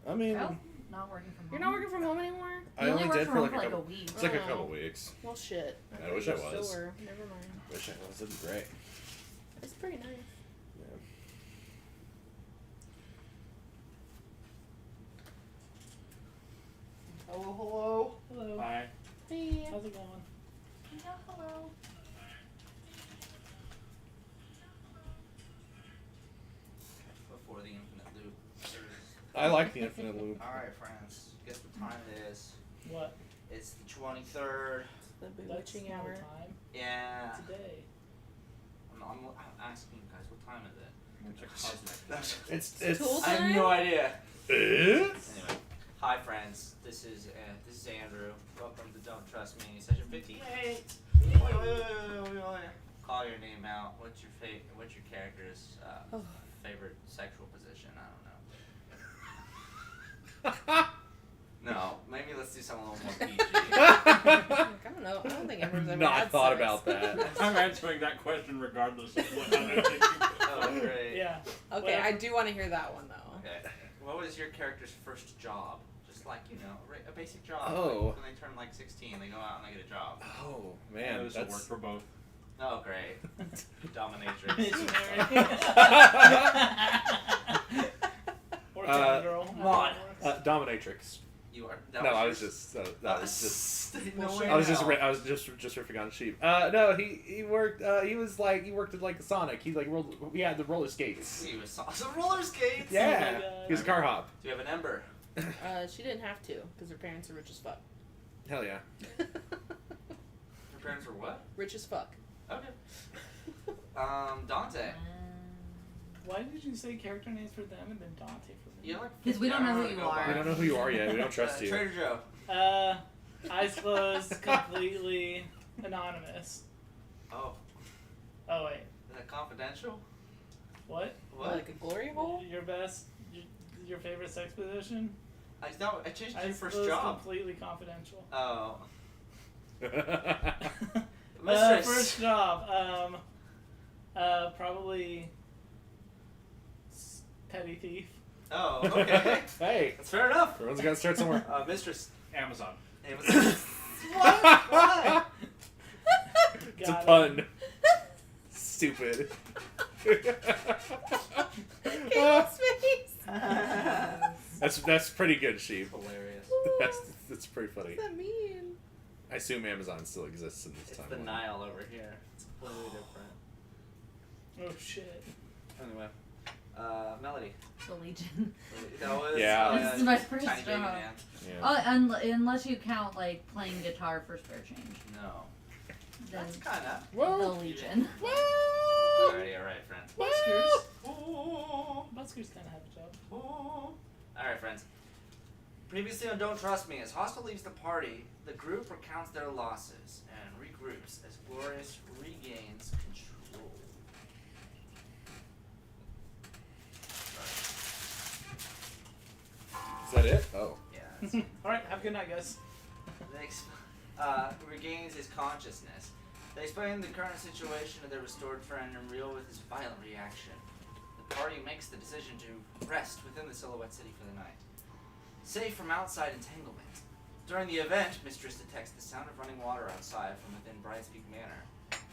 I mean, Well, not working from home. You're not working from home anymore? I You only work did from for home like a couple. week. It's like a Oh. couple weeks. Well, shit. I wish I thought you was. still were. Never mind. Wish I was. It'd be great. It's pretty nice. Yeah. Hello. Hello. Hi. Hey. How's it going? Hello. Before the infinite loop. I like the infinite loop. Alright, friends. Guess what time it is? What? It's the 23rd. The That's bewitching not a hour. time. Yeah. Today. I'm asking you guys, what time is it? Check cosmic. It's. Tool I have time? no idea. It's. Anyway, hi friends. This is Andrew. Welcome to Don't Trust Me, session 58. Wait. Call your name out. What's your character's favorite sexual position? I don't know. No, maybe let's do something a little more PG. I don't know. I don't think Amber's ever Not had thought sex. about that. I'm answering that question regardless of what I'm thinking. Oh, great. Yeah. Okay, I do want to hear that one, though. Okay. What was your character's first job? Just like, a basic job. Oh. Like when they turn like 16, they go out and they get a job. Oh I man, this will work that's. for both. Oh, great. Dominatrix. Or Town Girl. come on. Dominatrix. You are. No, I was just. That was just. No way I was now. just riffing on sheep. No, he worked. He worked at like Sonic. He like rolled. He had the roller skates. He was some roller skates. Yeah, God. he was a car hop. Do you have an ember? She didn't have to, because her parents are rich as fuck. Hell yeah. Your parents were what? Rich as fuck. Okay. Dante. Why did you say character names for them and then Dante for me? You like? Because we don't know who you go are. by. We don't know who you are yet. We don't trust you. Trader Joe. Eyes closed, completely anonymous. Oh, Oh wait, is that confidential? what? What? Like a glory hole? Your best, your favorite sex position? I changed your Eyes first closed, job. completely confidential. Oh. Mistress. First job, probably petty thief. Oh, okay. Hey, That's fair enough. everyone's got to start somewhere. Mistress. Amazon. It was what? Why? It's a Got it. pun. Stupid. His face. That's pretty good, sheep. Hilarious. That's pretty funny. What does that mean? I assume Amazon still exists in this It's time. the Nile over here. It's completely different. Oh shit. Anyway, Melody. The Legion. That was Yeah. This is my first Tiny Baby job. Man. Yeah. Oh, unless you count like playing guitar for spare change, No. then That's kind of. the Whoa. Legion. Whoa. Alright, friends. Buskers. Ooh. Buskers kind of have a job. Alright, friends. Previously on Don't Trust Me, as Hostile leaves the party, the group recounts their losses and regroups as Glorious regains control. Is that it? Oh. Yeah. That's Alright, have a good night, guys. regains his consciousness. They explain the current situation to their restored friend and reel with his violent reaction. The party makes the decision to rest within the Silhouette City for the night, safe from outside entanglement. During the event, Mistress detects the sound of running water outside from within Brightspeak Manor.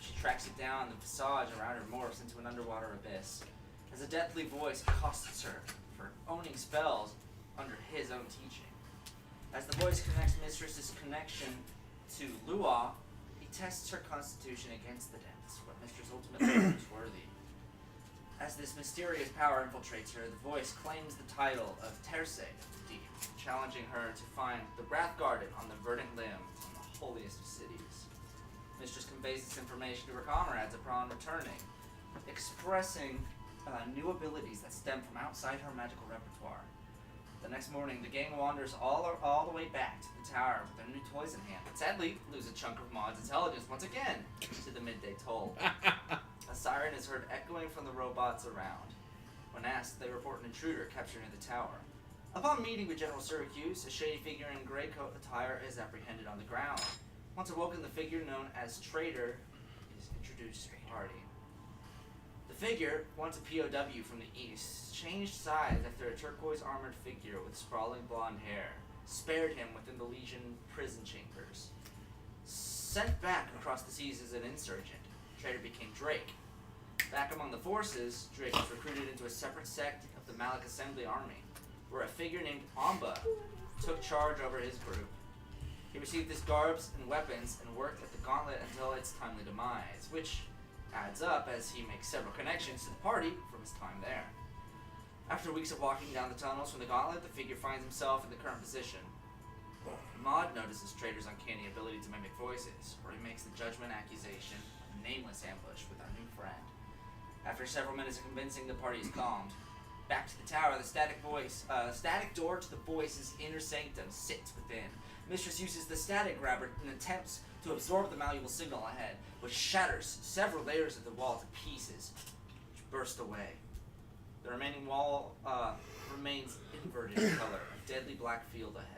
She tracks it down, the visage around her morphs into an underwater abyss, as a deathly voice accosts her for owning spells under his own teaching. As the voice connects Mistress's connection to Lua, he tests her constitution against the depths, but Mistress ultimately proves worthy. As this mysterious power infiltrates her, the voice claims the title of Terse Deep, challenging her to find the Wrath Garden on the verdant limb in the holiest of cities. Mistress conveys this information to her comrades upon returning, expressing new abilities that stem from outside her magical repertoire. The next morning, the gang wanders all the way back to the tower with their new toys in hand, but sadly lose a chunk of Maud's intelligence once again to the midday toll. A siren is heard echoing from the robots around. When asked, they report an intruder captured in the tower. Upon meeting with General Syracuse, a shady figure in gray coat attire is apprehended on the ground. Once awoken, the figure known as Traitor is introduced to the party. The figure, once a POW from the east, changed sides after a turquoise armored figure with sprawling blonde hair spared him within the Legion prison chambers. Sent back across the seas as an insurgent, Traitor became Drake. Back among the forces, Drake was recruited into a separate sect of the Malik Assembly Army, where a figure named Amba took charge over his group. He received his garbs and weapons and worked at the Gauntlet until its timely demise, which adds up as he makes several connections to the party from his time there. After weeks of walking down the tunnels from the Gauntlet, the figure finds himself in the current position. Maud notices Traitor's uncanny ability to mimic voices, where he makes the judgment accusation of a nameless ambush with our new friend. After several minutes of convincing, the party is calmed. Back to the tower, the static door to the voice's inner sanctum sits within. Mistress uses the static grabber and attempts to absorb the malleable signal ahead, which shatters several layers of the wall to pieces, which burst away. The remaining wall remains inverted in color, a deadly black field ahead.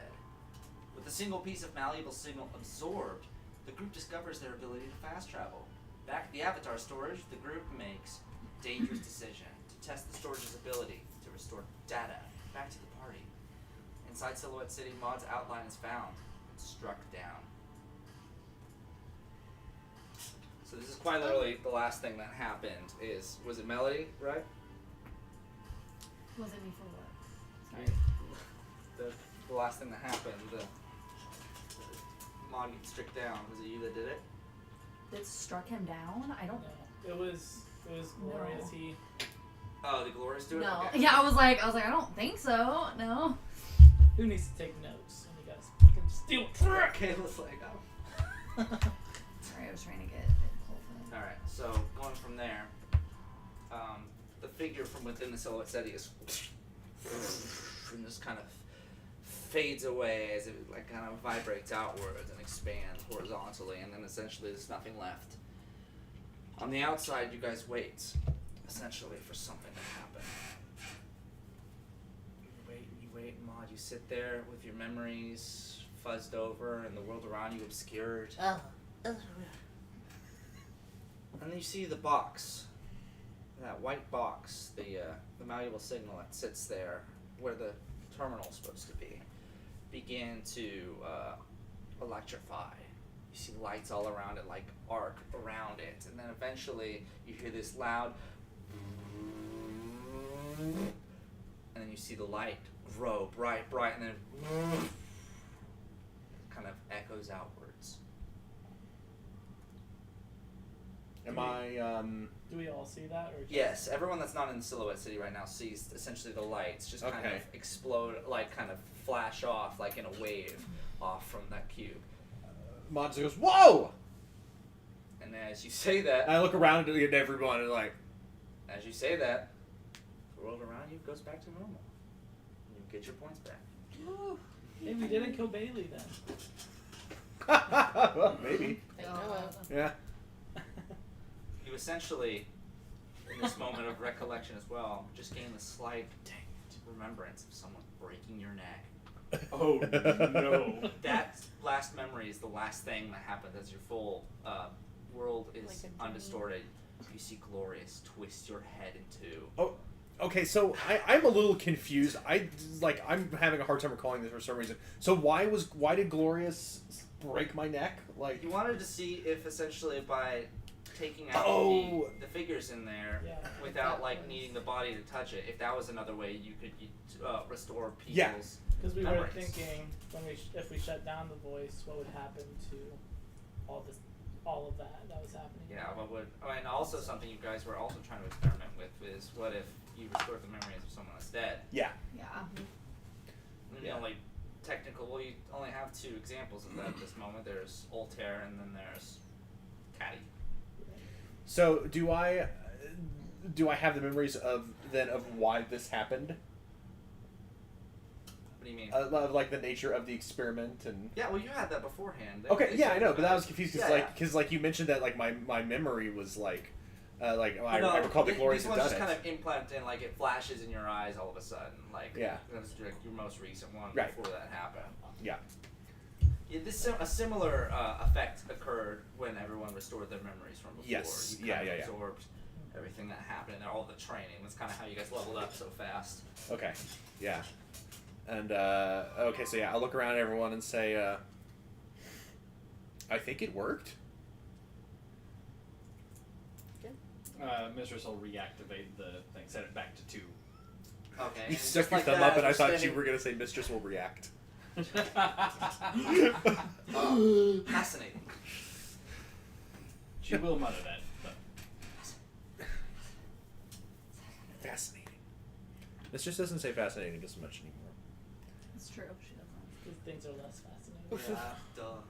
With a single piece of malleable signal absorbed, the group discovers their ability to fast travel. Back at the avatar storage, the group makes a dangerous decision to test the storage's ability to restore data back to the party. Inside Silhouette City, Maud's outline is found and struck down. So this is quite literally the last thing that happened was it Melody, right? Was it me for what? Sorry. The last thing that happened, the Maud gets struck down. Was it you that did it? That struck him down? I don't No, it was glorious. No. He Oh, the Glorious do it? know. Okay. Yeah, I was like, I don't think so. No. who needs to take notes when you guys fucking steal truck? Kayla's like, oh. Sorry, I was trying to get it pulled. Alright, so going from there, the figure from within the Silhouette City is and just kind of fades away as it like kind of vibrates outwards and expands horizontally, and then essentially there's nothing left. On the outside, you guys wait, essentially, for something to happen. You wait, Maud. You sit there with your memories fuzzed over and the world around you obscured. And then you see the box, that white box, the malleable signal that sits there where the terminal's supposed to be, begin to electrify. You see lights all around it, like arc around it, and then eventually you hear this loud, and then you see the light grow bright, and then it kind of echoes outwards. Am I, Do we all see that, or just... Yes, everyone that's not in Silhouette City right now sees essentially the lights just kind Okay. of explode, like kind of flash off, like in a wave, off from that cube. Maud goes, whoa! And as you say that, And I look around at everyone and like, as you say that, the world around you goes back to normal. And you get your points back. Hey, we didn't kill Bailey then. well, maybe. I know it. Yeah. You essentially, in this moment of recollection as well, just gain the slight remembrance of someone breaking your neck. Oh no. That last memory is the last thing that happens as your full world is Like a dream. undistorted. You see Glorious twist your head in two. Okay, so I'm a little confused. I'm having a hard time recalling this for some reason. So why did Glorious break my neck? Like, You wanted to see if essentially by taking out Oh. the figures in there Yeah. without That like was- needing the body to touch it, if that was another way you could restore people's Yeah. Because we were memories. thinking if we shut down the voice, what would happen to all of that was happening. Yeah, and also something you guys were also trying to experiment with is what if you restored the memories of someone that's dead? Yeah. And Yeah. you only have two examples of that at this moment. There's Altair and then there's Caddy. so do I have the memories of why this happened? What do you mean? Of like the nature of the experiment and. Yeah, well, you had that beforehand. Okay, They yeah, I said know, that- but I was confused because Yeah, you mentioned that like my memory was like I No, recall the Glorious these had ones done just it. kind of implant in, like it flashes in your eyes all of a sudden. Like Yeah. that was like your most recent one Right. before that happened. Yeah. Yeah, a similar effect occurred when everyone restored their memories from before. Yes. You Yeah, kind of yeah. absorbed everything that happened and all the training. That's kind of how you guys leveled up so fast. Okay. Yeah. And okay, so yeah, I'll look around at everyone and say, I think it worked. Mistress will reactivate the thing, set it back to 2. Okay. You and stuck just your like thumb that, up, and I we're thought standing- you were gonna say Mistress will react. Fascinating. She will mutter that, but Fascinating. Mistress doesn't say fascinating as much anymore. It's true. She doesn't. Because things are less fascinating. Yeah, duh.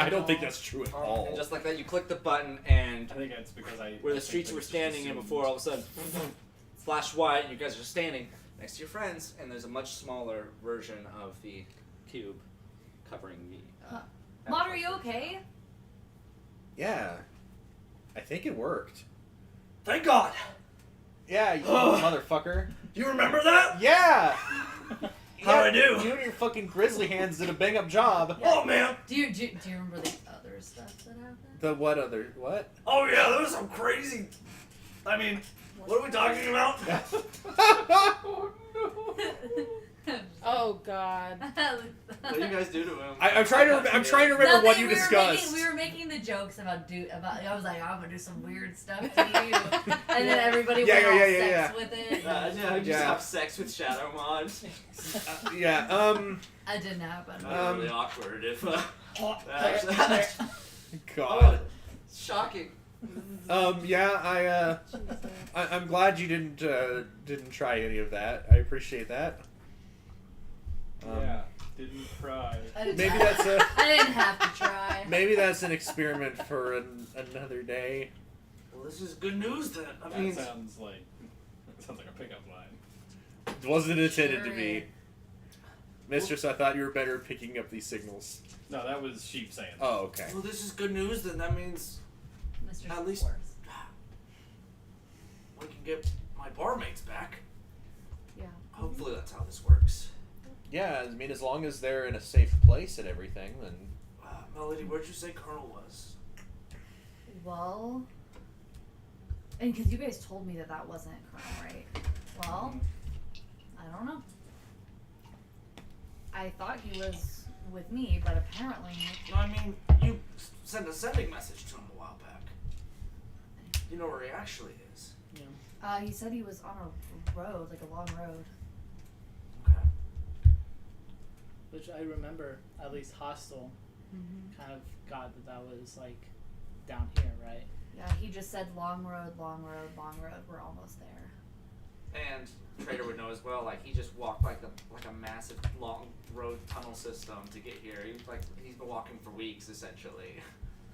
I don't think that's true at all. And just like that, you click the button, and I think it's because where the I think streets they were just standing in assumed- before, all of a sudden, flash white, and you guys are standing next to your friends, and there's a much smaller version of the cube covering the. Maud, are you okay? Yeah. I think it worked. Thank God! Yeah, you motherfucker. Do you remember that? Yeah! How'd I do? You and your fucking grizzly hands did a bang up job. Yeah. Oh man! Do you remember the other stuff that happened? The what other what? Oh yeah, that was some crazy. I mean, what are we talking about? Oh no. Oh God. What do you guys do to him? I'm trying to remember what you discussed. We were making the jokes about I was like, I'm gonna do some weird stuff to you, and then everybody went all sex with it. Yeah, you just Yeah. have sex with Shadow Mod. Yeah. That didn't happen. That'd be really awkward if. God. Oh, shocking. Yeah. I'm glad you didn't try any of that. I appreciate that. Yeah, didn't cry. Maybe that's a. I didn't have to try. Maybe that's an experiment for another day. Well, this is good news then. I That mean, sounds like a pickup line. It wasn't intended to Sure be. is. Mistress, I thought you were better at picking up these signals. No, that was Sheep saying. Oh, okay. well, this is good news then. That means Mr. At least- Force. we can get my barmaids back. Yeah. Hopefully, that's how this works. Yeah, I mean, as long as they're in a safe place and everything, then. Melody, where'd you say Colonel was? Well, and because you guys told me that wasn't Colonel, right? Well, I don't know. I thought he was with me, but apparently. No, I mean, you sent a sending message to him a while back. You know where he actually is. He said he was on a road, like a long road. Okay. Which I remember, at least Hostel Mm-hmm. kind of got that was like down here, right? Yeah, he just said long road, long road, long road. We're almost there. And Trader would know as well. Like he just walked like a massive long road tunnel system to get here. He's been walking for weeks essentially.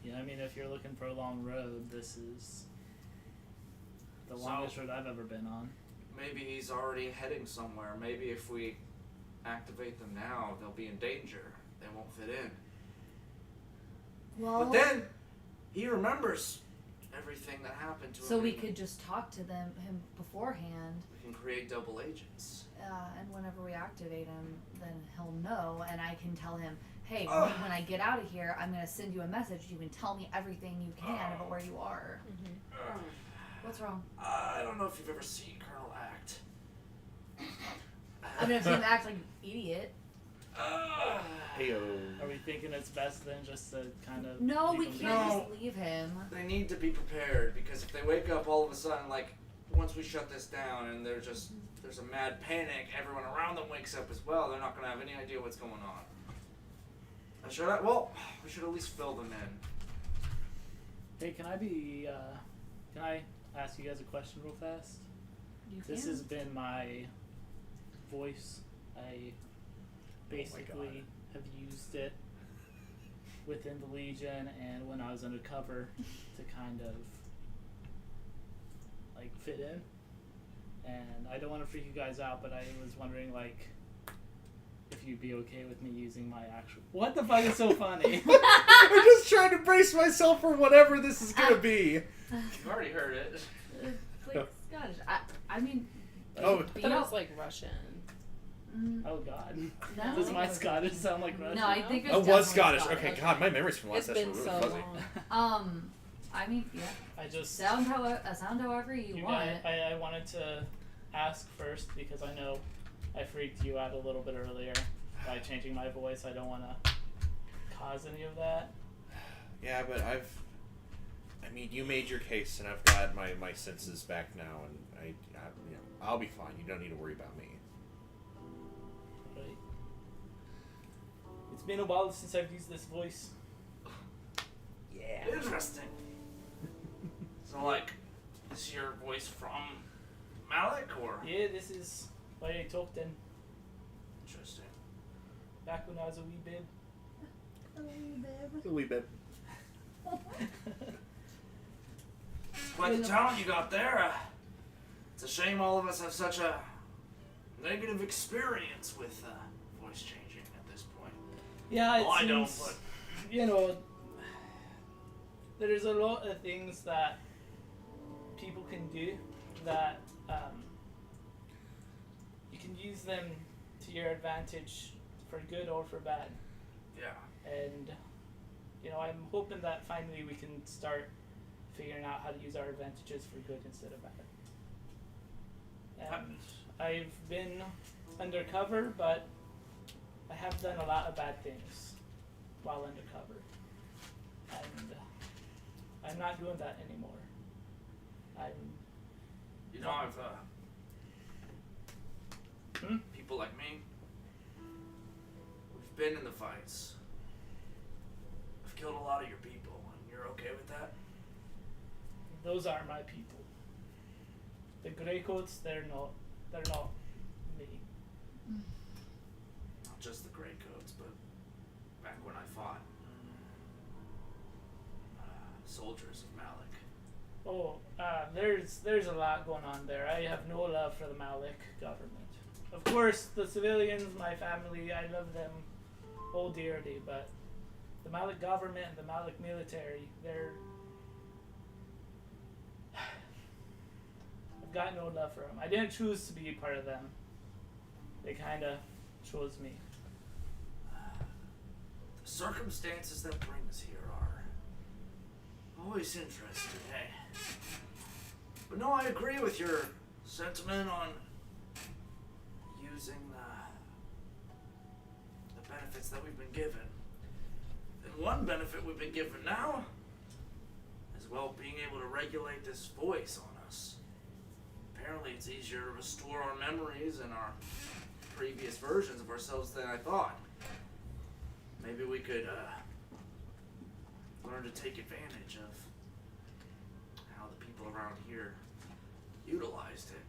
Yeah, I mean, if you're looking for a long road, this is the So- longest road I've ever been on. Maybe he's already heading somewhere. Maybe if we activate them now, they'll be in danger. They won't fit in. Well, But then he remembers everything that happened to him. so we could just talk to him beforehand, We can create double agents. and whenever we activate him, then he'll know, and I can tell him, hey, Ugh. when I get out of here, I'm gonna send you a message. You can tell me everything you can about where you are. What's wrong? I don't know if you've ever seen Colonel act. I'm gonna see him act like an idiot. Heyo. Are we thinking it's best then just to kind of No, we leave him can't be? No. just leave him. They need to be prepared because if they wake up all of a sudden, like once we shut this down and there's a mad panic, everyone around them wakes up as well. They're not gonna have any idea what's going on. We should at least fill them in. Hey, can I ask you guys a question real fast? You This can. has been my voice. I basically have used it within the Legion and when I was undercover to kind of like fit in. And I don't want to freak you guys out, but I was wondering like if you'd be okay with me using my actual. What the fuck is so funny? I'm just trying to brace myself for whatever this is gonna be. You've already heard it. It's like Scottish. I mean. Oh. I thought it was like Russian. Mm, Oh God. No. Does my Scottish sound like Russian? No, I think it's Oh, was definitely Scottish. Okay, Okay. God, my memories from last It's been session were so really fuzzy. long. I mean, yeah. I just Sound however you want. I wanted to ask first because I know I freaked you out a little bit earlier by changing my voice. I don't want to cause any of that. Yeah, but I mean, you made your case, and I've got my senses back now, and I'll be fine. You don't need to worry about me. Right. It's been a while since I've used this voice. Yeah. Interesting. So, like, is your voice from Malik, or? Yeah, this is why I talked in Interesting. back when I was a wee bib. A wee bit. Quite the talent you got there. It's a shame all of us have such a negative experience with voice changing at this point. Yeah, it Well, I don't, seems, but you know, there's a lot of things that people can do that you can use them to your advantage for good or for bad. yeah. And, you know, I'm hoping that finally we can start figuring out how to use our advantages for good instead of bad. And I've been undercover, but I have done a lot of bad things while undercover. And I'm not doing that anymore. You know, I've people like me. We've been in the fights. I've killed a lot of your people, and you're okay with that? Those are my people. The Greycoats, they're not me. Not just the Greycoats, but back when I fought soldiers of Malik. Oh, there's a lot going on there. I have no love for the Malik government. Of course, the civilians, my family, I love them all dearly, but the Malik government and the Malik military, I've got no love for them. I didn't choose to be a part of them. They kind of chose me. The circumstances that bring us here are always interesting, eh? But no, I agree with your sentiment on using the benefits that we've been given. And one benefit we've been given now is, well, being able to regulate this voice on us. Apparently it's easier to restore our memories and our previous versions of ourselves than I thought. Maybe we could learn to take advantage of how the people around here utilized it.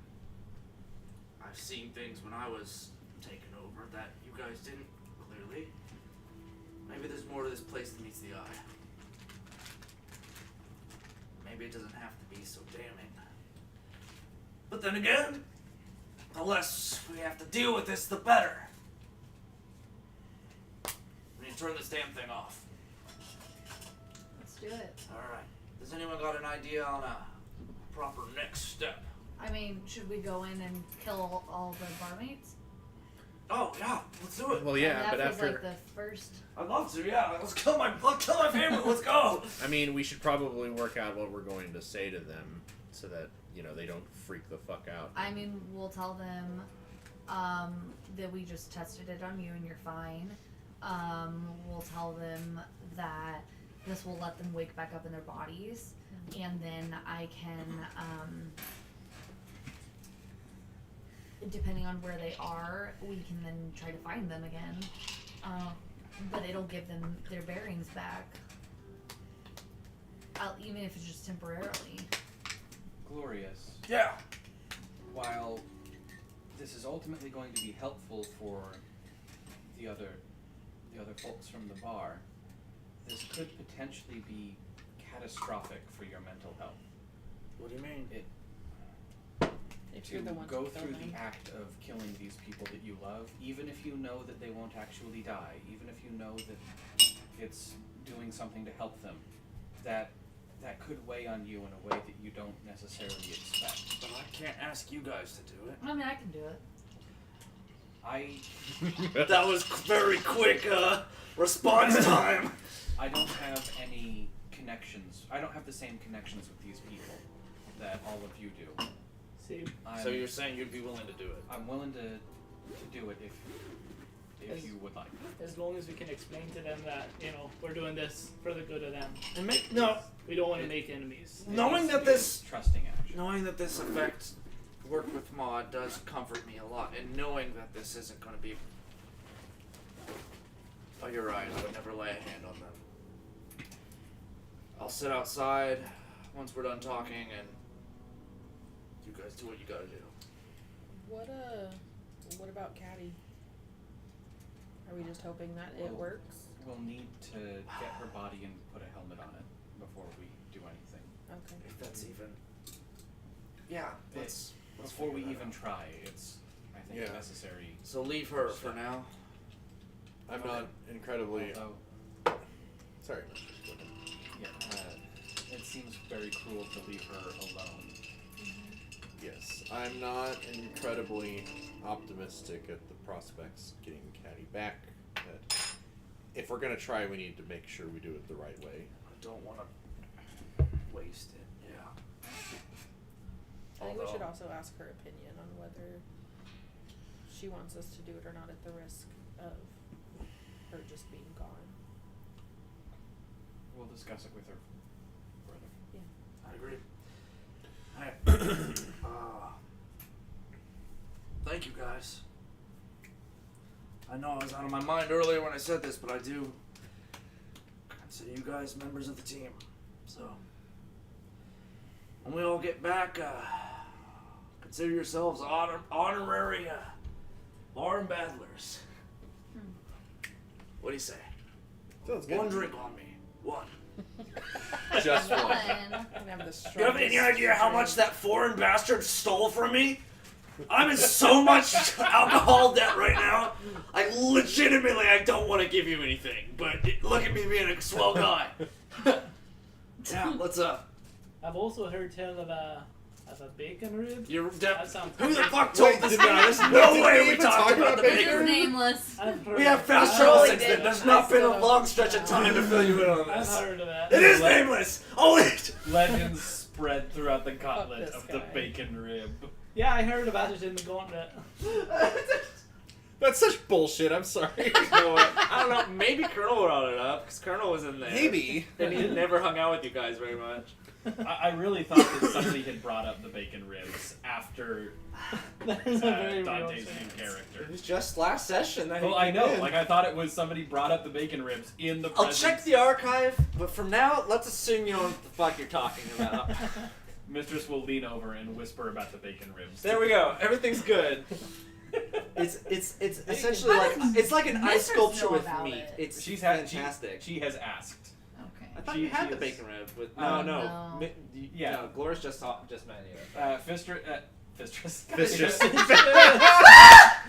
I've seen things when I was taken over that you guys didn't, clearly. Maybe there's more to this place than meets the eye. Maybe it doesn't have to be so damning. But then again, the less we have to deal with this, the better. We need to turn this damn thing off. Let's do it. Alright. Does anyone got an idea on a proper next step? I mean, should we go in and kill all the barmaids? Oh, yeah, let's do it. Well, yeah, that but was after like the first. I'd love to, yeah. Let's kill my family, let's go! I mean, we should probably work out what we're going to say to them so that, they don't freak the fuck out. I mean, we'll tell them that we just tested it on you and you're fine. We'll tell them that this will let them wake back up in their bodies, and then I can, depending on where they are, we can then try to find them again. But it'll give them their bearings back, even if it's just temporarily. Glorious. Yeah. While this is ultimately going to be helpful for the other folks from the bar, this could potentially be catastrophic for your mental health. What do you mean? If To you're the one go to kill through them. the act of killing these people that you love, even if you know that they won't actually die, even if you know that it's doing something to help them, that could weigh on you in a way that you don't necessarily expect. But I can't ask you guys to do it. I mean, I can do it. That was very quick response time. I don't have any connections. I don't have the same connections with these people that all of you do. See, So you're saying you'd be willing to do it? I'm willing to do it if Yes. you would like. as long as we can explain to them that, we're doing this for the good of them. And We don't want to make enemies. knowing It that needs to be this trusting action. knowing that this affects work with Maud does comfort me a lot, and knowing that this isn't going to be. Oh, you're right. I would never lay a hand on them. I'll sit outside once we're done talking, and you guys do what you gotta do. What about Caddy? Are we just hoping that it works? We'll need to get her body and put a helmet on it before we do anything. Okay. If that's even. Yeah. Let's Before we figure that even out. try, it's I think Yeah. necessary. So leave her for now. I'm not incredibly. Although, Sorry. yeah, it seems very cruel to leave her alone. Yes, I'm not incredibly optimistic at the prospects of getting Caddy back. But if we're gonna try, we need to make sure we do it the right way. I don't want to waste it. Yeah. I think we should Although- also ask her opinion on whether she wants us to do it or not at the risk of her just being gone. We'll discuss it with her further. I agree. Thank you guys. I know I was out of my mind earlier when I said this, but I do consider you guys members of the team. So, when we all get back, consider yourselves honorary Lauren Badlers. What do you say? Sounds One drink on me. One. Just one. One. I'm gonna have the You have strongest any idea how drink. much that foreign bastard stole from me? I'm in so much alcohol debt right now. I don't want to give you anything, but look at me being a swell guy. Yeah, what's up? I've also heard tell of a bacon rib. You're That sounds Who the great. fuck told Wait, this did guy? we- There's did no we way we even talked talk about about the bacon? It's bacon. nameless. I've heard We have fast I've travel heard- since did. then. There's I not been still a don't long stretch of know. time to fill you in on I've this. heard of that. It is nameless. Oh wait. Legends spread throughout the gauntlet this of the guy. bacon rib. Yeah, I heard about it in the gauntlet. That's such bullshit. I'm sorry. I don't know. Maybe Colonel brought it up because Colonel was in there. Maybe. And he never hung out with you guys very much. I really thought that somebody had brought up the bacon ribs after That is a very real Dante's new chance. It character. was just last session that he Well, I came know. in. Like, I thought it was somebody brought up the bacon ribs in the I'll presence. check the archive, but from now, let's assume you know what the fuck you're talking about. Mistress will lean over and whisper about the bacon ribs. There we go. Everything's good. It's essentially like it's like an ice Mistress sculpture know with about meat. it. It's She's had fantastic. She has asked. Okay. I thought she- you had she the is- bacon rib with Oh, no. Yeah. No, Gloria's just met you. Fistress. Fistress.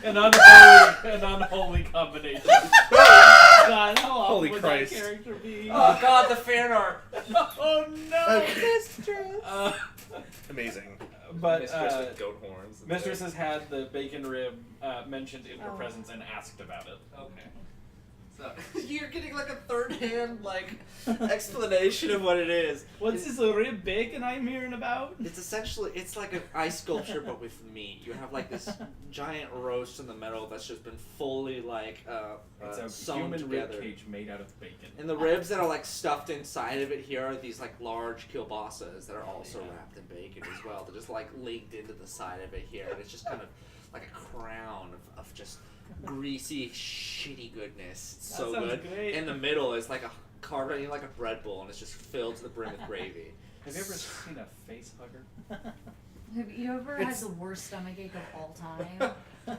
an unholy combination. God, how awful Holy would Christ. that character be? Oh god, the fan art. Oh no! Mistress. Amazing. But Mistress with goat horns. and Mistress has had the bacon rib mentioned in her Oh. presence and asked about it. Okay. So you're getting like a third-hand explanation of what it is. What's this rib bacon I'm hearing about? It's essentially it's like an ice sculpture but with meat. You have like this giant roast in the middle that's just been fully It's a sewn human together. rib cage made out of bacon. And the ribs that are like stuffed inside of it here are these like large kielbasa's that are also wrapped in bacon as well. They're just like linked into the side of it here, and it's just kind of like a crown of just greasy, shitty goodness. It's That so sounds good. great. In the middle is like a carved out like a bread bowl, and it's just filled to the brim with gravy. Have you ever seen a face hugger? Have you ever had It's- the worst stomachache of all time? I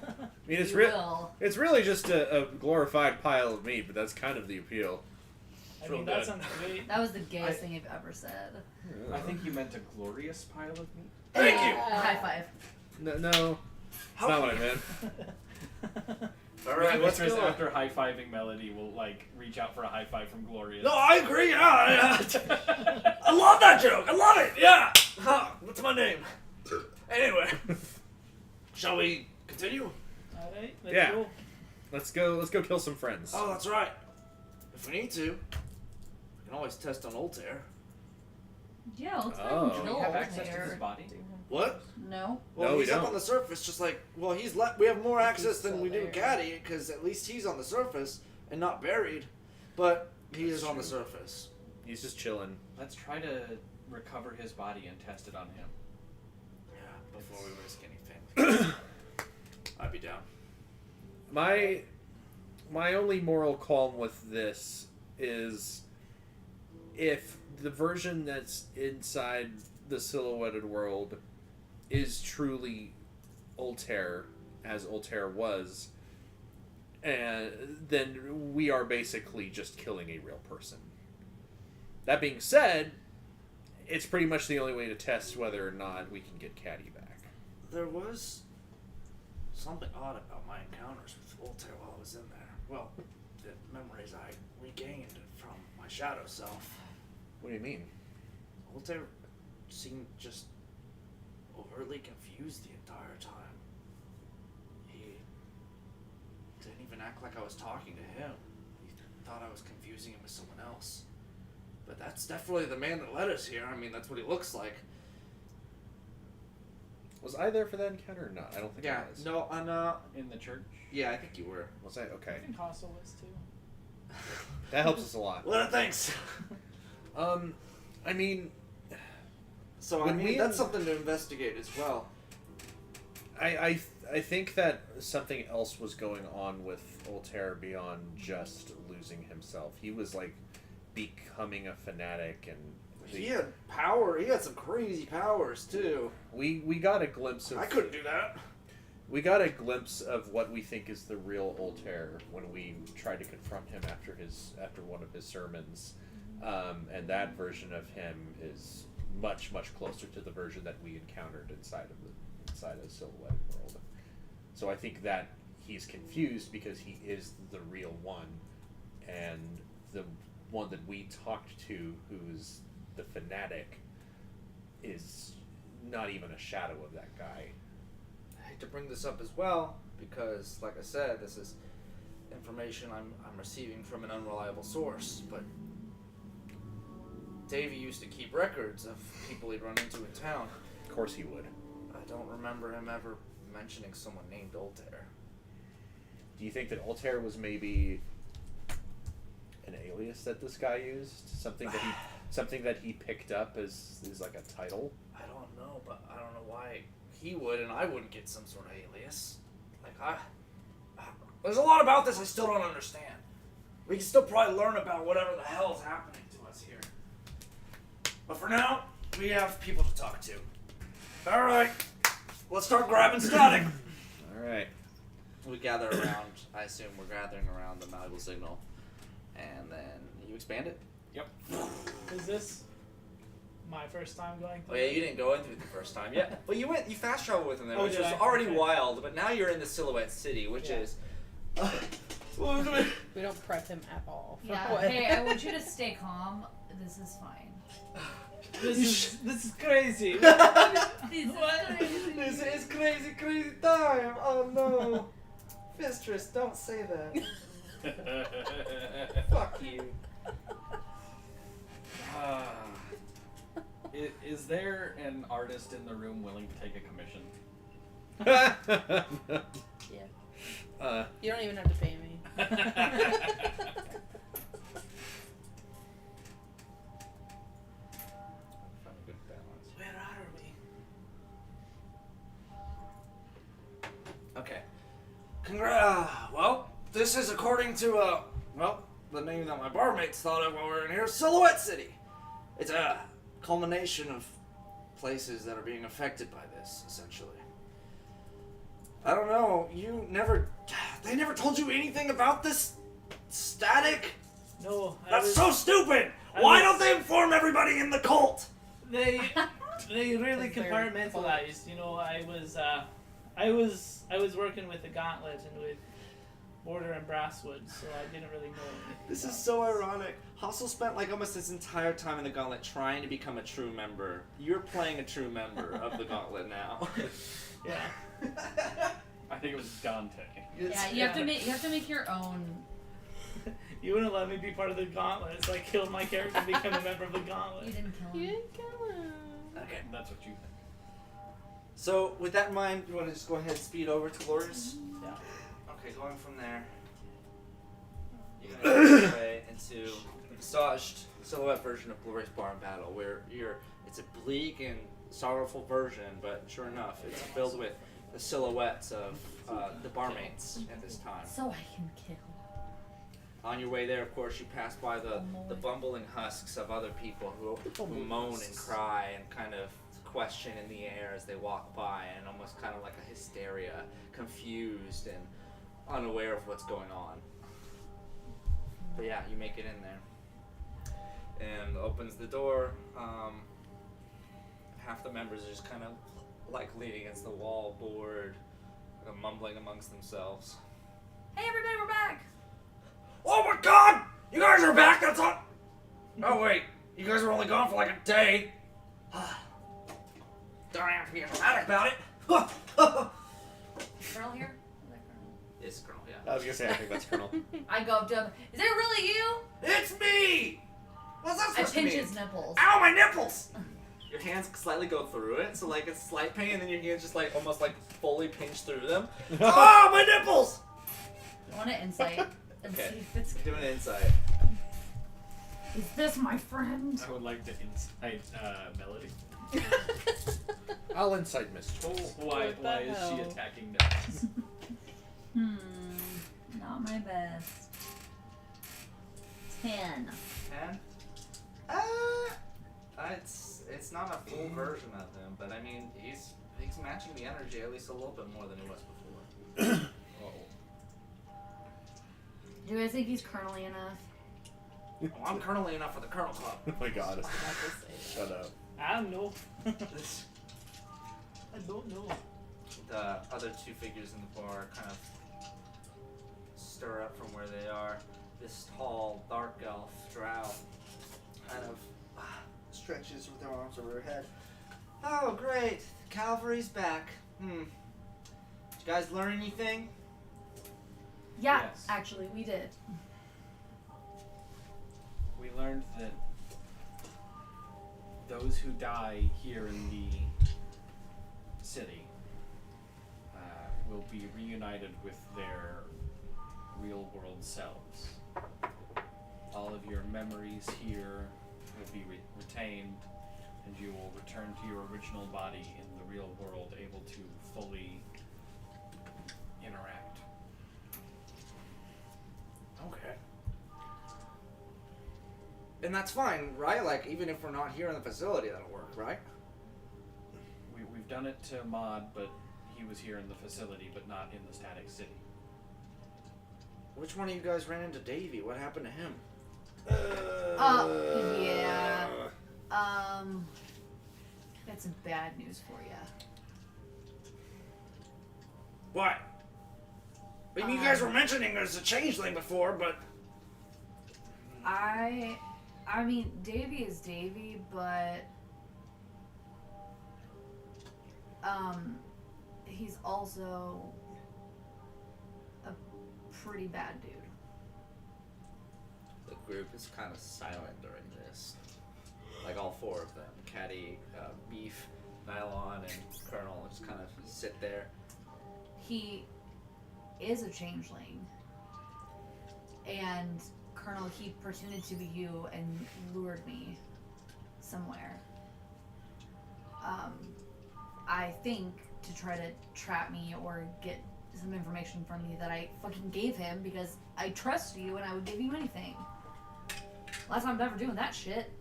mean, it's You real. will. It's really just a glorified pile of meat, but that's kind of the appeal. I real mean, that good. sounds great. That was the gayest thing you've ever said. I think you meant a glorious pile of meat. Thank you. High five. No, that's not what I meant. All right, let's Mistress, go. after high-fiving Melody, will like reach out for a high five from Glorious. No, I agree. Yeah, I love that joke. I love it. Yeah. Huh, what's my name? Anyway, shall we continue? Alright, let's Yeah. go. Let's go kill some friends. Oh, that's right. If we need to, You can always test on Altair. Yeah, let's go Oh. and Do kill we have access to Altair. his body? What? No. Well, No, we he's up don't. on the surface, just like, well, we have more access than still we do there. Caddy, because at least he's on the surface and not buried. But he That's is on the true. surface. He's just chilling. Let's try to recover his body and test it on him. Yeah, before we risk anything. I'd be down. My only moral qualm with this is if the version that's inside the silhouetted world is truly Altair, as Altair was, and then we are basically just killing a real person. That being said, it's pretty much the only way to test whether or not we can get Caddy back. There was something odd about my encounters with Altair while I was in there. Well, the memories I regained from my shadow self. What do you mean? Altair seemed just overtly confused the entire time. He didn't even act like I was talking to him. He thought I was confusing him with someone else. But that's definitely the man that led us here. I mean, that's what he looks like. Was I there for that encounter or not? I don't think I was. No, I'm not. In the church? Yeah, I think you were. Was I? Okay. I think Hassel was too. That helps us a lot. Well, thanks. I mean, So, I When mean, we- that's something to investigate as well. I think that something else was going on with Altair beyond just losing himself. He was like becoming a fanatic, and He had power. He had some crazy powers, too. we got a glimpse of I couldn't do that. we got a glimpse of what we think is the real Altair when we tried to confront him after one of his sermons, and that version of him is much closer to the version that we encountered inside of Silhouetted World. So I think that he's confused because he is the real one, and the one that we talked to, who's the fanatic, is not even a shadow of that guy. I hate to bring this up as well, because, like I said, this is information I'm receiving from an unreliable source, but Davey used to keep records of people he'd run into in town. Of course he would. I don't remember him ever mentioning someone named Altair. Do you think that Altair was maybe an alias that this guy used? Something that he picked up as like a title? I don't know, but I don't know why he would and I wouldn't get some sort of alias. Like, there's a lot about this I still don't understand. We can still probably learn about whatever the hell is happening to us here. But for now, we have people to talk to. Alright, let's start grabbing static. Alright. We gather around, I assume we're gathering around the malleable signal. And then you expand it? Yep. Is this my first time going Oh through? yeah, you didn't go in through the first time. Yeah. Well, you fast traveled with him there, Oh, which did was I? already Okay. wild, but now you're in the Silhouette City, which Yeah. is... We don't prep him at all. for Yeah. what- Hey, I want you to stay calm. This is fine. This is crazy. This is What? crazy. This is crazy time! Oh no! Fistress, don't say that. Fuck you. Is there an artist in the room willing to take a commission? Yeah. You don't even have to pay me. Find a good balance. Where are we? Okay. Well, this is according to, the name that my barmates thought of while we were in here, Silhouette City. It's a culmination of places that are being affected by this, essentially. I don't know, they never told you anything about this static? No, That's so stupid! Why don't they inform everybody in the cult? They really It's their compartmentalized. You know, I was working with the Gauntlet and with Border and Brasswood, so I didn't really know anything. This is about so this. ironic. Hustle spent like almost his entire time in the Gauntlet trying to become a true member. You're playing a true member of the Gauntlet now. Yeah. I think it was Dante. Yeah, you have to make your own You wouldn't let me be part of the Gauntlet, so I killed my character to become a member of the You Gauntlet. didn't kill him. You didn't kill him. Okay. That's what you think. So with that in mind, you want to just go ahead and speed over to Loris? Yeah. Okay, going from there, you're gonna make your way into the massaged silhouette version of Glorious Barn Battle, where it's a bleak and sorrowful version, but sure enough, it's filled with the silhouettes of the barmaids at this time. So I can kill. On your way there, of course, you pass by the bumbling husks of other people who moan and cry and kind of question in the air as they walk by, and almost kind of like a hysteria, confused and unaware of what's going on. But yeah, you make it in there. And opens the door. Half the members are just kind of like leaning against the wall, bored, kind of mumbling amongst themselves. Hey everybody, we're back! Oh my god! You guys are back, that's all! Oh wait, you guys were only gone for like a day. Don't have to be dramatic about it. Colonel here? It's Colonel, yeah. I was gonna say, I think that's Colonel. I go up to him. Is it really you? It's me! What's that I supposed to pinch mean? his nipples. Ow, my nipples! Your hands slightly go through it, so like it's slight pain, and then your hands just like almost like fully pinch through them. Oh, my nipples! I want to insight and Okay. see if it's. Do an insight. Is this my friend? I would like to insight Melody. I'll insight Mr. Why What the why is she hell? attacking Nels? Not my best. 10. 10? It's not a full version of him, but I mean he's matching the energy at least a little bit more than he was before. Do you guys think he's colonel-y enough? Oh, I'm colonel-y enough for the Colonel Club. Oh my god. About to say Shut up. I don't know. This, I don't know. the other two figures in the bar kind of stir up from where they are. This tall, dark elf, Drow, kind of stretches with her arms over her head. Oh, great. The cavalry's back. Did you guys learn anything? Yeah, Yes. actually, we did. We learned that those who die here in the city will be reunited with their real world selves. All of your memories here will be retained, and you will return to your original body in the real world, able to fully interact. Okay. And that's fine, right? Like, even if we're not here in the facility, that'll work, right? We've done it to Maud, but he was here in the facility, but not in the Static City. Which one of you guys ran into Davey? What happened to him? Yeah. Got some bad news for you. What? I mean, you guys were mentioning there's a changeling before, but... I mean, Davy is Davy, but he's also a pretty bad dude. The group is kind of silent during this. Like, all four of them. Caddy, Beef, Nylon, and Colonel just kind of sit there. He is a changeling, and Colonel, he pretended to be you and lured me somewhere. I think to try to trap me or get some information from you that I fucking gave him because I trust you and I would give you anything. Last time I'm ever doing that shit.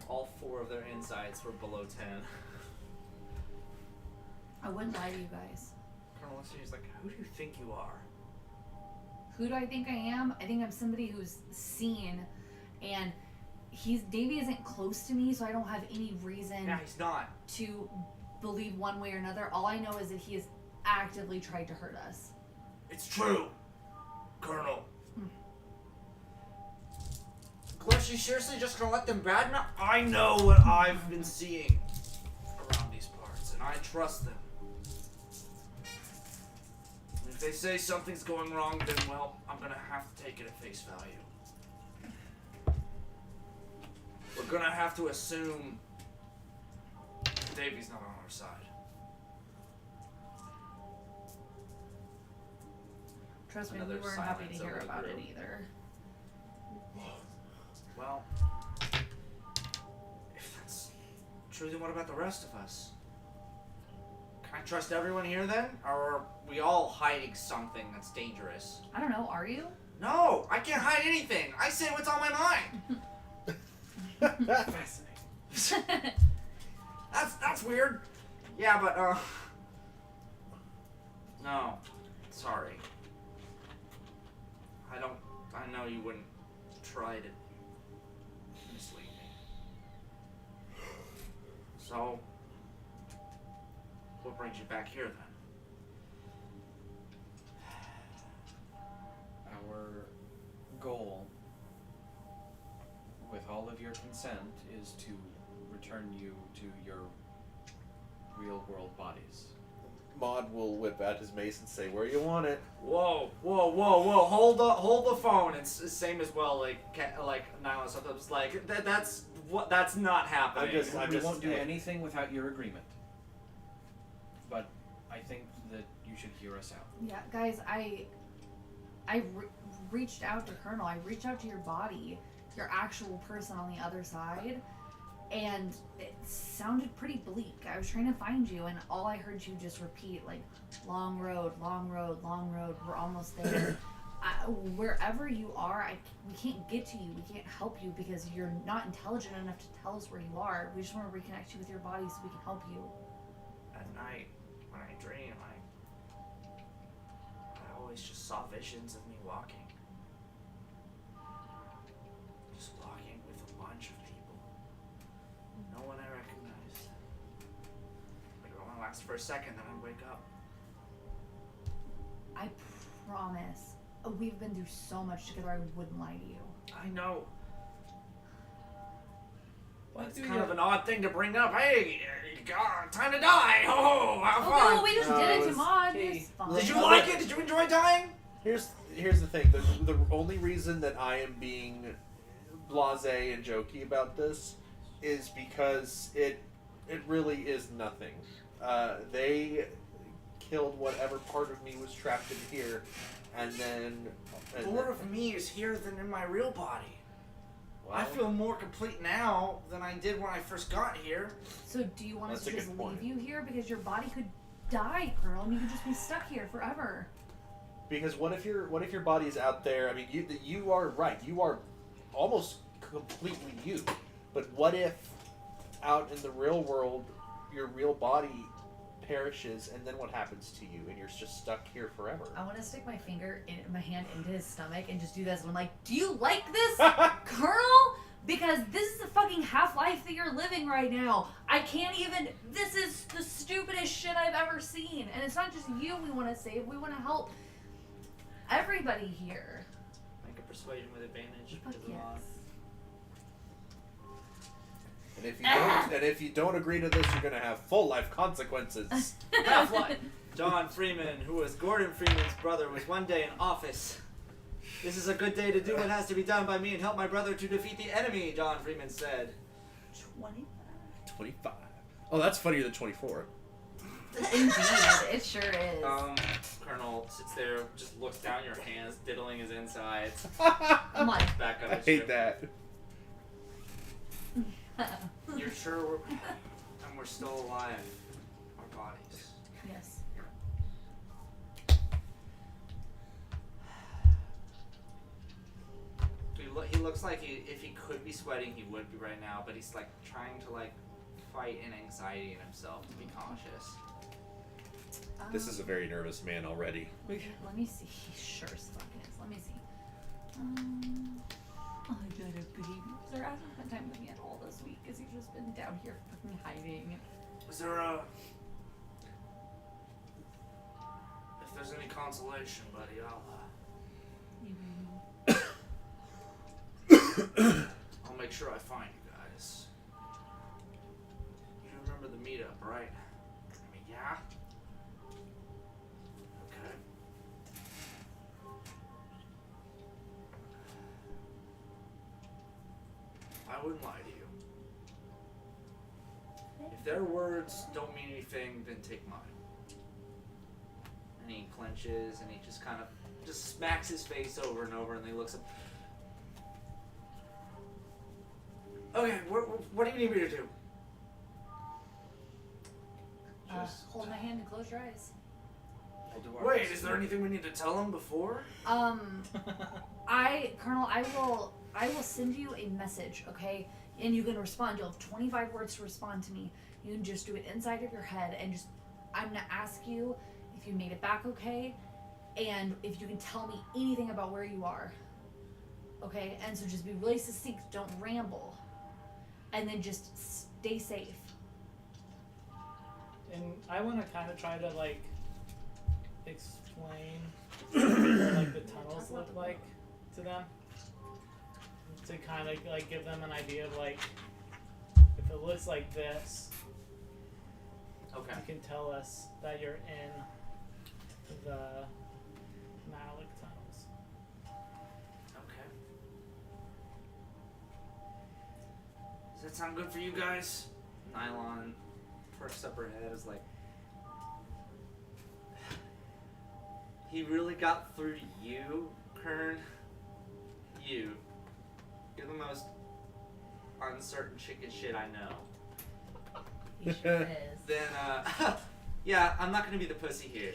All four of their insights were below 10. I wouldn't lie to you guys. Colonel Lister's like, who do you think you are? Who do I think I am? I think I'm somebody who's seen, and Davey isn't close to me, so I don't have any reason No, he's not. to believe one way or another. All I know is that he has actively tried to hurt us. It's true, Colonel. she seriously just gonna let them badmouth? I know what I've been seeing around these parts, and I trust them. And if they say something's going wrong, then, well, I'm gonna have to take it at face value. We're gonna have to assume Davy's not on our side. Trust me, we Another weren't happy to silence hear over the about it group. either. Well, if that's true, then what about the rest of us? Can I trust everyone here then? Or are we all hiding something that's dangerous? I don't know, are you? No, I can't hide anything. I say what's on my mind. Fascinating. That's weird. Yeah, but no, sorry. I know you wouldn't try to mislead me. So, what brings you back here then? Our goal, with all of your consent, is to return you to your real world bodies. Maud will whip out his mace and say, "Where you want it?" Whoa! Hold the phone. It's the same as well. Like Nyla sometimes like that's not happening. We won't do anything without your agreement. But I think that you should hear us out. Yeah, guys, I reached out to Colonel. I reached out to your body, your actual person on the other side, and it sounded pretty bleak. I was trying to find you, and all I heard you just repeat, like, long road, long road, long road, we're almost there. Wherever you are, we can't get to you, we can't help you because you're not intelligent enough to tell us where you are. We just want to reconnect you with your body so we can help you. At night, when I dream, I always just saw visions of me walking. Just walking with a bunch of people. No one I recognized. But it only lasts for a second, then I'd wake up. I promise, we've been through so much together, I wouldn't lie to you. I know. What It's do kind you- of an odd thing to bring up. Hey, God, time to die! Oh, have Oh, fun! no, we just No, did it it to was- Maud. Hey, It's fine. Did you like it? Did you enjoy dying? Here's the thing. The only reason that I am being blasé and jokey about this is because it really is nothing. They killed whatever part of me was trapped in here, and then More of me is here than in my real body. I well, feel more complete now than I did when I first got here. So do you want us That's to a just good point. leave you here because your body could die, Colonel, and you could just be stuck here forever? because what if your body's out there? I mean, you are right. You are almost completely you. But what if out in the real world, your real body perishes, and then what happens to you, and you're just stuck here forever? I want to stick my hand into his stomach and just do this. And I'm like, do you like this, Colonel? Because this is the fucking half-life that you're living right now. I can't even. This is the stupidest shit I've ever seen. And it's not just you we want to save. We want to help everybody here. Make a persuasion with advantage. Fuck yes. And if you don't agree to this, you're gonna have full life consequences. Half-Life. John Freeman, who was Gordon Freeman's brother, was one day in office. This is a good day to do what has to be done by me and help my brother to defeat the enemy, John Freeman said. 25. Oh, that's funnier than 24. Indeed, it sure is. Colonel sits there, just looks down your hands, diddling his insides, I'm like, back up I his hate ship. that. You're sure we're still alive? Our bodies. yes. He looks like if he could be sweating, he would be right now, but he's like trying to like fight an anxiety in himself to be cautious. This is a very nervous man already. Let me see. He sure as fuck is. Let me see. I got a baby. Sir hasn't spent time with me at all this week because he's just been down here fucking hiding. Is there a... If there's any consolation, buddy, sure I find you guys. You remember the meetup, right? I mean, yeah? Okay. I wouldn't lie to you. If their words don't mean anything, then take mine. And he clenches and he just kind of just smacks his face over and over and then he looks up. Okay, what do you need me to do? Hold my hand and close your eyes. We'll do our Wait, best. is there anything we need to tell him before? Colonel, I will send you a message, okay? And you can respond. You'll have 25 words to respond to me. You can just do it inside of your head and just, I'm gonna ask you if you made it back okay, and if you can tell me anything about where you are. Okay? And so just be really succinct, don't ramble. And then just stay safe. And I want to kind of try to like explain what like the tunnels look like to them, to kind of like give them an idea of like if it looks like this, Okay. you can tell us that you're in the Malik tunnels. Okay. Does that sound good for you guys? Nylon perks up her head, is like, he really got through to you, Kern. You. You're the most uncertain chicken shit I know. He sure is. Then, yeah, I'm not gonna be the pussy here.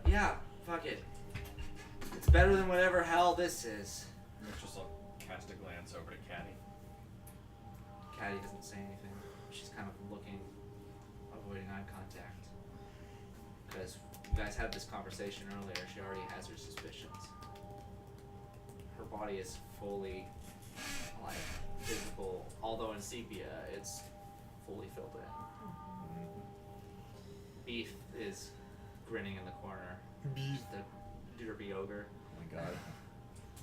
Yeah, fuck it. It's better than whatever hell this is. Mitchell will cast a glance over to Caddy. Caddy doesn't say anything. She's kind of looking, avoiding eye contact. Because you guys had this conversation earlier, she already has her suspicions. Her body is fully, like, physical, although in sepia, it's fully filled in. Beef is grinning in the corner. Beef. The derpy ogre. Oh my god.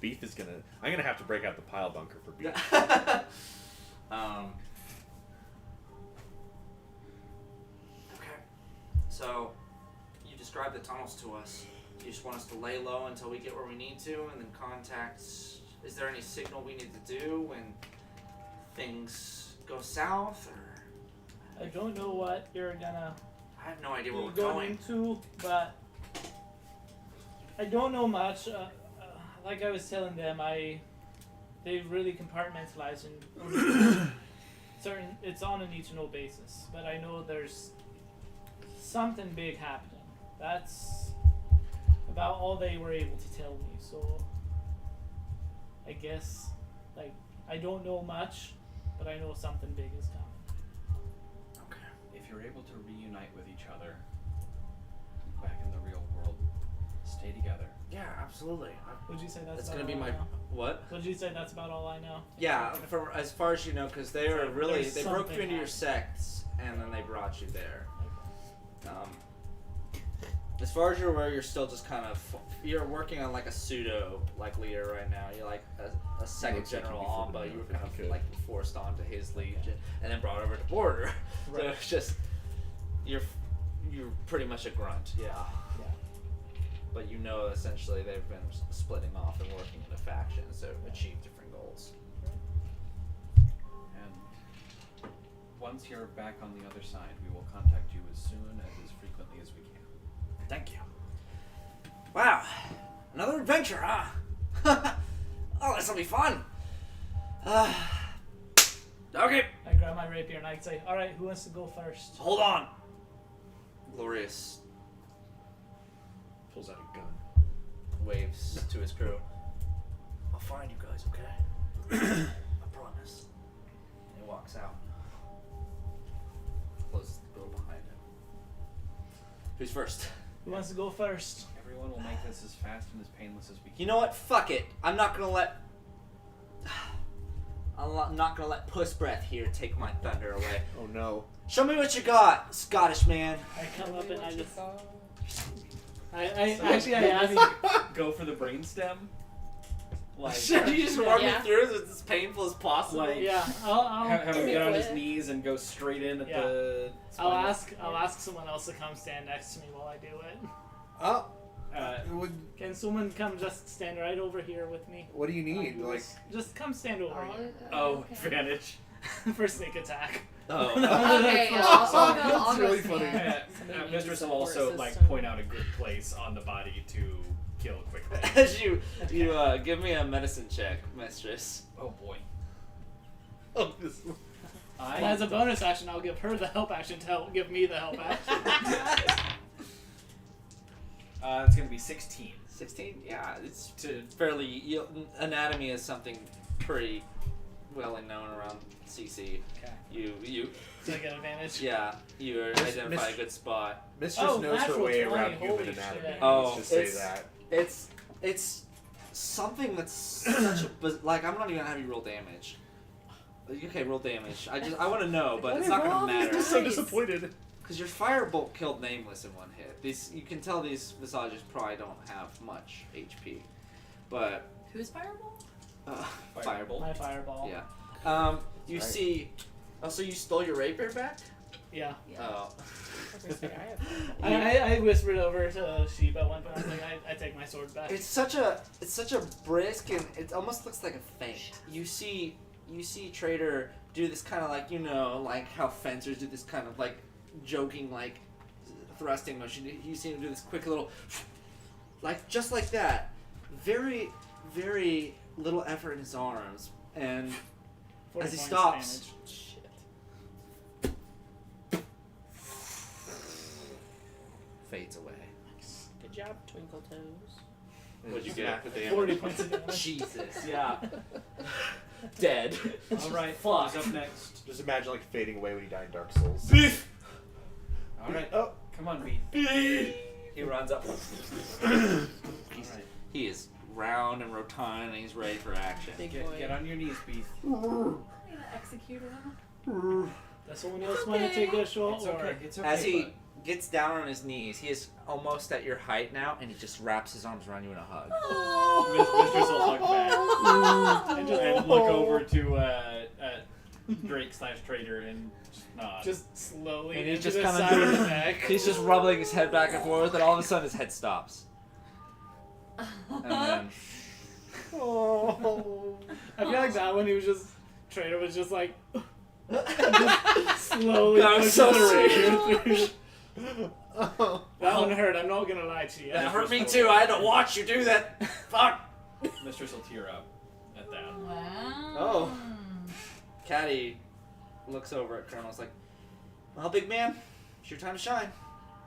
Beef is gonna. I'm gonna have to break out the pile bunker for beef. Okay. So, you described the tunnels to us. You just want us to lay low until we get where we need to, and then contact. Is there any signal we need to do when things go south, or? I don't know what you're gonna I have no idea where be we're going going. into, but I don't know much. Like I was telling them, they've really compartmentalized and certain. It's on a need-to-know basis, but I know there's something big happening. That's about all they were able to tell me. So I guess, like, I don't know much, but I know something big is coming. Okay. If you're able to reunite with each other back in the real world, stay together. Yeah, absolutely. Would you say that's That's about gonna be all my I know? what? Would you say that's about all I know? Yeah, from as far as you know, because they are Like, really there's they broke something you into your happening. sects and then they brought you there. As far as you're aware, you're still just kind of you're working on like a pseudo like leader right now. You're like a second Looks like general you'd be on, fitting but in you were if kind you of could. like forced onto his legion and then brought over to border. So Right. it's just you're pretty much a grunt. Yeah. Yeah. But you know, essentially, they've been splitting off and working into factions to achieve different goals. And once you're back on the other side, we will contact you as soon and as frequently as we can. Thank you. Wow, another adventure, huh? Oh, this will be fun. Okay, I grab my rapier and I say, all right, who wants to go first? hold on. Glorious Pulls out a gun. waves to his crew. I'll find you guys, okay? I promise. And he walks out. Closes the door behind him. Who's first? Who wants to go first? Everyone will make this as fast and as painless as we can. You know what? Fuck it. I'm not gonna let Puss Breath here take my thunder away. Oh no. Show me what you got, Scottish man. I come up and I just. Oh. I actually I ask. Go for the brainstem. Like, Should you just run Yeah. me through this as painful as possible? Like- Yeah, I'll Have him get on his Quit. knees and go straight in at Yeah. the. I'll spinal- ask someone else to come stand next to me while I do it. Oh, Uh, Can someone come just stand right over here with me? what do you need? Like, Just come stand over here oh, okay. advantage. for sneak attack. Oh. Okay, yeah, I'll go. I'll That's go really stand. funny. Somebody Mistress needs will a also support like system. point out a good place on the body to kill quickly. As you give me a medicine check, mistress. Oh boy. oh, this. As a bonus action, I'll give her the help action to help give me the help action. It's gonna be 16. 16? Yeah, it's fairly. Anatomy is something pretty well known around CC. Okay. You So I get advantage. yeah, you identify Miss- a good spot. Mistress Oh, knows her natural way 20, around human holy anatomy. shit. Oh, Let's just say it's- that. It's something that's such a like I'm not even gonna have you roll damage. Okay, roll damage. I want to know, but it's not gonna matter. so Nice. disappointed. Because your firebolt killed Nameless in one hit. These you can tell these visages probably don't have much HP, but Who's Fireball? firebolt. My fireball. Yeah. You Right. see. Oh, so you stole your rapier back? Yeah. Yeah. Oh. I was gonna say, I have I whispered over to Sheep at one point. I was like, I take my sword back. It's such a brisk and it almost looks like a feint. You see Trader do this kind of like like how fencers do this kind of like joking like thrusting motion. You see him do this quick little like just like that. Very very little effort in his arms and 40 as he points stops. damage. shit. Fades away. Good job, Twinkle Toes. What'd you Smack get? the damage. 40 points of damage. Jesus, yeah. Dead. All right. Fuck. Who's up next? Just imagine like fading away when you die in Dark Souls. All right. Oh. Come on, Beef. He runs up. All right. He is round and rotund and he's ready for action. Big boy. Get on your knees, Beef. I'm gonna execute him. Does someone else want to take a shot? It's or okay. It's okay. As he gets down on his knees, he is almost at your height now, and he just wraps his arms around you in a hug. Mistress will hug back and look over to Drake/Trader and just nod. just slowly And he's into just the kinda side of doing- his neck. He's just rubbling his head back and forth, and all of a sudden his head stops. And then, I feel like that one, he was just Trader was just like just slowly. I'm pushing so the sorry. rapier through. That one hurt. I'm not gonna lie to you. that hurt me too. I had to watch you do that. Fuck. Mistress will tear up at that. Wow. Oh. Caddy looks over at Colonel's like, "Well, big man, it's your time to shine."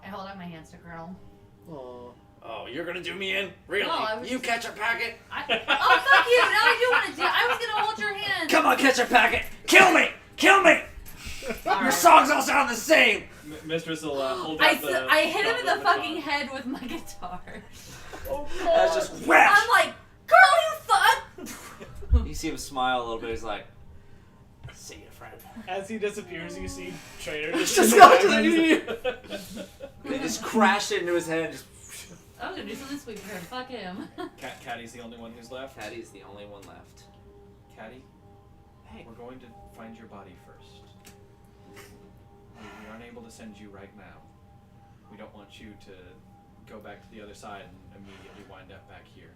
I hold out my hands to Colonel. Oh, you're gonna do me in? Really? No, I was You just- catch a packet? Oh, fuck you! Now I do want to do. I was gonna hold your hand. Come on, catch a packet! Kill me! Kill me! Your Alright. songs all sound the same. Mistress will hold I, out the. I hit him in the gauntlet fucking baton. head with my guitar. That's just whack. I'm like, Colonel, you fuck! You see him smile a little bit. He's like, "See you, friend." As he disappears, you see Trader Just in the go to background. the They just crashed into his head. Just I was gonna do something sweet for him. Fuck him. Caddy's the only one who's left. Caddy's the only one left. Caddy, Hey. we're going to find your body first. We aren't able to send you right now. We don't want you to go back to the other side and immediately wind up back here.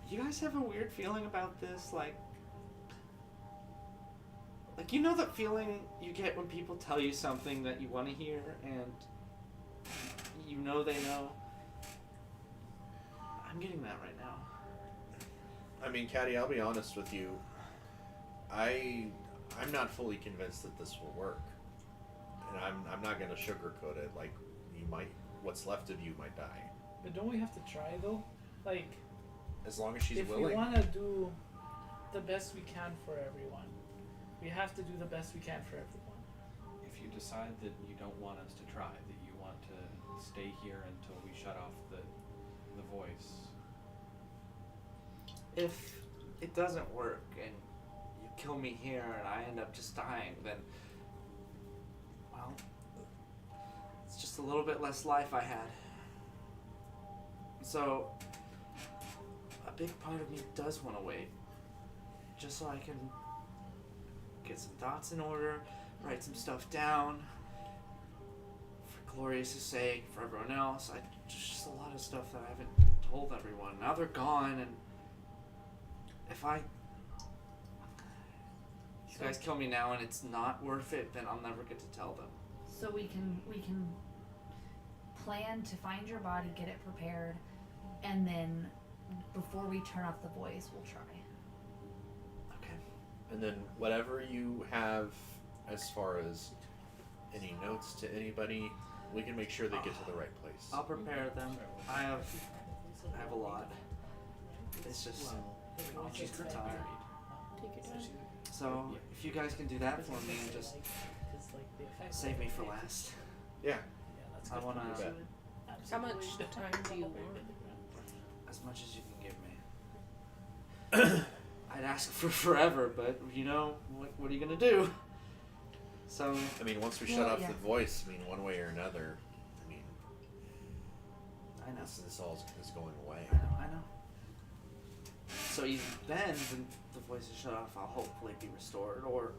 You guys have a weird feeling about this, like you know that feeling you get when people tell you something that you want to hear and you know they know. I'm getting that right now. I mean, Caddy, I'll be honest with you. I'm not fully convinced that this will work, and I'm not gonna sugarcoat it. Like, what's left of you might die, But don't we have to try though? Like, as long as she's if we willing. want to do the best we can for everyone, we have to do the best we can for everyone. If you decide that you don't want us to try, that you want to stay here until we shut off the voice, If it doesn't work and you kill me here and I end up just dying, then, well, it's just a little bit less life I had. So, big part of me does want to wait. Just so I can get some thoughts in order, write some stuff down. For Glorious' sake, for everyone else. Just a lot of stuff that I haven't told everyone. Now they're gone, and if you guys kill me now and it's not worth it, then I'll never get to tell them. So we can plan to find your body, get it prepared, and then before we turn off the voice, we'll try. Okay. And then whatever you have as far as any notes to anybody, we can make sure they get to the right place. I'll prepare them. I have a lot. It's just she's retired. Take your time. So if you guys can do that for me and just save me for last. Yeah. I wanna You bet. How much time do you want? as much as you can give me. I'd ask for forever, but you know what are you gonna do? So I mean, once we Well, shut off yeah. the voice, I mean, one way or another, I mean, I know. this all is going away. I know. So even then, when the voice is shut off, I'll hopefully be restored, or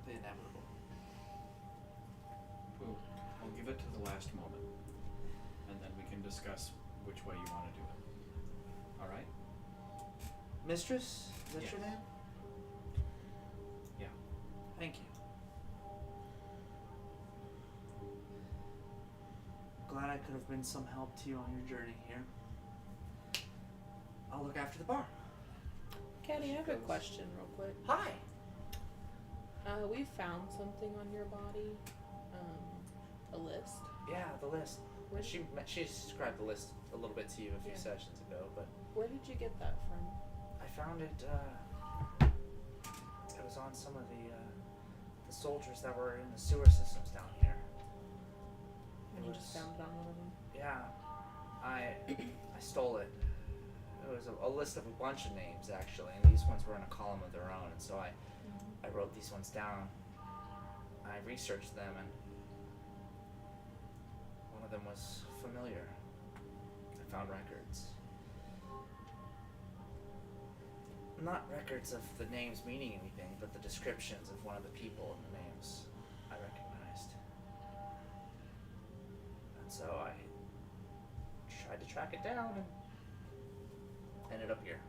the inevitable. We'll give it to the last moment, and then we can discuss which way you want to do it. All right? Mistress, is that Yes. your name? Yeah. Thank you. Glad I could have been some help to you on your journey here. I'll look after the bar. Caddy, I have a question real quick. Hi. We found something on your body. A list. Yeah, the list. Where, She described the list a little bit to you a few Yeah. sessions ago, but where did you get that from? I found it. It was on some of the soldiers that were in the sewer systems down here. And It you just was- found it on one of them? Yeah, I stole it. It was a list of a bunch of names actually, and these ones were in a column of their own. And so I wrote these ones down. I researched them, and one of them was familiar. I found records. Not records of the names meaning anything, but the descriptions of one of the people and the names I recognized. And so I tried to track it down and ended up here.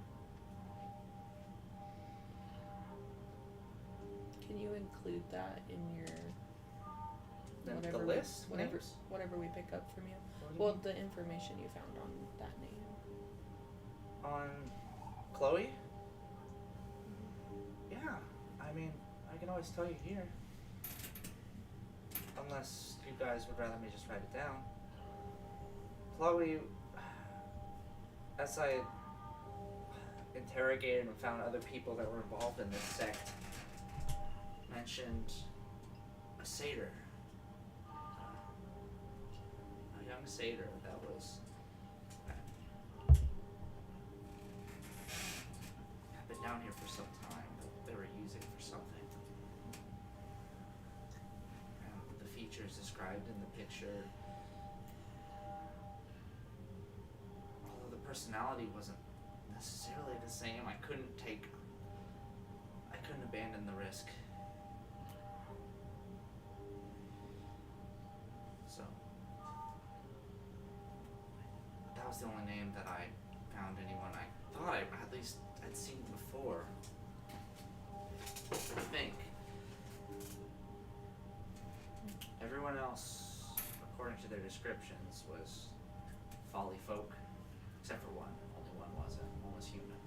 Can you include that in your The whatever we- list? whatever Names? whatever we pick up from you? What do you Well, mean? the information you found on that name. On Chloe? Yeah, I mean, I can always tell you here. Unless you guys would rather me just write it down. Chloe, as I interrogated and found other people that were involved in this sect, mentioned a satyr. A young satyr that was had been down here for some time, but they were using it for something. And the features described in the picture, although the personality wasn't necessarily the same, I couldn't abandon the risk. So that was the only name that I found anyone I thought at least I'd seen before. I think. Everyone else, according to their descriptions, was folly folk, except for one. Only one wasn't. One was human.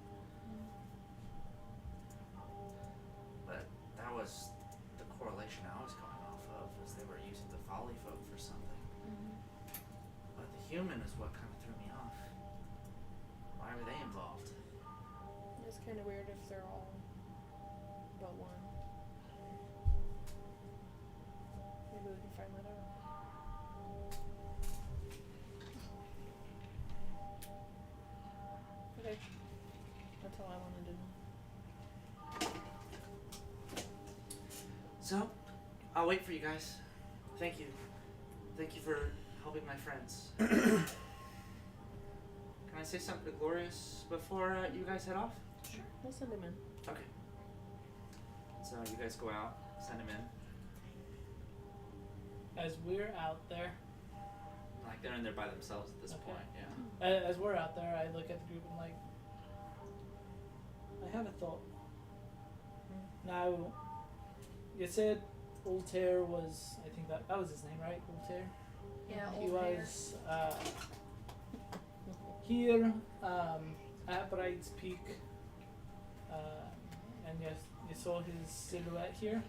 But that was the correlation I was going off of, was they were using the folly folk for something. But the human is what kind of threw me off. Why were they involved? It's kind of weird if they're all but one. Maybe we can find that out. Okay. That's all I wanted to know. So, I'll wait for you guys. Thank you. Thank you for helping my friends. Can Can I say something to Glorious before you guys head off? Sure. We'll send him in. Okay. So you guys go out, send him in. As we're out there, Like they're in there by themselves at this Okay. point. Yeah. as we're out there, I look at the group and like, I have a thought. Now, you said Voltaire was, I think that was his name, right? Voltaire? Yeah, He old hair. was here at Bride's Peak, and you saw his silhouette here.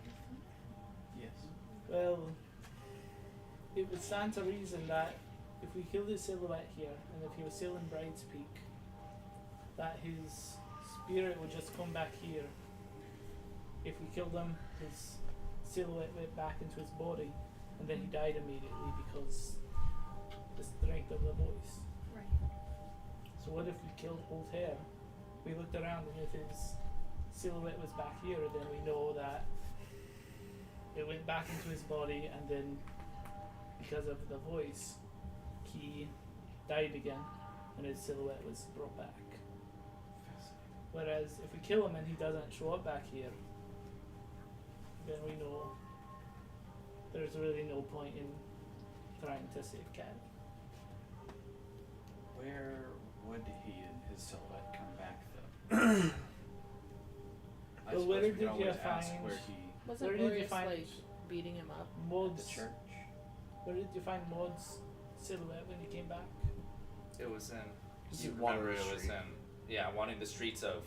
Yes. Well, it would stand to reason that if we killed his silhouette here, and if he was still in Bride's Peak, that his spirit would just come back here. If we killed him, his silhouette went back into his body, and then he died immediately because the strength of the voice. Right. So what if we killed Voltaire? We looked around, and if his silhouette was back here, then we know that it went back into his body, and then because of the voice, he died again, and his silhouette was brought back. Whereas if we kill him and he doesn't show up back here, then we know there's really no point in trying to save Cat. Where would he and his silhouette come back though? I Well, suppose where we did could always you ask find- where he Wasn't Where did you Glorious find like beating him up? at Maud's? the church. Where did you find Maud's silhouette when you came back? It was in. Is You it Water remember it was Street? in. Yeah, wanting the streets of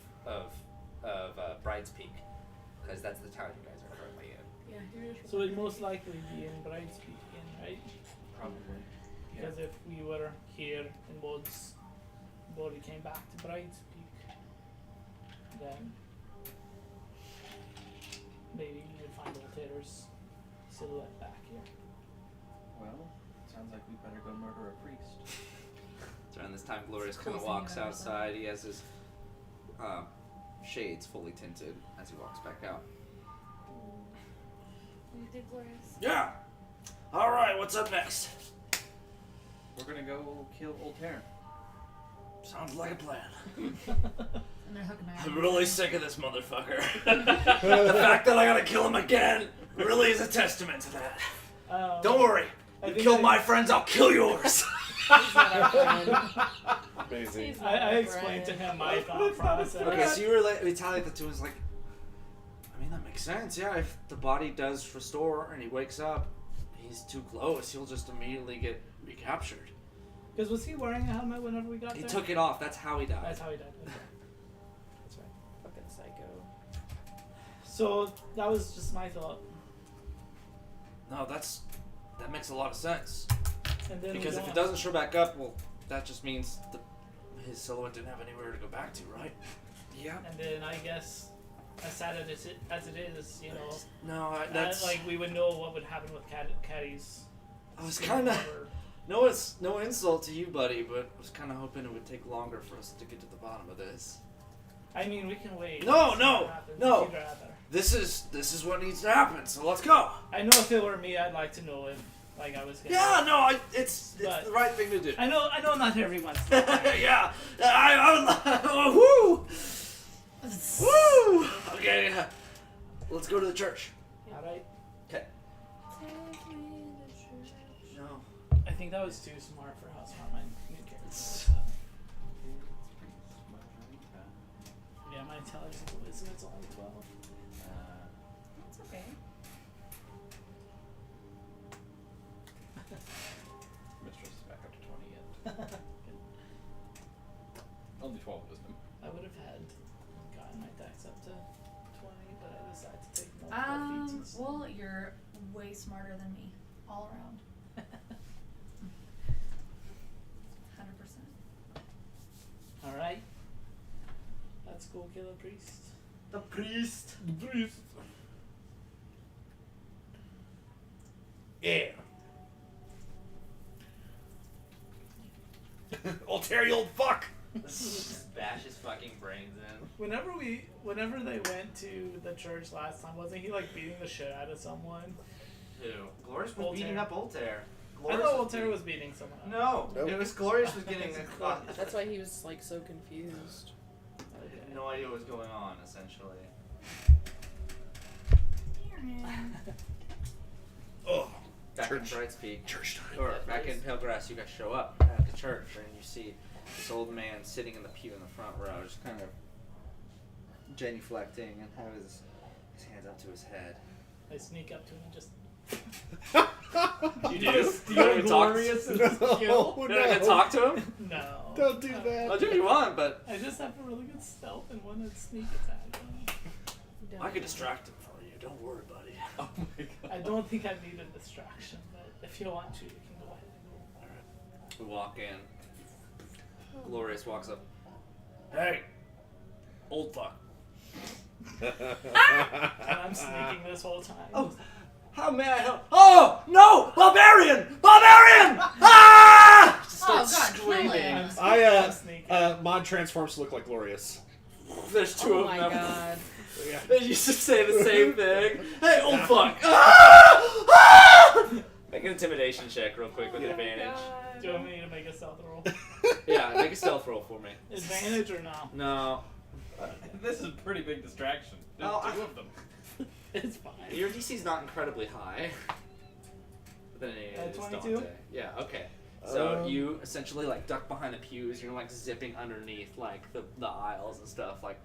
Bride's Peak, because that's the town you guys are currently in. Yeah, you're So it'd most likely be in Bride's Peak again, right? Probably. Yeah. Because if we were here and Maud's body came back to Bride's Peak, then maybe we would find Voltaire's silhouette back here. Well, sounds like we better go murder a priest. Around this time, Glorious kind of Closing walks it out, outside. He has his shades fully tinted as he walks back out. You did, Glorious. Yeah. All right. What's up next? We're gonna go kill Voltaire. Sounds like a plan. And they're hooking her. I'm really sick of this motherfucker. The fact that I gotta kill him again really is a testament to that. Don't worry. I You think kill I- my friends, I'll kill yours. He's not our friend. Amazing. He's not I our explained to friend. him my thought process. Okay, so you retaliate the two and it's like, I mean, that makes sense. Yeah, if the body does restore and he wakes up, he's too close, he'll just immediately get recaptured. Because was he wearing a helmet whenever we got He there? took it off. That's how he died. That's how he died. Okay. That's right. Fucking psycho. So that was just my thought. No, that makes a lot of sense. And then Because we if it don't- doesn't show back up, well, that just means his silhouette didn't have anywhere to go back to, right? Yeah. And then I guess, as sad as it is, you know, No, that, like we would know what would happen with Caddy's. I was skin kind of. cover. No, it's no insult to you, buddy, but I was kind of hoping it would take longer for us to get to the bottom of this. I mean, we can wait. No, and see no, what happens no. if you'd rather. This is what needs to happen. So let's go. I know if it were me, I'd like to know if, like, I was gonna. Yeah, no, it's But- the right thing to do. I know not everyone's. like that. Yeah, I woo, woo. Okay, let's go to the church. All right. Okay. Take me to church. No. I think that was too smart for how smart my new character is. Yeah, my intelligence wisdom is only 12. That's okay. Mistress is back up to 20 yet. Only 12 wisdom. I would have gotten my dex up to 20, but I decided to take multiple feats. Well, you're way smarter than me, all around. 100%. All right. Let's go kill a priest. The priest. The priest. Yeah. Voltaire, you old fuck. Just bash his fucking brains in. Whenever they went to the church last time, wasn't he like beating the shit out of someone? Who? Glorious was Voltaire. beating up Voltaire. I thought Voltaire was beating someone up. No, Nope. it was Glorious was getting. That's why he was like so confused. I had no idea what was going on, essentially. Oh, Back in Church. Brights Peak, church time. or back in Palegrass, you guys show up at the church and you see this old man sitting in the pew in the front row, just kind of genuflecting and have his hands up to his head. I sneak up to him and just. You do? You don't even talk. Glorious is No, skill? You're not gonna talk to him? No. Don't do that. I'll do what you want, but I just have a really good stealth and one that's sneak attack. I could distract him for you. Don't worry, buddy. Oh my god. I don't think I need a distraction, but if you want to, you can go ahead and go. We walk in. Glorious walks up. Hey, old fuck. And I'm sneaking this whole time. Oh, how may I help? Oh no, barbarian! Barbarian! Ah! Just Oh, starts God, kill screaming. him. I'm sneaking. Mod transforms to look like Glorious. There's two Oh of my them. god. Yeah. They used to say the same thing. Hey, old fuck! Ah! Ah! Make an intimidation check real quick with advantage. Do you want me to make a stealth roll? Yeah, make a stealth roll for me. Advantage or no? No. This is a pretty big distraction. There's Oh, two of them. It's fine. Your DC's not incredibly high. But then it is 22? Dante. Yeah, okay. So Um, you essentially like duck behind the pews, you're like zipping underneath like the aisles and stuff, like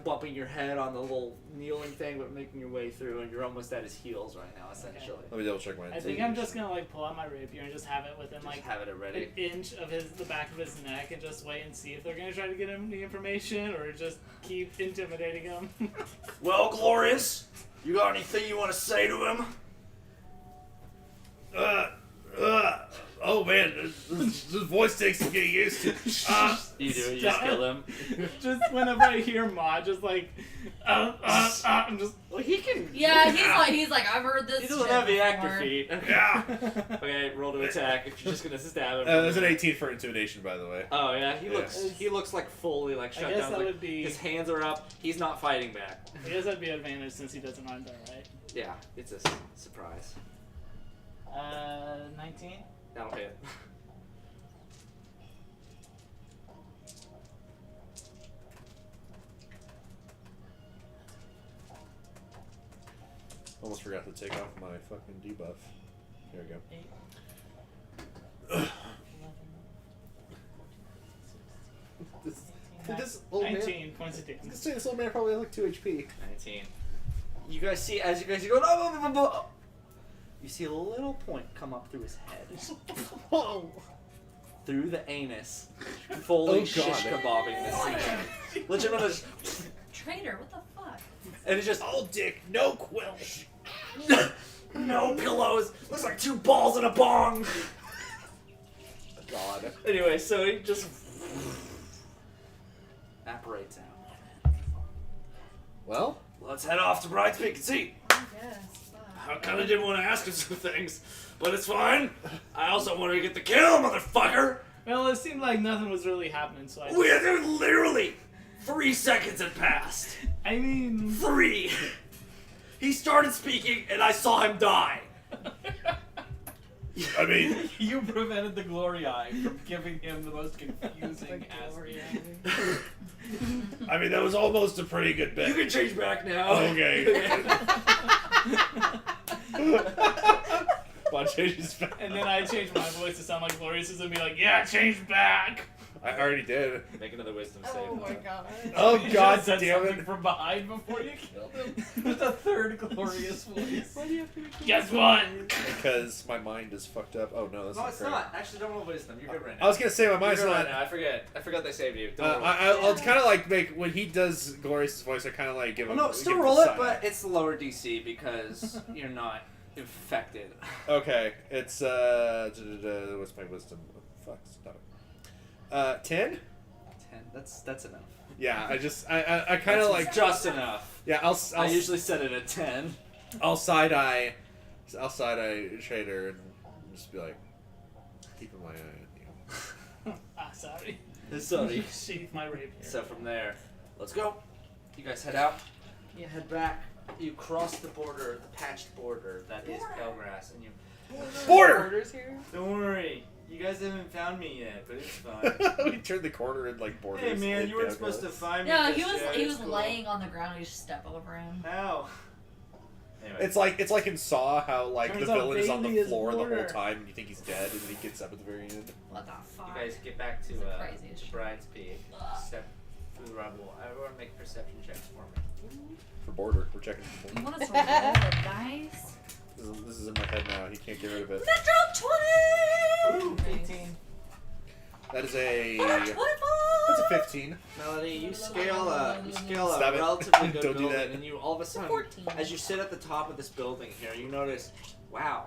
bumping your head on the little kneeling thing but making your way through, and you're almost at his heels right now essentially. Let me double check my. I think I'm just gonna like pull out my rapier and just have it within Just like have it ready. an inch of the back of his neck and just wait and see if they're gonna try to get him the information or just keep intimidating him. Well, Glorious, you got anything you want to say to him? Oh man, this voice takes some getting used to. You do it, you just kill him. Just whenever I hear Ma, just like, I'm just. Well, he can. Yeah, he's like, I've heard this. He doesn't shit have the before. actor feat. Yeah. Okay, roll to attack if you're just gonna stab him. There's an 18 for intimidation, by the way. Oh yeah, he Yeah. looks like fully like I shut guess down. that Like, would be. his hands are up. He's not fighting back. I guess that'd be advantage since he doesn't run there, right? Yeah, it's a surprise. 19. That'll hit. Almost forgot to take off my fucking debuff. Here we go. 8. This old man. 19 points of I was gonna damage. say this old man probably has like 2 HP. 19. You guys see as you guys are going. Oh, you see a little point come up through his head, Oh. through the anus, fully Oh, God. shish kebabbing this thing. Legitimately, just, Traitor, what the fuck? and it's just All dick, no quill. no pillows. Looks like 2 balls and a bong. God. Anyway, so he just evaporates out. Well, Let's head off to Brights Peak and see. Yes. I kind of didn't want to ask him some things, but it's fine. I also wanted to get the kill, motherfucker. Well, it seemed like nothing was really happening, so I. We had literally 3 seconds had passed. I mean. 3. He started speaking, and I saw him die. I mean, You prevented the Glory Eye from giving him the most confusing aspect. I mean that was almost a pretty good bet. You can change back now. Okay. Bon changes back. And then I changed my voice to sound like Glorious and be like, yeah, change back! I already did. Make another wisdom save. Oh my god. Oh You God should've said damn something it! from behind before you killed him. With a third glorious voice. Why do you have to make Guess what? Because my mind is fucked up. Oh no, that's No, not it's great. not. Actually, don't roll wisdom. You're good right now. I was gonna say my You're mind's good not. right now. I forget. I forgot they saved you. Don't roll. I'll kind of like make when he does Glorious's voice. I kind of like give him. Well, no, still give him roll the it, side. but it's the lower DC because you're not infected. Okay, it's what's my wisdom? Oh, fuck, stop it. 10. 10. That's enough. Yeah, I kind of like. Just enough. Yeah, I usually set it at 10. I'll side eye Trader and just be like, keeping my eye on you. Sorry. Sorry. Sheath my rapier. So from there, let's go. You guys head out. You head back. You cross the border, the patched border that is Belgrass, and you Border! Borders here? Don't worry. You guys haven't found me yet, but it's fine. We turned the corner and like borders. Hey man, hit you weren't Douglas. supposed to find me. No, just he was yet. he It's was cool. laying on the ground. You just step over him. How? Anyway. It's like in Saw how like Turns the out villain is on Bailey the is floor the whole border. time and you think he's dead and then he gets up at the very end. What the fuck? You guys get back to It's the craziest the shit. Bride's Peak. Ugh. Step through the rubble. Everyone make perception checks for me. For border, we're checking for You border. want us to roll the dice? This is in my head now. He can't get rid of it. Natural 20! 18. That is a 24! that's a 15. Melody, you scale a Stop it. relatively good Don't do building, that. and you all of a sudden, 14. as you sit at the top of this building here, you notice, wow,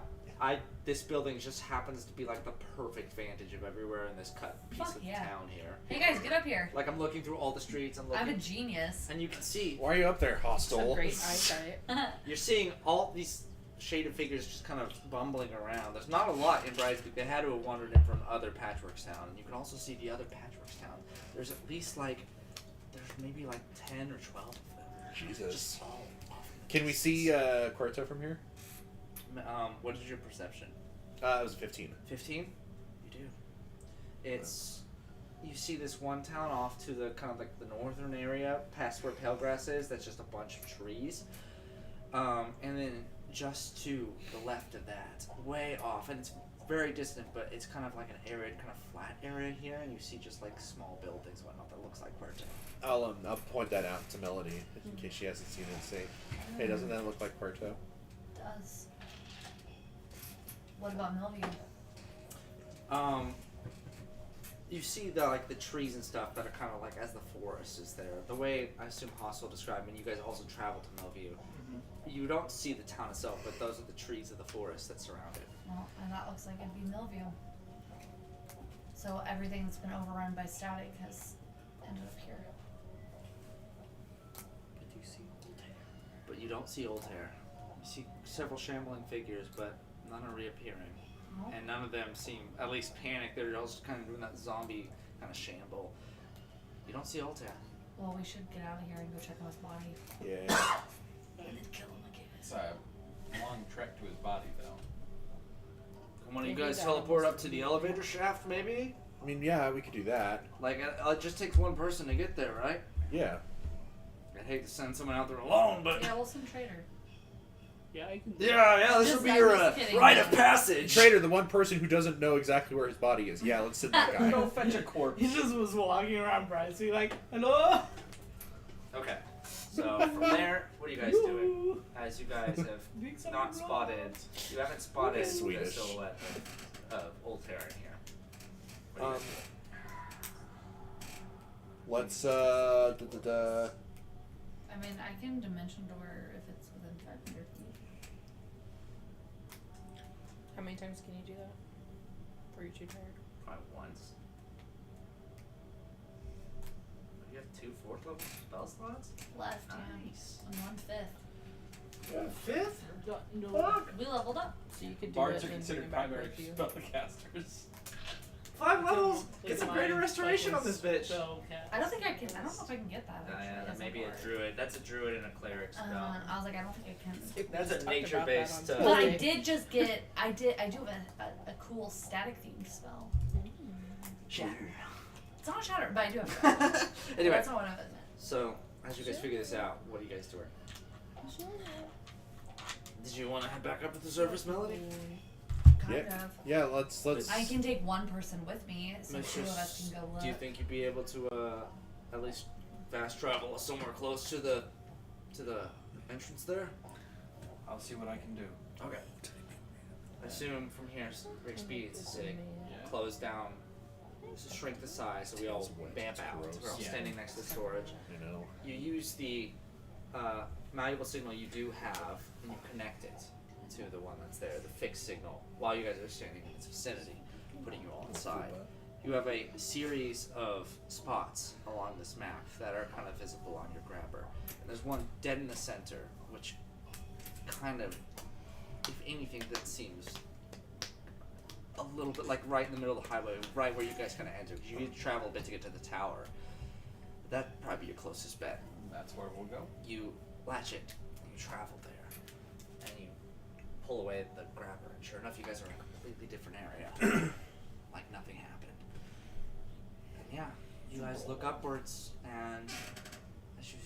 this building just happens to be like the perfect vantage of everywhere in this cut piece Fuck of yeah. town here. Hey guys, get up here. Like I'm looking through all the streets, I'm I'm a looking, genius. and you can see Why are you up there, Some hostile? great eyesight. you're seeing all these shaded figures just kind of bumbling around. There's not a lot in Bride's Peak. They had to have wandered in from other Patchworks Town, and you can also see the other Patchworks Town. There's at least there's maybe like 10 or 12 of them. Jesus. Just all off in the Can we see Quarto from here? What is your perception? It was a 15. 15? You do. It's you see this one town off to the kind of like the northern area, past where Palegrass is. That's just a bunch of trees, and then just to the left of that, way off, and it's very distant, but it's kind of like an arid, kind of flat area here, and you see just like small buildings, whatnot that looks like Puerto. I'll point that out to Melody in case she hasn't seen it and say, hey, doesn't that look like Puerto? Does. What about Millview? You see the trees and stuff that are kind of like as the forest is there. The way I assume Hostel described, and you guys also travel to Millview. You don't see the town itself, but those are the trees of the forest that surround it. Well, and that looks like it'd be Millview. So everything that's been overrun by static has ended up here. But you see Old Hair. But you don't see Old Hair. You see several shambling figures, but none are reappearing. Oh. And none of them seem at least panicked. They're also kind of doing that zombie kind of shamble. You don't see Old Hair. Well, we should get out of here and go check on his body. Yeah. And then kill him again. It's a long trek to his body, though. Can one of you Maybe guys that teleport almost up to the elevator shaft, maybe? I mean, yeah, we could do that. Like, it just takes one person to get there, right? Yeah. I'd hate to send someone out there alone, but... Yeah, we'll send Trader. Yeah, I can. Yeah, this Just- will be I'm your just kidding. rite of passage. Trader, the one person who doesn't know exactly where his body is. Yeah, let's send that guy. Go fetch a corpse. He just was walking around Bryce, like, hello? Okay. So from there, what are you guys doing? Yoo-hoo. As you guys have Big summer not roll. spotted, you haven't spotted the Swedish. silhouette of Old Hair in here. What are you guys Let's I mean, I can dimension door if it's within 500 feet. How many times can you do that? Before you're too tired? Try once. You have 2 4th level spell slots? Left, Nice. yeah. And 1/5. 5th? No. We leveled up. So you could do Bards it are and then considered bring it back primary with you. spellcasters. 5 levels! It's It's a greater mine, restoration on this bitch. So, yeah. I don't think I can. I don't know if I can get that. Yeah, Actually, that as may be a bard. druid. That's a druid and a cleric spell. I was like, I don't think I can. That's We a talked nature about that based. on But I Tuesday. did just get. I do have a cool static themed spell. Shatter. It's not shatter, but I do have that. Anyway, That's not what I meant. so as you guys figure this out, what are you guys doing? Did you want to head back up to the surface, Melody? Kind Yeah. of. yeah, let's I can take one person with me, so two of Mistress, us can go look. do you think you'd be able to at least fast travel somewhere close to the entrance there? I'll see what I can do. Okay. Assume from here, Rick Speed's sake, Yeah. close down, just shrink the size so we all vamp out. We're all Yeah. standing next to the storage. You know. You use the malleable signal you do have, and you connect it to the one that's there, the fixed signal, while you guys are standing in its vicinity, putting you all inside. You have a series of spots along this map that are kind of visible on your grabber. And there's one dead in the center, which kind of, if anything, that seems a little bit like right in the middle of the highway, right where you guys kind of enter. 'Cause you need to travel a bit to get to the tower. That'd probably be your closest bet. That's where we'll go. You latch it, and you travel there, and you pull away the grabber, and sure enough, you guys are in a completely different area. Like nothing happened. And yeah, you guys look upwards, and as you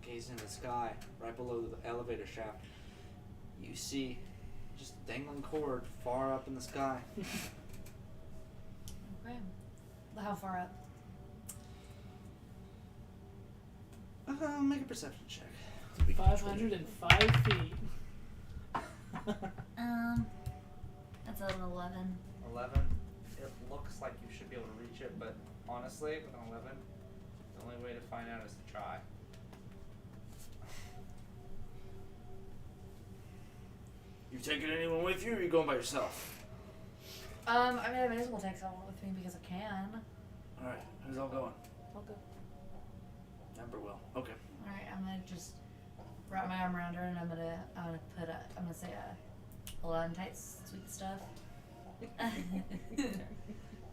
gaze into the sky, right below the elevator shaft, you see just a dangling cord far up in the sky. Okay. How far up? Make a perception check. 505 feet. That's an 11. 11. It looks like you should be able to reach it, but honestly, with an 11, the only way to find out is to try. You taking anyone with you, or are you going by yourself? I mean, I may as well take someone with me because I can. Alright, who's all going? I'll go. Ember will. Okay. Alright, I'm gonna just wrap my arm around her and I'm gonna say hold on tight, sweet stuff.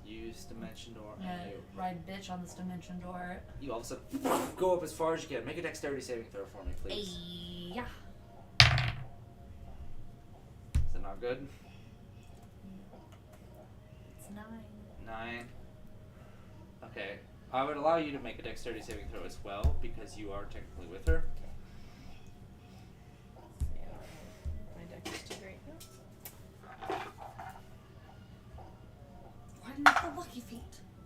Use dimension door. I'm gonna ride bitch on this dimension door. You all of a sudden go up as far as you can. Make a dexterity saving throw for me, please. Yeah. Is that not good? It's 9. 9. Okay. I would allow you to make a dexterity saving throw as well, because you are technically with her. Yeah, my deck is too great now. Why didn't I have the lucky feet?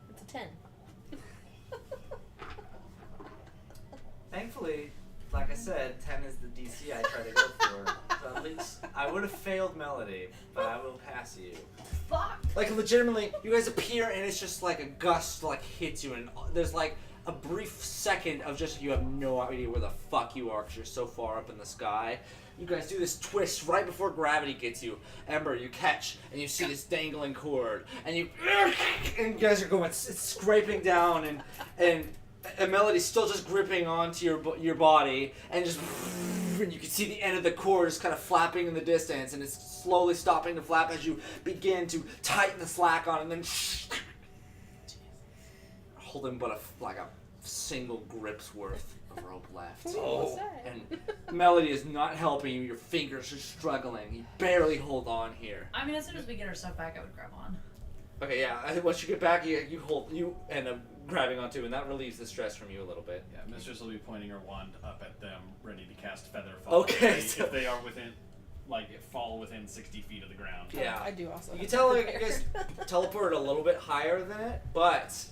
It's a 10. Thankfully, like I said, 10 is the DC I try to go for. So at least I would have failed Melody, but I will pass you. Fuck! Like, legitimately, you guys appear and it's just like a gust like hits you, and there's like a brief second of just you have no idea where the fuck you are because you're so far up in the sky. You guys do this twist right before gravity gets you. Ember, you catch and you see this dangling cord, and you guys are going, it's scraping down, and Melody's still just gripping onto your body, and just and you can see the end of the cord is kind of flapping in the distance, and it's slowly stopping to flap as you begin to tighten the slack on, and then holding but a single grip's worth of rope left. What's that? And Melody is not helping you. Your fingers are struggling. You barely hold on here. I mean, as soon as we get our stuff back, I would grab on. Okay, yeah. I think once you get back, you end up grabbing onto, and that relieves the stress from you a little bit. Yeah, Mistress will be pointing her wand up at them, ready to cast Feather Fall. Okay, If they are within, fall within 60 feet of the ground. Yeah. I do also. You have can tell to like you guys teleported a little bit higher than it, but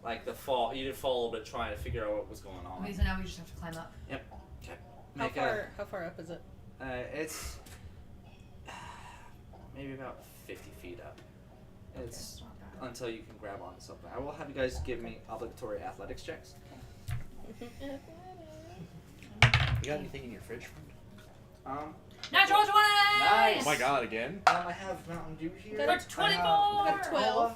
like the fall, you did fall a little bit trying to figure out what was going on. Okay, so now we just have to climb up. Yep. Okay. How far up is it? It's maybe about 50 feet up. It's It's not bad. until you can grab onto something. I will have you guys give me obligatory athletics checks. You got anything in your fridge, friend? Natural 20! Nice. Oh my god, again? I have Mountain Dew here. That's 24! Got 12.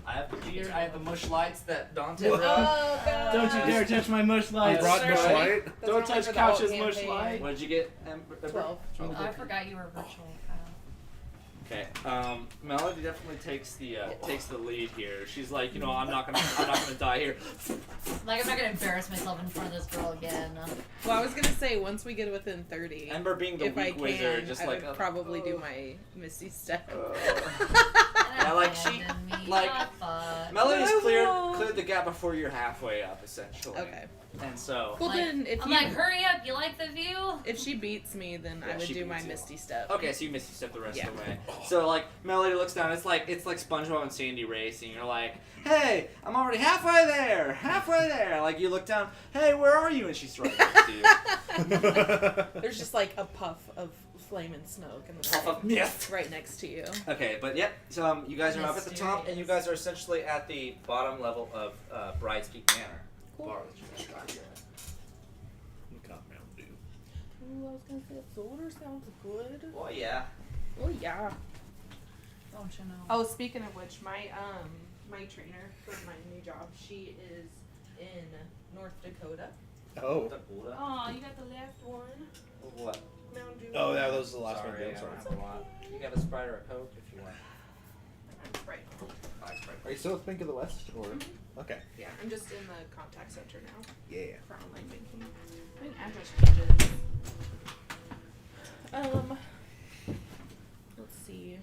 I have the beer. I have the mush lights that Dante Oh, brought. God. Don't you dare touch my mush You lights. brought sorry. Bush Light? That's Don't normally touch for the whole Couch's mush campaign. light. What did you get? 12. I forgot you were virtual. Okay. Melody definitely takes the lead here. She's like, I'm not gonna die here. Like, I'm not gonna embarrass myself in front of this girl again. Well, I was gonna say once we get within 30, Ember being the if I weak can, wizard, just I like would probably do my Misty Step. Yeah, like she, Abandon me, like ah, fuck. Melody's I cleared won't. the gap before you're halfway up, essentially. Okay. And so. Well Like, then, if I'm you like, hurry up, you like the view? if she beats me, then Yeah, I would she do my beats you. Misty Step. Okay, so you missed step the rest Yeah. of the way. So like Melody looks down. It's like SpongeBob and Sandy racing. You're like, hey, I'm already halfway there. Like you look down. Hey, where are you? And she's right next to you. There's just like a puff of flame and smoke and Puff of mist. right next to you. Okay, but yep. So you guys are up at the top, and you guys are essentially at the bottom level of Bride's Peak Manor. Cool. Bar that you guys got here. Got Mountain Dew. Ooh, I was gonna say soda sounds good. Oh yeah. Oh yeah. Don't you know? Oh, speaking of which, my trainer for my new job, she is in North Dakota. Oh. Oh, you got the last one. What? Mountain Dew. Oh, yeah, those are the last one. Sorry, I'm I sorry. don't have a lot. You got a Sprite or a Coke if you want. Right. Are you still at Think of the West? Or okay. Yeah, I'm just in the contact center now Yeah. for online banking. I think address changes. see.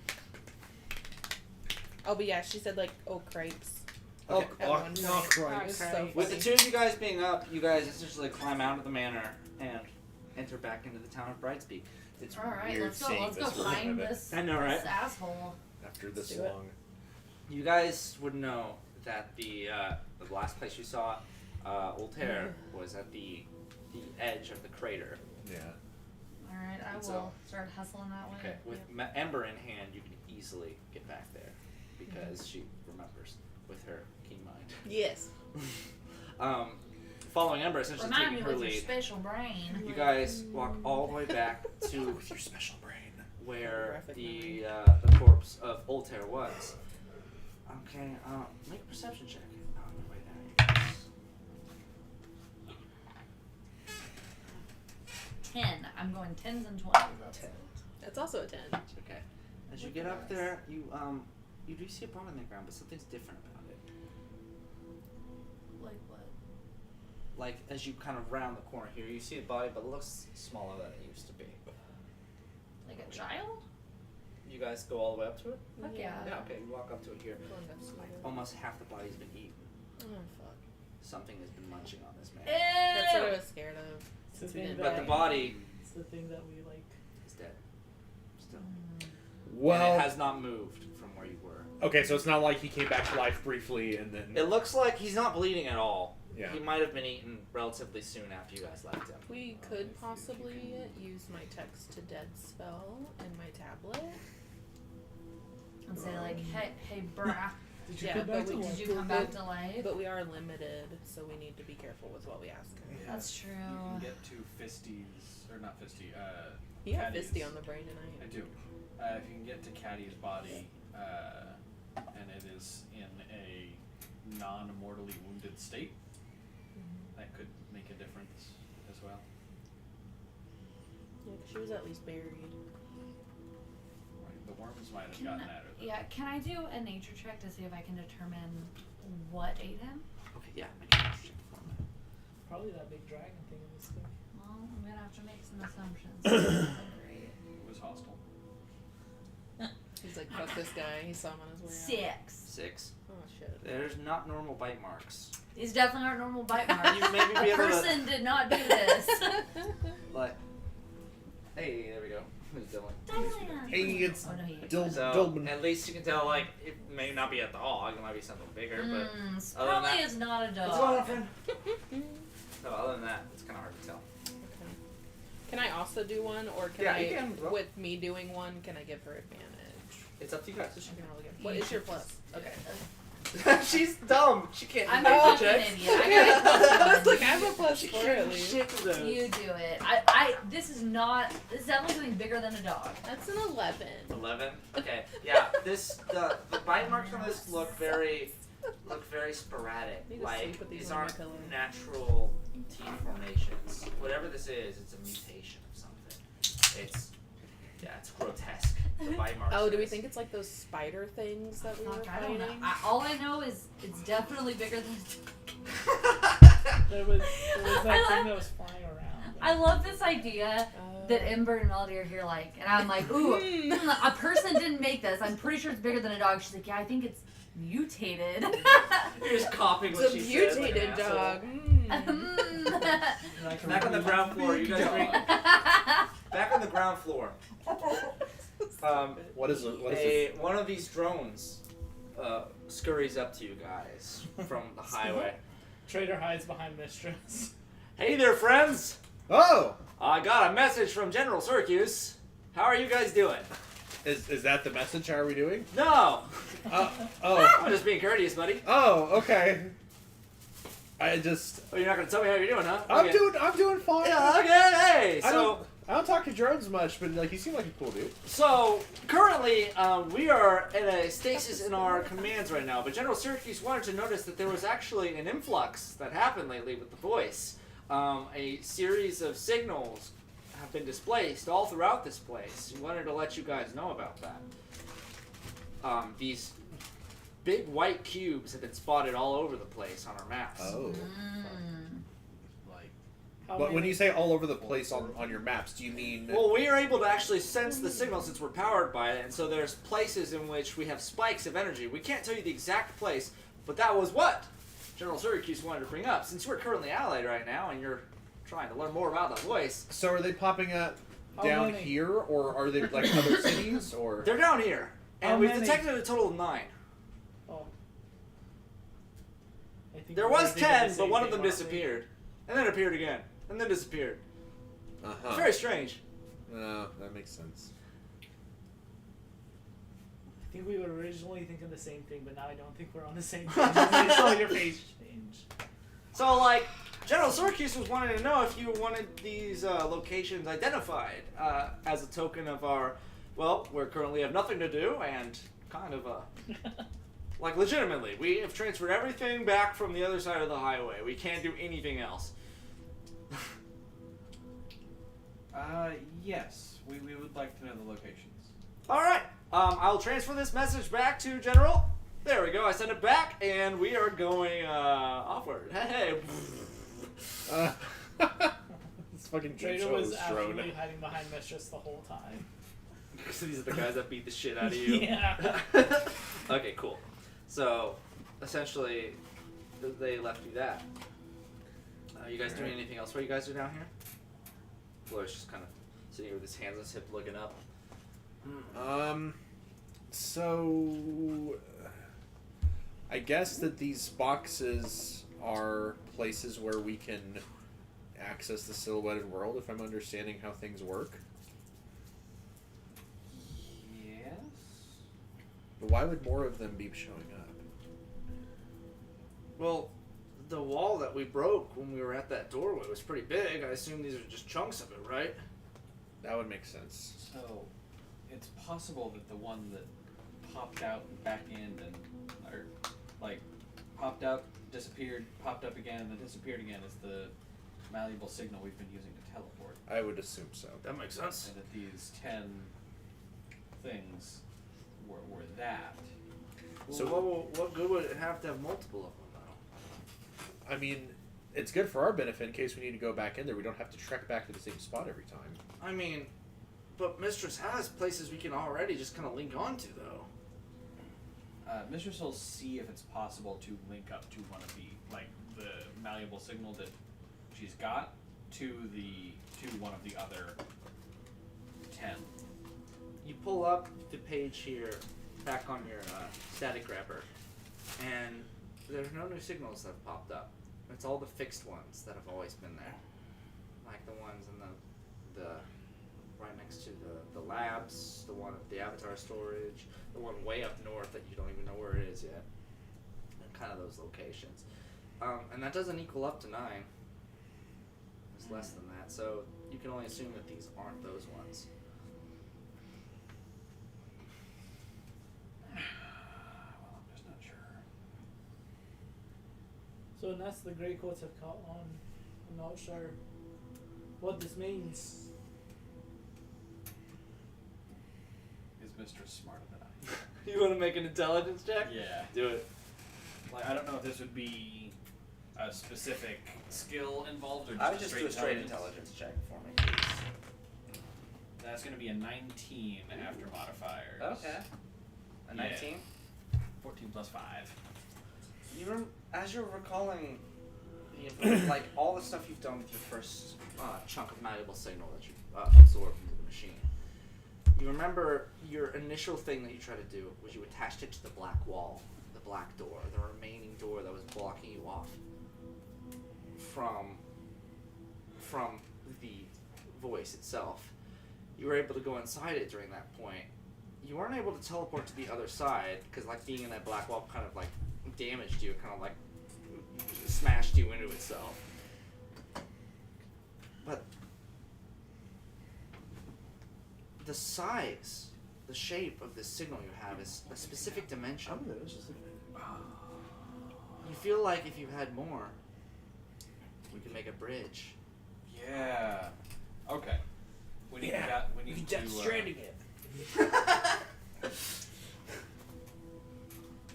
Oh, but yeah, she said like crepes. Okay. At one point. Christ. It was so With the funny. two of you guys being up, you guys essentially climb out of the manor and enter back into the town of Brightspeak. It's Alright, weird let's go. seeing Let's go this version find of it this, I know, right? this asshole. after this do it. long. You guys would know that the last place you saw Voltaire was at the edge of the crater. Yeah. Alright, I And will so- start hustling that way. Okay, with Ember in hand, you can easily get back there because she remembers with her keen mind. Yes. Following Ember, essentially Remind me taking her with your lead, special brain. you guys walk all the way back to With your special brain. where Graphic the corpse of Voltaire was. Okay, make a perception check. Oh, no, wait, there it is. 10. I'm going 10s and 20s. That's 10. That's also a 10. It's okay. As you get up there, you do see a bone in the ground, but something's different about it. like what? Like as you kind of round the corner here, you see a body, but it looks smaller than it used to be. Like a child? You guys go all the way up to it? Fuck yeah. Yeah. Okay. You walk up to it here. Go investigate it. Almost half the body's been eaten. Oh fuck. Something has been munching on this man. That's what I Ew! was scared of. It's the Since we thing didn't But the that- body It's the thing that we like. is dead. Still. And Well, it has not moved from where you were. okay, so it's not like he came back to life briefly and then. It looks like he's not bleeding at all. Yeah. He might have been eaten relatively soon after you guys left him. We could possibly use my text to dead spell in my tablet. And say like, hey, brah, Did you Yeah, come but back to we- life? did you come back to life? But we are limited, so we need to be careful with what we ask. That's true. You can get to Fisty's, or not Fisty, You have Caddy's. Fisty on the brain tonight. I do. If you can get to Caddy's body, and it is in a non-mortally wounded state, that could make a difference as well. Yeah, 'cause she was at least buried. Right, the worms might have Can gotten I- at her. though. Yeah, can I do a nature check to see if I can determine what ate him? Okay, yeah, make a nature check for me. Probably that big dragon thing in this thing. Well, I'm gonna have to make some assumptions. That's not great. It was hostile. He's like, fuck this guy. He saw him on his way out. 6. 6. Oh shit. There's not normal bite marks. These definitely aren't normal bite marks. You maybe be A able to, person did not do this. like, hey, there we go. Who's Dylan? Dylan. Hey, it's Oh, no, he ate Dil- it. So, Dilbin. at least you can tell, like, it may not be a dog, it might be something bigger, but Mm, other than probably that- is not a dog. what's going on, friend? So, other than that, it's kind of hard to tell. Okay. Can I also do one, or can Yeah, I, you can, bro. with me doing one, can I give her advantage? It's up to you guys. So she can roll again. What is your plus? Okay. She's dumb. She can't I'm do a nature fucking checks. idiot. I got a plus I was one. like, I have a plus She 4 can't at do least. shit to those. You do it. This is definitely something bigger than a dog. That's an 11. 11. Okay. Yeah. The bite marks on this look very sporadic. Need to Like sleep with these these on my aren't pillow. natural teeth formations. Whatever this is, it's a mutation of something. It's grotesque. The bite marks. Oh, do we is. think it's like those spider things that we were Fuck, I don't fighting? know. All I know is it's definitely bigger than. There was I that love- thing that was flying around. I love this idea that Oh. Ember and Melody are here, like, and I'm like, ooh, a person didn't make this. I'm pretty sure it's bigger than a dog. She's like, yeah, I think it's mutated. You're just copying what It's a she said. like an mutated asshole. dog. Like a Back on the really ground floor, you big guys dog. bring. Back on the ground floor. What is it? What is it? One of these drones scurries up to you guys from the highway. Trader hides behind Mistress. Hey there, friends! Oh! I got a message from General Syracuse. How are you guys doing? Is that the message? How are we doing? No! Oh. I'm just being courteous, buddy. Oh, okay. I just. Oh, you're not gonna tell me how you're doing, huh? I'm Okay. doing fine. Yeah, okay, hey! I don't talk to drones much, but like you seem like a cool dude. So currently, we are in a stasis in our commands right now. But General Syracuse wanted to notice that there was actually an influx that happened lately with the voice. A series of signals have been displaced all throughout this place. He wanted to let you guys know about that. These big white cubes have been spotted all over the place on our maps. Oh. Mm. Like, How But when you say all over the place on your maps, do you mean? Well, we are able to actually sense the signal since we're powered by it, and so there's places in which we have spikes of energy. We can't tell you the exact place, but that was what General Syracuse wanted to bring up. Since we're currently allied right now, and you're trying to learn more about the voice, So are they popping up How down many? here, or are they like other cities, or? they're down here, and How we've many? detected a total of 9. Oh. I think There we was did the 10, but same one of thing, them weren't we? disappeared, and then appeared again, and then disappeared. Uh-huh. Very strange. That makes sense. I think we were originally thinking the same thing, but now I don't think we're on the same page. I saw your face change. So, like, General Syracuse was wanting to know if you wanted these locations identified as a token of our, well, we currently have nothing to do, and kind of, like, legitimately, we have transferred everything back from the other side of the highway. We can't do anything else. Yes. We would like to know the locations. All right, I'll transfer this message back to General. There we go. I sent it back, and we are going offward. Hey. This fucking Trader show was is drone. absolutely hiding behind Mistress the whole time. So these are the guys that beat the shit out of you. Yeah. Okay, cool. So, essentially, they left you that. You guys doing anything else while you guys are down here? Floyd's just kind of sitting here with his hands on his hip looking up. So I guess that these boxes are places where we can access the silhouetted world, if I'm understanding how things work. Yes. But why would more of them be showing up? Well, the wall that we broke when we were at that doorway was pretty big. I assume these are just chunks of it, right? That would make sense. So, it's possible that the one that popped out and back in and, or, like, popped out, disappeared, popped up again, and then disappeared again is the malleable signal we've been using to teleport. I would assume so. That makes sense. And that these 10 things were that. So what good would it have to have multiple of them, though? I mean, it's good for our benefit in case we need to go back in there. We don't have to trek back to the same spot every time. I mean, but Mistress has places we can already just kind of link onto, though. Mistress will see if it's possible to link up to one of the, like, the malleable signal that she's got to one of the other 10. You pull up the page here, back on your static grabber, and there's no new signals that have popped up. It's all the fixed ones that have always been there, like the ones in the right next to the labs, the one at the avatar storage, the one way up north that you don't even know where it is yet, and kind of those locations. And that doesn't equal up to 9. It's less than that, so you can only assume that these aren't those ones. Well, I'm just not sure. So unless the grey coats have caught on, I'm not sure what this means. Is Mistress smarter than I? You want to make an intelligence check? Yeah. Do it. Like, I don't know if this would be a specific skill involved or just I would just do a straight intelligence. intelligence check for me, please. That's going to be a 19 after modifiers. Okay. A Yeah. 19? 14 plus 5. As you're recalling, the like all the stuff you've done with your first Chunk of malleable signal that you absorbed into the machine. You remember your initial thing that you tried to do was you attached it to the black wall, the black door, the remaining door that was blocking you off from the voice itself. You were able to go inside it during that point. You weren't able to teleport to the other side because, like, being in that black wall kind of like damaged you, kind of like smashed you into itself. But the size, the shape of this signal you have is a specific dimension. You feel like if you had more, we could make a bridge. Yeah. Okay. We need we need to it.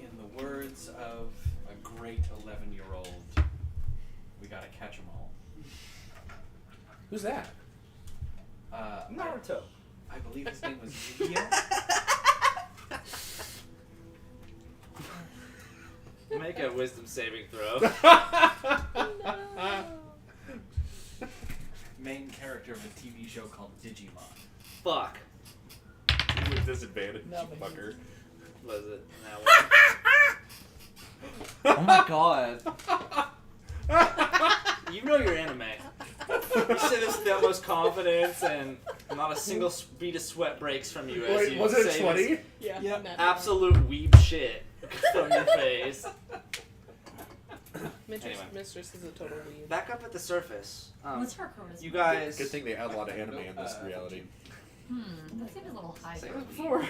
in the words of a great 11-year-old, we gotta catch 'em all. Who's that? Naruto. I believe his name was Yu-Gi-Oh. Make a wisdom saving throw. Main character of a TV show called Digimon. Fuck. With disadvantage, No, you but fucker. Was it that one? Oh my god. You know your anime. You say this with the utmost confidence, and not a single bead of sweat breaks from you as Wait, you was it say 20? this Yeah. Yep. Natural. absolute weeb shit from your face. Mistress is a total weed. Back up at the surface. What's her charisma? You guys. Good thing they add a lot of anime in this reality. That seems a little high. Same for as a before. weed.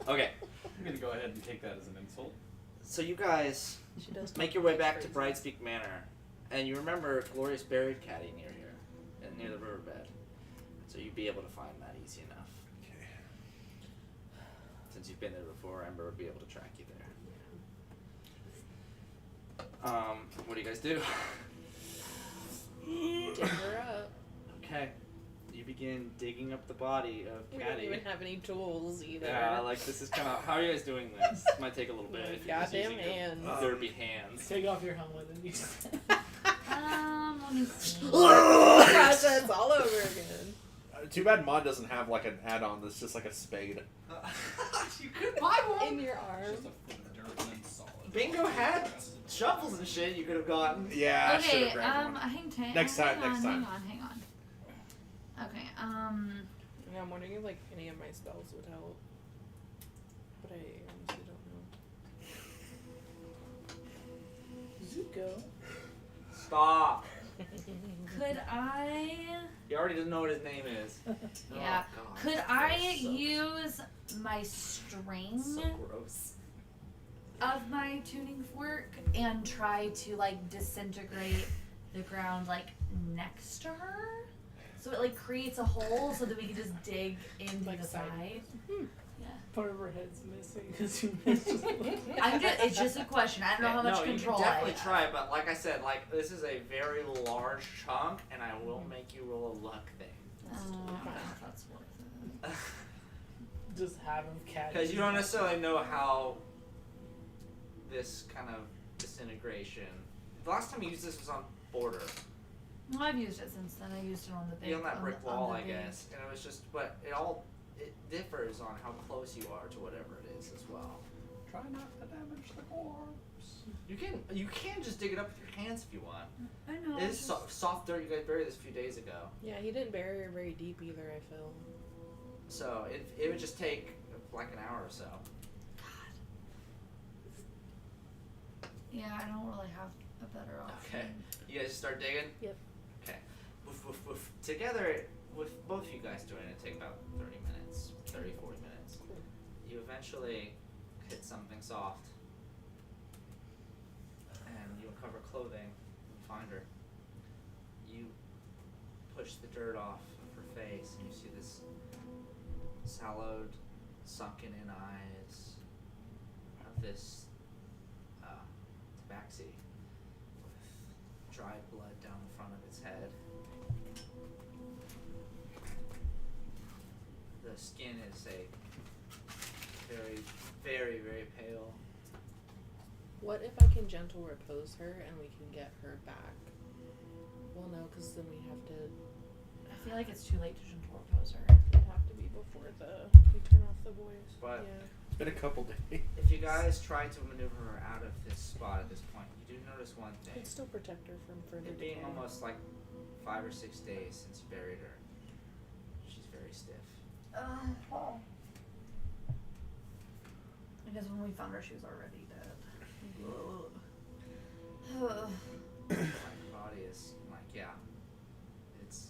Okay, I'm gonna go ahead and take that as an insult. so you guys She does make your way back to Bridespeak Manor, and you remember Glorious buried Caddy near here, and near the riverbed. So you'd be able to find that easy enough. Okay. Since you've been there before, Ember would be able to track you there. What do you guys do? Dig her up. Okay. You begin digging up the body of We don't Caddy. even have any tools either. Yeah, like this is kind of. How are you guys doing this? Might take a little bit. if you're just Goddamn using your hands. Derpy hands. Take off your helmet and use Let me see. Process all over again. Too bad Mod doesn't have like an add-on that's just like a spade. You could buy one. In your Just arm. a foot of dirt and then solid. Bingo had shovels and shit. You could have gotten. Yeah, I should Okay, have grabbed one. next time. Next time. Hang on. Okay, Yeah, I'm wondering if like any of my spells would help. But I honestly don't know. Zuko. Stop. could I? He already doesn't know what his name is. Yeah. Oh, God. Could That I sucks. use my string So gross. of my tuning fork and try to like disintegrate the ground like next to her? So it like creates a hole so that we can just dig into Like the side. side. Yeah. Part of her head's missing because you missed just It's just a question. I don't know how much no, control you can I definitely have. try, but like I said, like this is a very large chunk, and I will make you roll a luck thing. I don't know if that's worth it. just have him catch. Because you don't necessarily know how this kind of disintegration. The last time you used this was on Border. Well, I've used it since then. I used it on the big On that brick on wall, the I big- guess. And it was just, but it differs on how close you are to whatever it is as well. Try not to damage the corpse. You can just dig it up with your hands if you want. I know. It is it's soft dirt. You guys buried this a few days ago, Yeah, he didn't bury her very deep either, I feel. so it would just take like an hour or so. Yeah, I don't really have a better option. Okay. You guys start digging? Yep. Okay. Woof, woof, woof. Together, with both of you guys doing it, take about 30 minutes, 30, 40 minutes. Cool. You eventually hit something soft. And you uncover clothing and find her. You push the dirt off of her face and you see this sallowed, sunken in eyes of this tabaxi with dried blood down the front of its head. The skin is a very, very, very pale. What if I can gentle repose her and we can get her back? Well, no, because then we have to. I feel like it's too late to gentle repose her. It'd have to be before we turn off the voice. But yeah. It's been a couple days. if you guys try to maneuver her out of this spot at this point, you do notice one thing. Could still protect her from further It being decay. almost like 5 or 6 days since you buried her, she's very stiff. Because when we found her, she was already dead. Like, her body is like, yeah, it's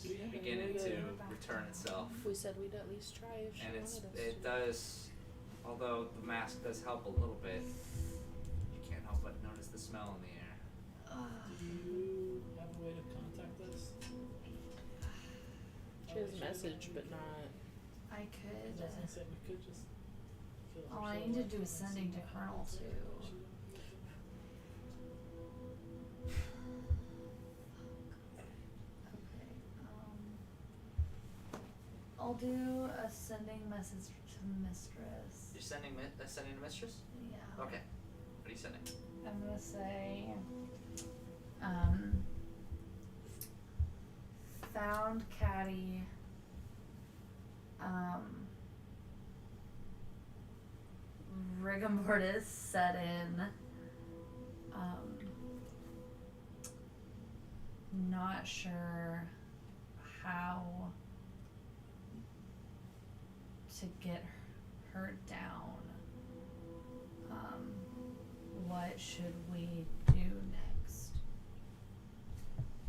Do we have any beginning way to to- return itself. We said we'd at least try if she And wanted us it to. does, although the mask does help a little bit, you can't help but notice the smell in the air. Do you have a way to contact us? She has a message, but not. I I could. was gonna say we could just. kill her All I so need to much do is and sending see to what Colonel happens. too. I'll do a sending message to Mistress. You're sending a mistress? Yeah. Okay. What are you sending? I'm gonna say, found Caddy, rigor mortis set in, not sure how to get her down. What should we do next?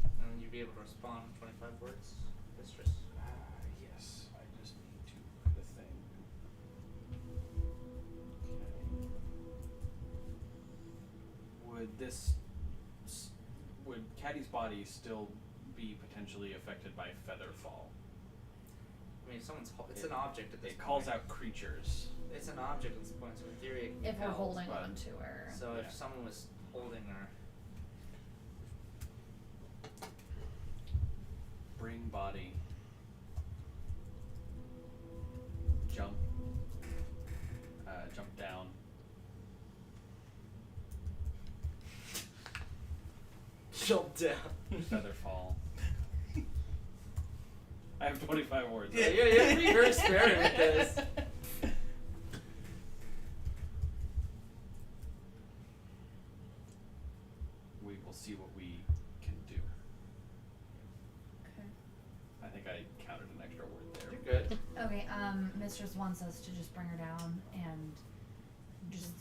And you'd be able to respond in 25 words, mistress. Yes, I just need to put a thing. Okay. Would Caddy's body still be potentially affected by Featherfall? I mean, it's an object at this It point. calls out creatures. It's an object at this point, so in theory it can be If we're held, holding but- on to her. So Yeah. if someone was holding her, Bring body. Jump. Jump down. jump down. Featherfall. I have 25 words. Yeah, you're experimenting with this. We will see what we can do. Okay. I think I counted an extra word there. You're good. Okay, Mistress wants us to just bring her down and just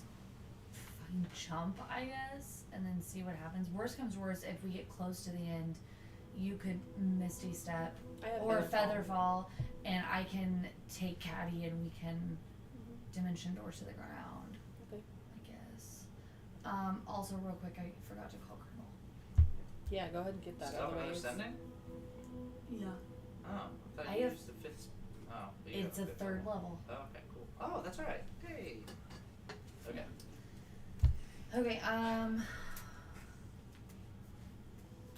fucking jump, I guess, and then see what happens. Worst comes worst, if we get close to the end, you could Misty Step I have or Featherfall. Featherfall, and I can take Caddy and we can Dimension Door to the ground, Okay. I guess. Also real quick, I forgot to call Colonel. Yeah, go ahead and get that Still out of the way. another sending? Yeah. Oh, I thought I you have- used the fifth. Oh, but you It's a have fifth third level. Oh, okay, cool. Oh, that's right. Hey. Okay. Okay,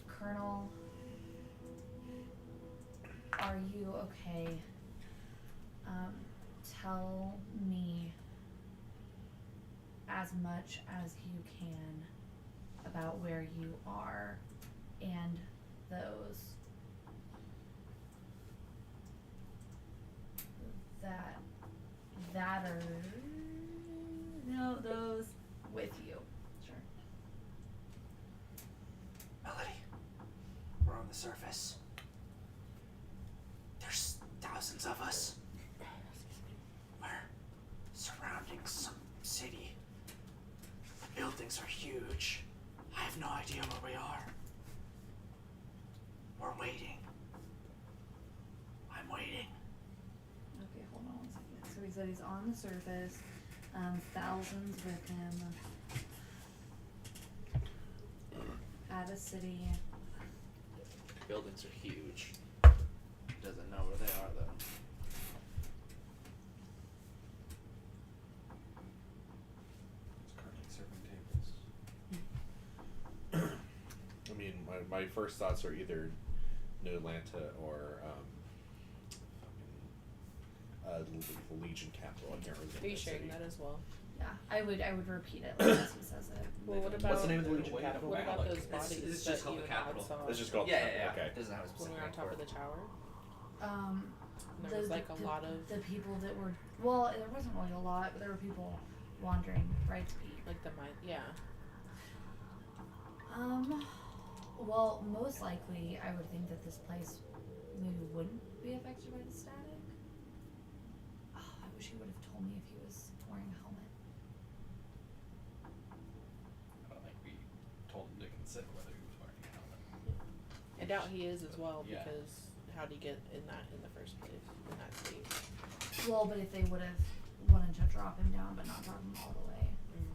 Colonel, are you okay? Tell me as much as you can about where you are and those that are those with you. Sure. Melody, we're on the surface. There's thousands of us. We're surrounding some city. The buildings are huge. I have no idea where we are. We're waiting. I'm waiting. Okay, hold on 1 second. So he said he's on the surface, thousands with him. At a city. Buildings are huge. Doesn't know where they are though. It's currently serving tables. I mean, my first thoughts are either New Atlanta or the Legion capital. I can't remember. Are you the sharing city. that as well? Yeah, I would repeat it like as he says it. Well, what about What's the name of the Legion Way to capital? what about Alec. those bodies It's that just called you the and Dad capital. saw It's just called Yeah, the yeah, yeah. Okay. Doesn't have a when specific we were on name top for of the it. tower? And There was like a lot of the people that were there wasn't really a lot, but there were people wandering Brights Peak. like the mine. Yeah. Well, most likely, I would think that this place maybe wouldn't be affected by the static. Oh, I wish he would have told me if he was wearing a helmet. I don't think we told him to consider whether he was wearing a helmet. I doubt he is as well Yeah. because how'd he get in the first place in that state? Well, but if they would have wanted to drop him down, but not drop him all the way,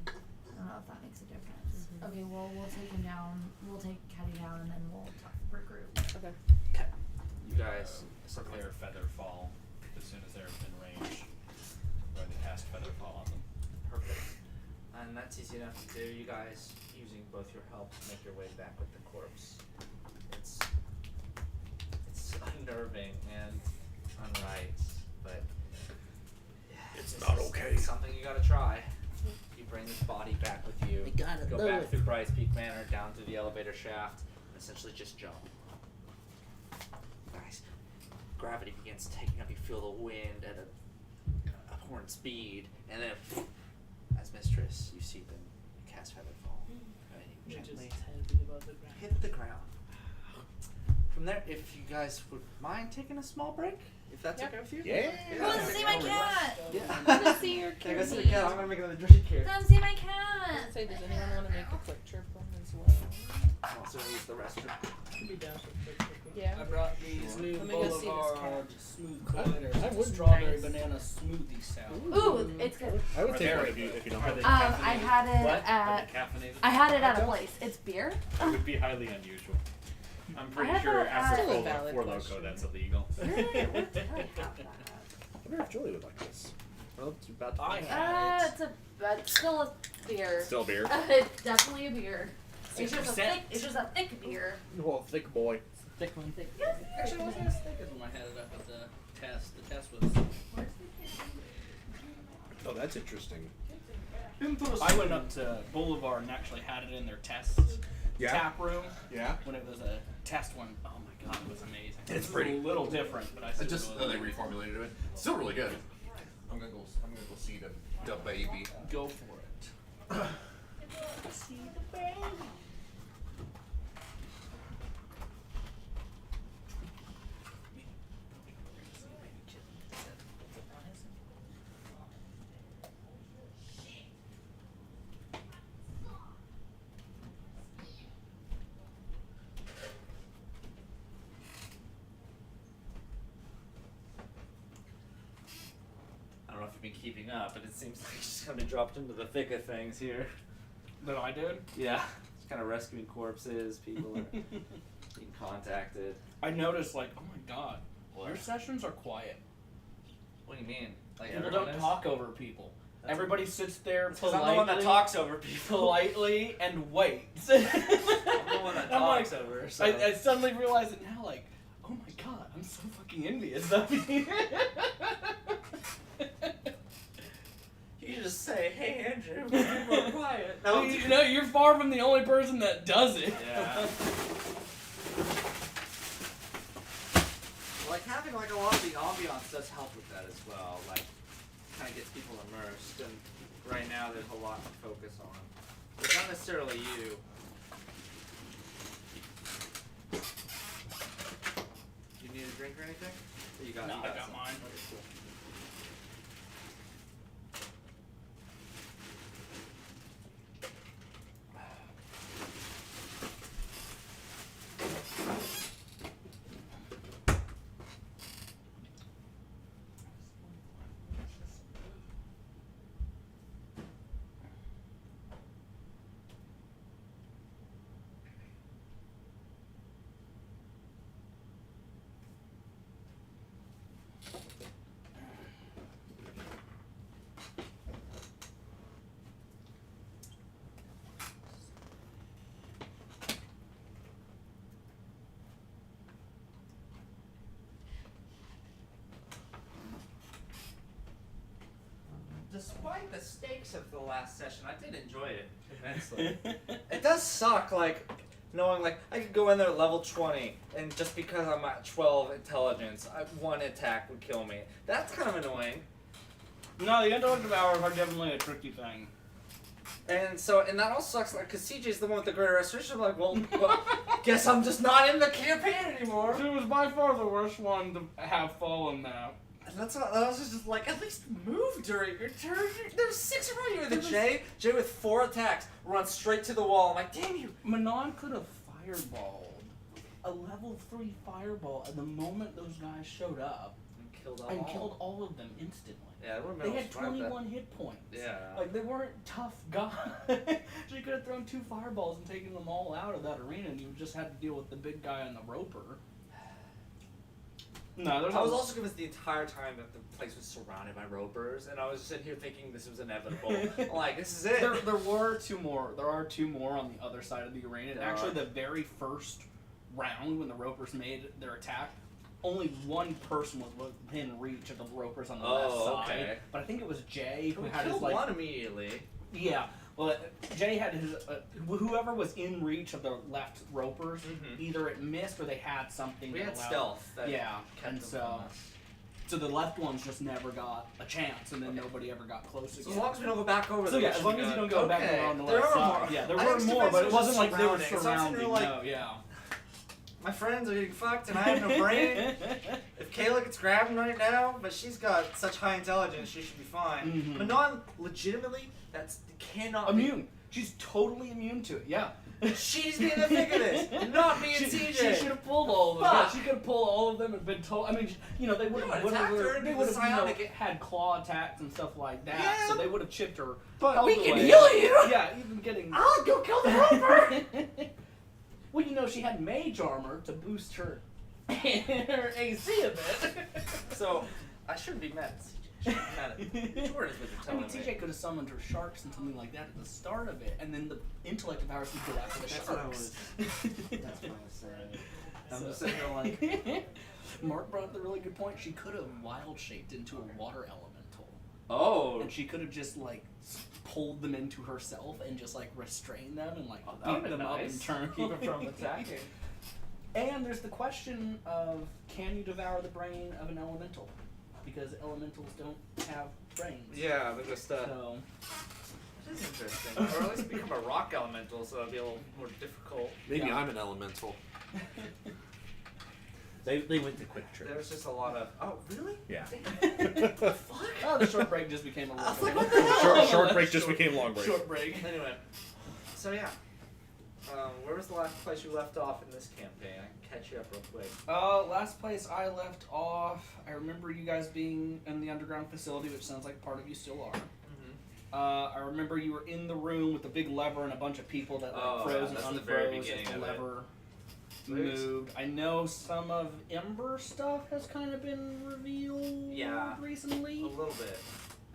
I don't know if that makes a difference. Mhm. Okay, well, we'll take him down. We'll take Caddy down, and then we'll regroup. Okay. You guys, Prepare Featherfall as soon as they're in range. Go ahead and cast Featherfall on them. perfect. And that's easy enough to do. You guys, using both your help, make your way back with the corpse. It's unnerving, and unright, but It's this not is okay. something you gotta try. You bring this body back with you. We gotta Go do back it. through Bryce Peak Manor, down through the elevator shaft, and essentially just jump. Guys, gravity begins taking up. You feel the wind at a abhorrent speed, and then, as Mistress, you see them cast Featherfall. And you Which is gently 10 feet above the ground. hit the ground. From there, if you guys would mind taking a small break, if that's okay with you. Yeah. Who wants to see my cat? Yeah. I wanna see your Can I go see the kitty. cat? I'm gonna make another dirty cat. Come see my cat. Say, does anyone want to make a quick trip one as well? I'm also gonna use the restroom. Could be down for a quick trip. Yeah. I brought these new Let me go see this Boulevard cat. smooth I colliders. wouldn't- Strawberry Nice. banana smoothie salad. Ooh, it's good. I would Are take they- one if you don't are have they it. I had it What? Are at. they caffeinated? I had it at a place. It's beer. It would be highly unusual. I'm pretty had sure that as at- a Still a valid Four Loco question. that's illegal. Where did I have that? I wonder if Julie would like this. Well, it's about to I had it. It's a. It's still a beer. Still beer. It's definitely a beer. It's just a 6%. thick. It's just a thick beer. Oh, thick boy. Thick one. Thick. Actually, I wasn't as thick as when I had it up at the test. The test was. Oh, that's interesting. I went up to Boulevard and actually had it in their test tap room Yeah. when it was a test one. Oh my god, it was amazing. It's It was pretty. a little different, but I said Just it was they reformulated it. Still really good. I'm gonna go see the baby. go for it. I don't know if you've been keeping up, but it seems like she's kind of dropped into the thick of things here. That I did. Yeah, just kind of rescuing corpses. People are being contacted. I noticed, like, oh my god, What? your sessions are quiet. What do you mean? Like People everyone don't is? talk over people. That's- Everybody sits there Because politely, I'm the one that talks over people. politely and waits. I'm the one that I'm like- talks over. So. I suddenly realize it now, like, oh my god, I'm so fucking envious of you. You just say, "Hey, Andrew, people are quiet." No, You know, you're far from the only person that does it. Yeah. Like having like a lot of the ambiance does help with that as well. Like, kind of gets people immersed. And right now, there's a lot to focus on. But not necessarily you. You need a drink or anything? Or you got? No, you I got some? mine. Okay, cool. Despite the stakes of the last session, I did enjoy it immensely. It does suck, like, knowing, like, I could go in there at level 20, and just because I'm at 12 intelligence, one attack would kill me. That's kind of annoying. No, the intellective hours are definitely a tricky thing. And so, and that also sucks, like, because CJ's the one with the greater restoration. I'm like, well, guess I'm just not in the campaign anymore. It was by far the worst one to have fallen now. And that's what I was just like, at least move during your turn. There's 6 around you with a Jay. Jay with 4 attacks runs straight to the wall. I'm like, damn you. Manon could have fireballed a level 3 fireball at the moment those guys showed up And killed all. and killed all of them instantly. Yeah, I would They had 21 hit points. Yeah. Like, they weren't tough guys. She could have thrown 2 fireballs and taken them all out of that arena, and you just had to deal with the big guy and the roper. No, there's I was also convinced the entire time that the place was surrounded by ropers, and I was sitting here thinking this was inevitable. I'm like, this is it. There were 2 more. There are 2 more on the other side of the arena. And There actually, are. the very first round when the ropers made their attack, only one person was within reach of the ropers on the Oh, left side. okay. But I think it was Jay who We had his killed like. one immediately. Yeah. Well, Jay had his whoever was in reach of the left ropers. Mhm. Either it missed or they had something. We that had allowed- stealth. That Yeah, kept and them so from us. so the left ones just never got a chance, and then nobody ever got close So again. as long as we don't go back over So there, yeah, we as should long be as you good. don't go back Okay. around the There left are side. more. Yeah, there I were think more, but it defenses wasn't were like they were surrounding. So I'm sitting surrounding. there like, No, yeah. my friends are getting fucked and I have no brain. If Kayla gets grabbed right now, but she's got such high intelligence, she should be fine. Mhm. But legitimately, that's cannot Immune. She's totally immune to it. Yeah. be. She's being the thick of this, not me and She TJ. should have pulled all of them. Yeah, Fuck. she could have pulled all of them and been told. I mean, they would You have would've attacked her and they did would the have psionic- had claw attacks and stuff like that. Yeah. So they would have chipped her. But health we can away. heal you. Yeah, even getting. I'll go kill the roper. Well, she had mage armor to boost her her AC a bit. So I shouldn't be mad at CJ. I should be mad at Jordan is what you're I telling mean, me. TJ could have summoned her sharks and something like that at the start of it, and then the intellect powers would go after the That's what I sharks. That's what I was saying. I'm just sitting there like, Mark brought up the really good point. She could have wild shaped into a water elemental, oh, and she could have just like pulled them into herself and just like restrained them and like Oh, that would've beat been them up nice. in turn. Keep it from attacking. And there's the question of can you devour the brain of an elemental? Because elementals don't have brains. Yeah, they're just So That is interesting. Or at least become a rock elemental, so it'll be a little more difficult. Maybe Yeah. I'm an elemental. They went to Quick Trip. There's just a lot of. Oh, really? Yeah. Fuck. oh, the short break just became a I was long like, what the hell? Short break just became long break. Short break. Anyway, so yeah. Where was the last place you left off in this campaign? I can catch you up real quick. Last place I left off, I remember you guys being in the underground facility, which sounds like part of you still are. Mm-hmm. I remember you were in the room with the big lever and a bunch of people that like Oh, froze yeah, and that's the very unfroze beginning as the of it. lever Sweet. moved. I know some of Ember stuff has kind of been revealed Yeah. recently. A little bit.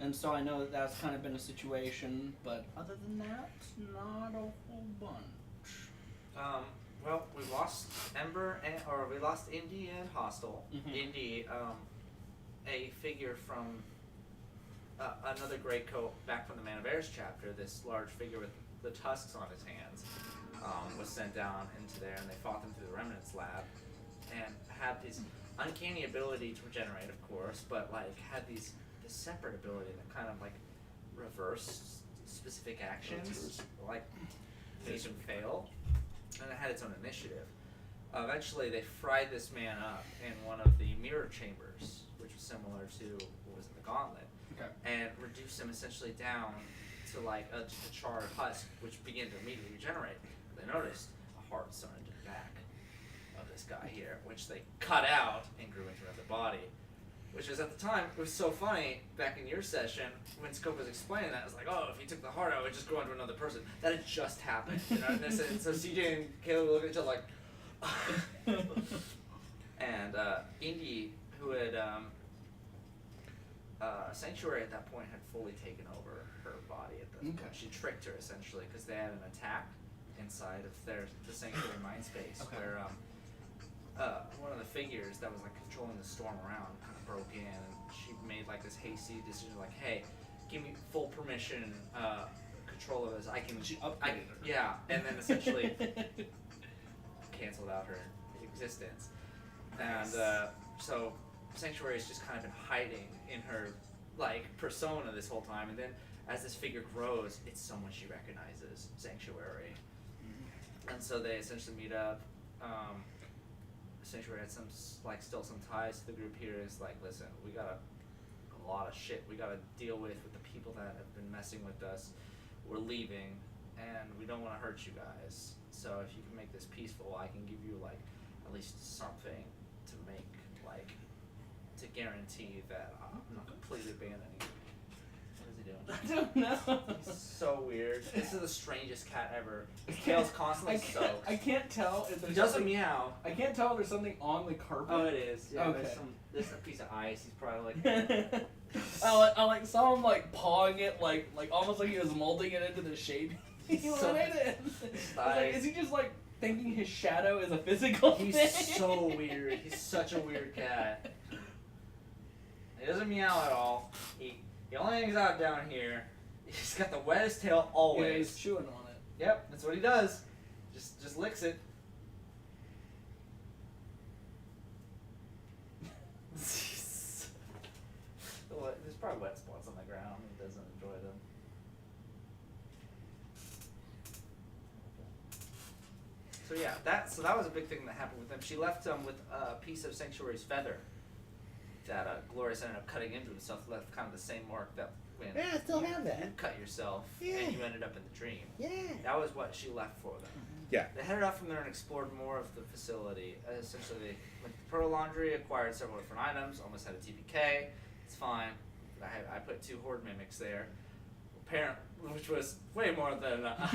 And so I know that that's kind of been a situation, but other than that, not a whole bunch. Well, we lost Ember or we lost Indy and Hostile. Mhm. Indy, a figure from another Greycoat back from the Man of Airs chapter. This large figure with the tusks on his hands was sent down into there, and they fought them through the Remnants lab, and had this uncanny ability to regenerate, of course, but like had this separate ability that kind of like reversed specific actions, like made them fail. And it had its own initiative. Eventually, they fried this man up in one of the mirror chambers, which was similar to what was in the Gauntlet, Okay. and reduced him essentially down to like just a charred husk, which began to immediately regenerate. They noticed a heart started to the back of this guy here, which they cut out and grew into another body. Which was at the time, it was so funny back in your session when Scope was explaining that. It was like, oh, if he took the heart out, it would just go onto another person. That had just happened. You know? And so CJ and Caleb looked at each other like, and Indy, who had Sanctuary at that point had fully taken over her body at this point. She tricked her essentially because they had an attack inside of the Sanctuary mind space where one of the figures that was like controlling the storm around kind of broke in, and she made like this hasty decision like, hey, give me full permission, control of this. I can. She upgraded her. Yeah, and then essentially canceled out her existence, and so Sanctuary has just kind of been hiding in her like persona this whole time, and then as this figure grows, it's someone she recognizes, Sanctuary, and so they essentially meet up. Sanctuary had still some ties to the group here. Is like, listen, we got a lot of shit we gotta deal with the people that have been messing with us. We're leaving, and we don't want to hurt you guys. So if you can make this peaceful, I can give you like at least something to make like to guarantee that I'm not completely abandoning you. What is he doing? I don't know. He's so weird. This is the strangest cat ever. Kale's constantly soaked. I can't tell if there's He doesn't something- mew. I can't tell if there's something on the carpet. Oh, it is. Yeah, Okay. there's a piece of ice. He's probably like. I saw him like pawing it, like almost like he was molding it into the shape he So wanted. I was like, is he just like thinking his shadow is a physical He's thing. so weird. He's such a weird cat. He doesn't meow at all. He only hangs out down here. He's got the wettest tail Yeah, always. he's chewing on it. Yep, that's what he does. Just licks it. There's probably wet spots on the ground. He doesn't enjoy them. So yeah, that was a big thing that happened with them. She left him with a piece of Sanctuary's feather that Glorious ended up cutting into himself, left kind of the same mark that when I still have you cut yourself and you ended up in the dream. Yeah. That was what she left for them. Yeah. They headed off from there and explored more of the facility. Essentially, they went to Pearl Laundry, acquired several different items, almost had a TPK. It's fine. I put 2 Horde mimics there, which was way more than that.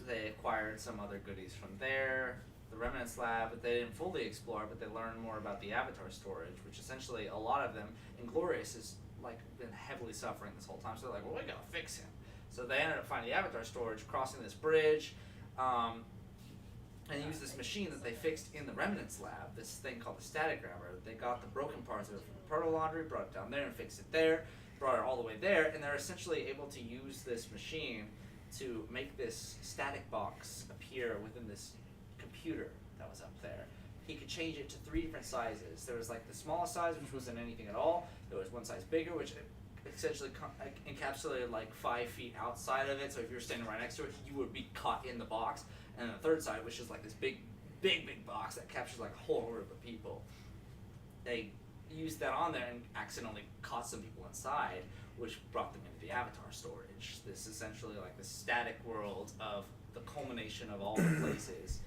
They acquired some other goodies from there. The Remnants Lab, but they didn't fully explore, but they learned more about the Avatar storage, which essentially a lot of them, Inglorious has like been heavily suffering this whole time, so they're like, well, we gotta fix him. So they ended up finding the Avatar storage, crossing this bridge, and used this machine that they fixed in the Remnants Lab, this thing called the Statogrammer. They got the broken parts of it from the Proto Laundry, brought it down there and fixed it there, brought it all the way there, and they're essentially able to use this machine to make this static box appear within this computer that was up there. He could change it to 3 different sizes. There was like the smallest size, which wasn't anything at all. There was one size bigger, which essentially encapsulated like 5 feet outside of it. So if you were standing right next to it, you would be caught in the box. And then the third side, which is like this big box that captures like a whole group of people. They used that on there and accidentally caught some people inside, which brought them into the Avatar storage. This essentially like the static world of the culmination of all the places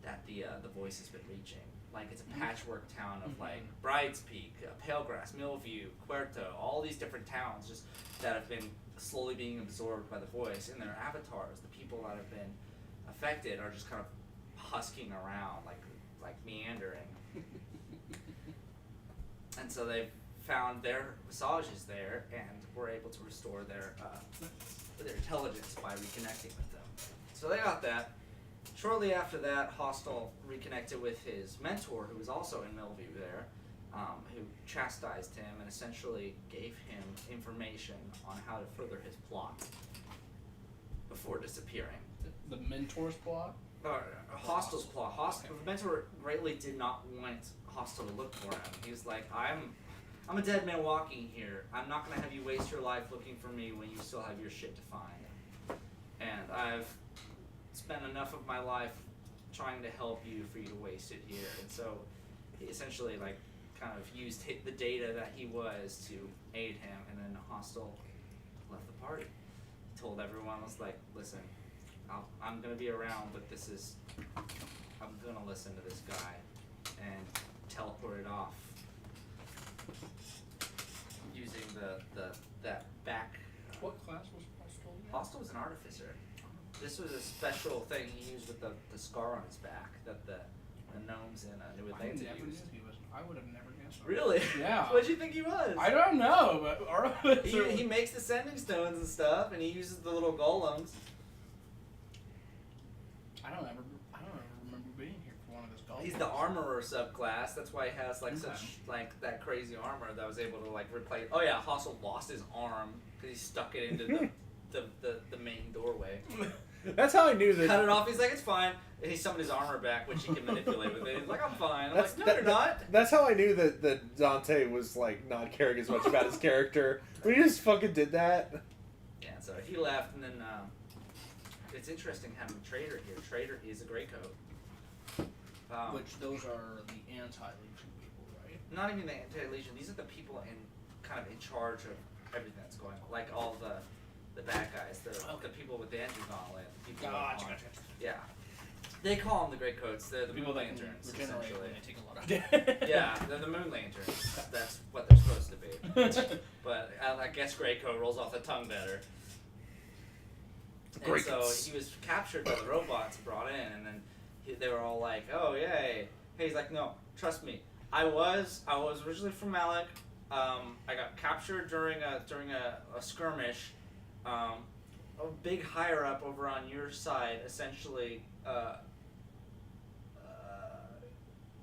that the voice has been reaching. Like it's a patchwork town of like Bride's Peak, Palegrass, Millview, Puerto, all these different towns just that have been slowly being absorbed by the voice, and their avatars, the people that have been affected, are just kind of husking around, like meandering. And so they've found their visages there and were able to restore their intelligence by reconnecting with them. So they got that. Shortly after that, Hostel reconnected with his mentor, who was also in Millview there, who chastised him and essentially gave him information on how to further his plot before disappearing. The mentor's plot? Hostel's plot. The mentor greatly did not want Hostel to look for him. He was like, I'm a dead man walking here. I'm not going to have you waste your life looking for me when you still have your shit to find. And I've spent enough of my life trying to help you for you to waste it here. And so he essentially like kind of used the data that he was to aid him, and then Hostel left the party. He told everyone, was like, listen, I'm going to be around, but I'm going to listen to this guy, and teleported off using that back. What class was Hostel? Hostel was an artificer. This was a special thing he used with the scar on his back that the gnomes in New Atlantis used. I would have never guessed. Really? Yeah. What'd you think he was? I don't know, but artificer. He makes the sending stones and stuff, and he uses the little golems. I don't ever remember being here for one of those golems. He's the armorer subclass. That's why he has like such like that crazy armor that was able to like replace. Oh yeah, Hostel lost his arm because he stuck it into the main doorway. That's how I knew that. Cut it off. He's like, it's fine. And he summoned his armor back, which he can manipulate with it. He's like, I'm fine. I'm like, no, you're not. That's how I knew that Dante was like not caring as much about his character. When he just fucking did that. Yeah, so he left, and then it's interesting having Trader here. Trader is a Greycoat. Which those are the anti-Legion people, right? Not even the anti-Legion. These are the people kind of in charge of everything that's going on. Like all the bad guys, the people with the engine gauntlet. Gotcha. Yeah. They call them the Greycoats. They're the People Moon that can Lanterns, regenerate essentially. when they take a lot of damage. Yeah, they're the Moon Lanterns. That's what they're supposed to be. But I guess Greycoat rolls off the tongue better. And so he was captured by the robots, brought in, and then they were all like, "Oh yay!" Hey, he's like, "No, trust me. I was originally from Malak. I got captured during a skirmish, a big higher up over on your side essentially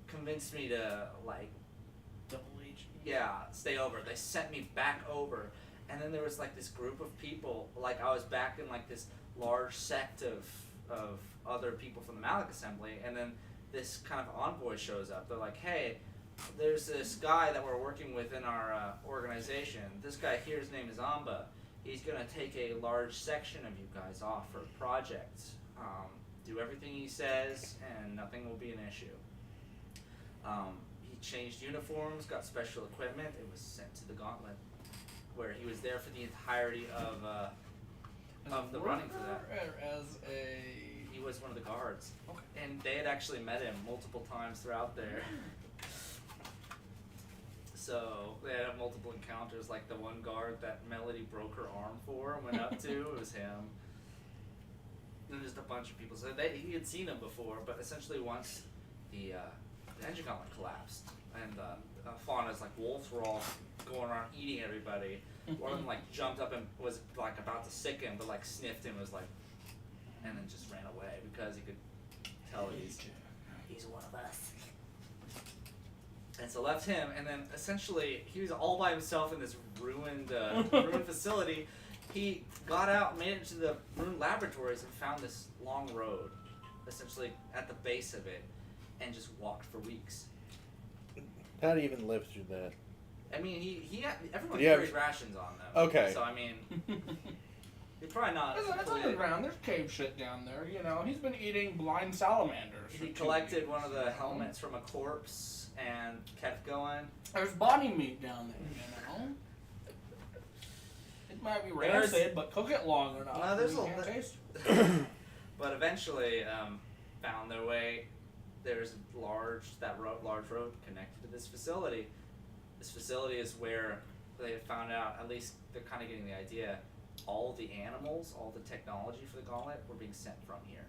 convinced me to like Double H. stay over. They sent me back over, and then there was like this group of people. Like I was back in like this large sect of other people from the Malik Assembly, and then this kind of envoy shows up. They're like, hey, there's this guy that we're working with in our organization. This guy here, his name is Amba. He's gonna take a large section of you guys off for projects. Do everything he says, and nothing will be an issue. He changed uniforms, got special equipment. It was sent to the Gauntlet, where he was there for the entirety of the running for that. As a. He was one of the guards, Okay. and they had actually met him multiple times throughout there. So they had multiple encounters, like the one guard that Melody broke her arm for and went up to. It was him. And just a bunch of people. So he had seen him before, but essentially once the engine gauntlet collapsed and Fauna's like wolves were all going around eating everybody. One of them like jumped up and was like about to sick him, but like sniffed him, was like, and then just ran away because he could tell he's one of us. And so left him, and then essentially he was all by himself in this ruined facility. He got out, made it to the ruined laboratories, and found this long road, essentially at the base of it, and just walked for weeks. How do you even live through that? I mean, he had, everyone Do you have- carried rations on them. Okay. So I mean, he's probably not. That's completely- underground. There's cave shit down there. You know, he's been eating blind salamanders. for He 2 collected weeks, one of the you know? helmets from a corpse and kept going. There's body meat down there. You know. It might be There's- rancid, but cook it long enough. No, there's and you a can't li- taste it. But eventually found their way. There's large road connected to this facility. This facility is where they found out, at least they're kind of getting the idea, all the animals, all the technology for the Gauntlet were being sent from here.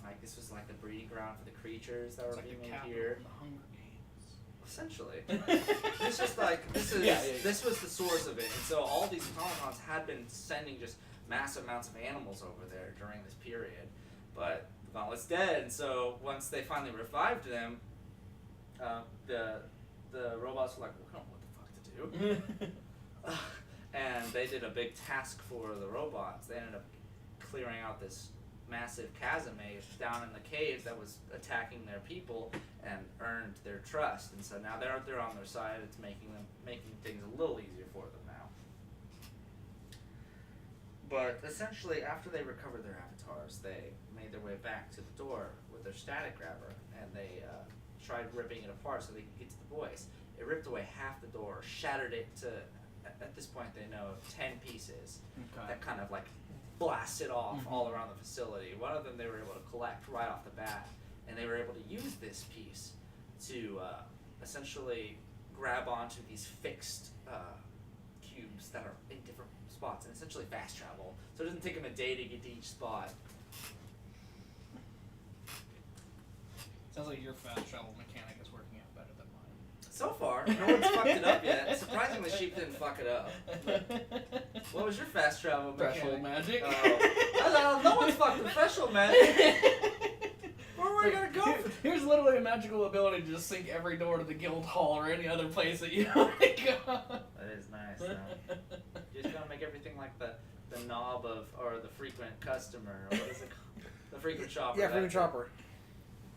Like this was like the breeding ground for the creatures that It's were like being the made capital here. of the Hunger Games. Essentially. It's just like this is Yeah. this was the source of it, and so all these automatons had been sending just massive amounts of animals over there during this period, but the Gauntlet's dead, and so once they finally revived them, the robots were like, we don't know what the fuck to do, and they did a big task for the robots. They ended up clearing out this massive chasm down in the caves that was attacking their people and earned their trust, and so now they're on their side. It's making things a little easier for them now. But essentially, after they recovered their avatars, they made their way back to the door with their static grabber, and they tried ripping it apart so they could get to the boys. It ripped away half the door, shattered it to, at this point they know, 10 pieces. Okay. That kind of like blasted off all around the facility. One of them they were able to collect right off the bat, and they were able to use this piece to essentially grab onto these fixed cubes that are in different spots, and essentially fast travel. So it doesn't take them a day to get to each spot. Sounds like your fast travel mechanic is working out better than mine. So far, no one's fucked it up yet. Surprisingly, Sheep didn't fuck it up. What was your fast travel mechanic? Threshold magic. No one's fucked the threshold magic. Where were we gonna go? Here's literally a magical ability to just sync every door to the guild hall or any other place that you want to go. That is nice. No? You're just gonna make everything like the knob of, or the frequent customer, or what is it called? The frequent shopper. Yeah, that- freaking chopper.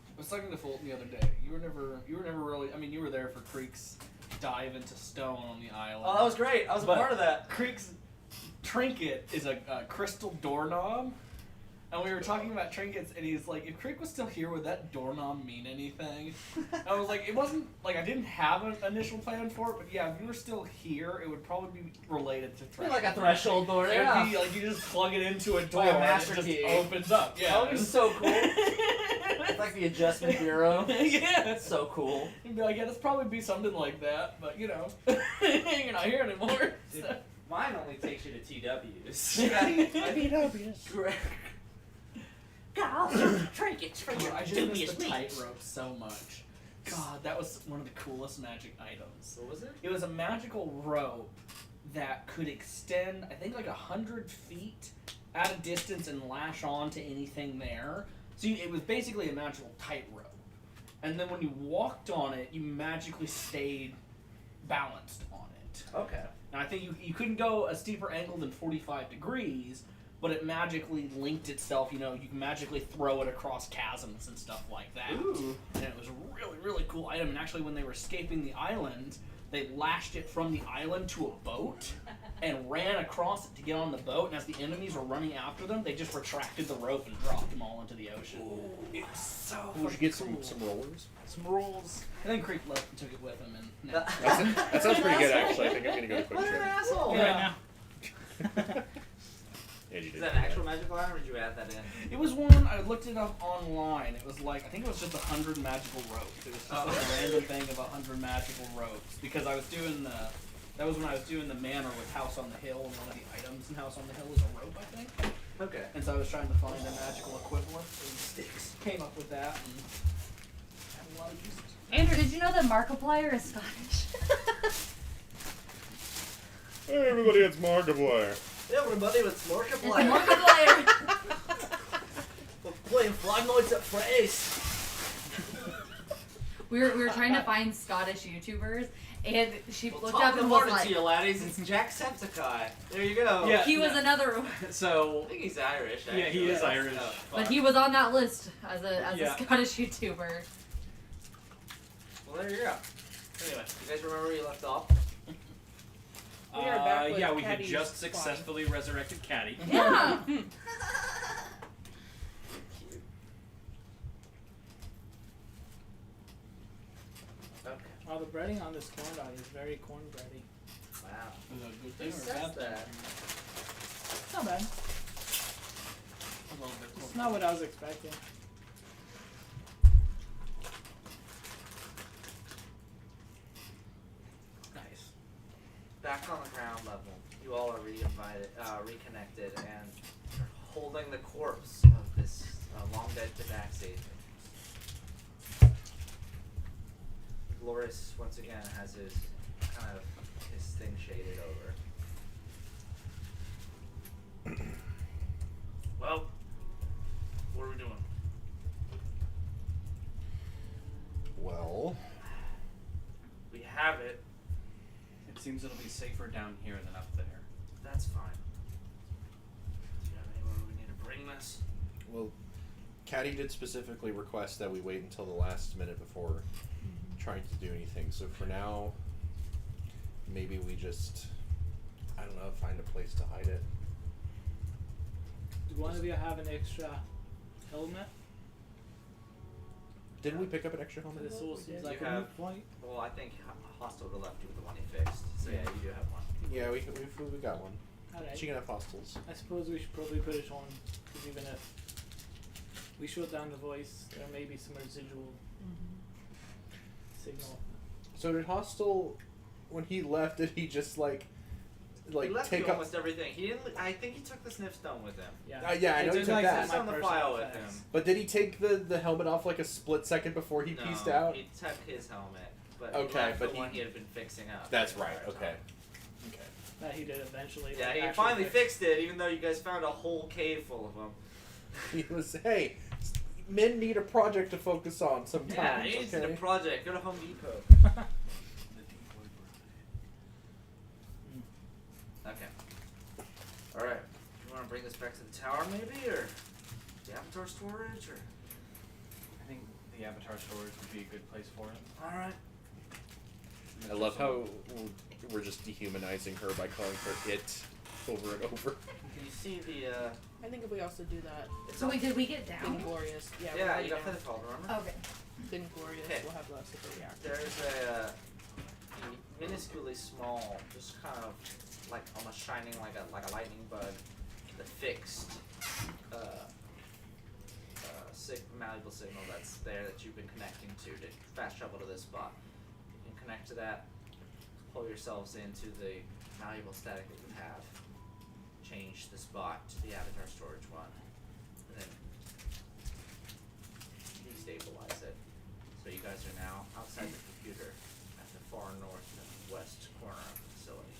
I was talking to Fulton the other day. You were never really. I mean, you were there for Creek's dive into stone on the island. Oh, that was great. I was a But part of that. Creek's trinket is a crystal doorknob, and we were talking about trinkets, and he's like, "If Creek was still here, would that doorknob mean anything?" I was like, "It wasn't like I didn't have an initial plan for it, but yeah, if you were still here, it would probably be related to threshold. Like a threshold door, It'd yeah. be like you just plug it into a door Like a and master it just key. opens up. Yeah, That would be so cool. It's like the adjustment bureau. yeah. It's so cool. You'd be like, yeah, that's probably be something like that, but you know, you're not here anymore. So. Mine only takes you to TWs. TWs. God, trinkets for God, your I just miss dubious the meat. tightrope so much. God, that was one of the coolest magic items. What was it? It was a magical rope that could extend, I think, like 100 feet at a distance and lash on to anything there. So it was basically a magical tightrope. And then when you walked on it, you magically stayed balanced on it. Okay. And I think you couldn't go a steeper angle than 45 degrees, but it magically linked itself. You can magically throw it across chasms and stuff like that. Ooh. And it was a really, really cool item. And actually, when they were escaping the island, they lashed it from the island to a boat and ran across it to get on the boat. And as the enemies were running after them, they just retracted the rope and dropped them all into the ocean. It was so We should get some cool. rollers. Some rolls. And then Creek left and took it with him. And now. That sounds pretty good, actually. I think I'm gonna go to Quick What an Trip. asshole! Yeah. Right now. Yeah, you Is did. that an actual magical item, or did you add that in? It was one, I looked it up online. It was like, I think it was just 100 magical ropes. It was just like a random thing of 100 magical ropes. Because I was doing that was when I was doing the manor with House on the Hill, and one of the items in House on the Hill is a rope, I think. Okay. And so I was trying to find a magical equivalent for the sticks. Came up with that, and had a lot of uses. Andrew, did you know that Markiplier is Scottish? Hey, everybody, it's Markiplier. Everybody, it's It's Markiplier. Markiplier! We're playing Five Nights at Freddy's. we were trying to find Scottish YouTubers, and she Well, looked talk up and good was morning like, to you, laddies. It's Jacksepticeye. There you go. Yeah. he was another, I So think he's Irish. Yeah, he actually. is Irish. Oh, but fuck. he was on that list as a Yeah. Scottish YouTuber. Well, there you go. Anyway, you guys remember where you left off? We are back with yeah, we had Caddy's just spine. successfully resurrected Caddy. Yeah! Okay. Well, the breading on this corn dog is very corn bready. Wow. Is that a good Who thing or a says bad thing? that? It's not bad. A little bit It's not what I was expecting. nice. Back on the ground level, you all are reconnected, and you're holding the corpse of this long dead Tabaxi. Glorious once again has his his thing shaded over. Well, what are we doing? Well, We have it. It seems it'll be safer down here than up there. That's fine. Do you have anywhere we need to bring this? well, Caddy did specifically request that we wait until the last minute before trying to do anything. So for now, maybe we just, I don't know, find a place to hide it. Do one of you have an extra helmet? Didn't we pick up an extra This helmet? all seems like You a have- moot point. Well, I think Hostile would have left you with the one he fixed. So yeah, you do have one. Yeah, we got one. Alright. She can have hostels. I suppose we should probably put it on, because even if we shut down the voice, there may be some residual signal. So did Hostel, when he left, did he just like He left take you up? almost everything. He didn't. I think he took the sniff stone with him. Yeah, Yeah, I know he It's took like that. It's on the personal file with effects. him. But did he take the helmet off like a split second before he No, pieced out? He took his helmet, but Okay, he left but the one he- he had been fixing up. That's the right. entire Okay. time. Okay. That he did eventually. Yeah, like, he actually finally fix. fixed it, even though you guys found a whole cave full of them. He was, hey, men need a project to focus on Yeah, sometimes. he needs okay? a project. Go to Home Depot. Okay. All right. You want to bring this back to the tower, maybe, or the avatar storage, or? I think the avatar storage would be a good place for it. All right. I love how we're just dehumanizing her by calling her it over and over. Can you see the? I think if we also do that, It's So on- wait, did we get down? Glorious. Yeah, we're Yeah, already you got down. Featherfall, remember? Okay. Then Glorious Okay. will have less of a reaction. There's a minusculely small, just kind of like almost shining like a lightning bug, the fixed malleable signal that's there that you've been connecting to fast travel to this spot. You can connect to that, pull yourselves into the malleable static that you have, change the spot to the avatar storage one, and then destabilize it. So you guys are now outside the computer at the far north and west corner of the facility.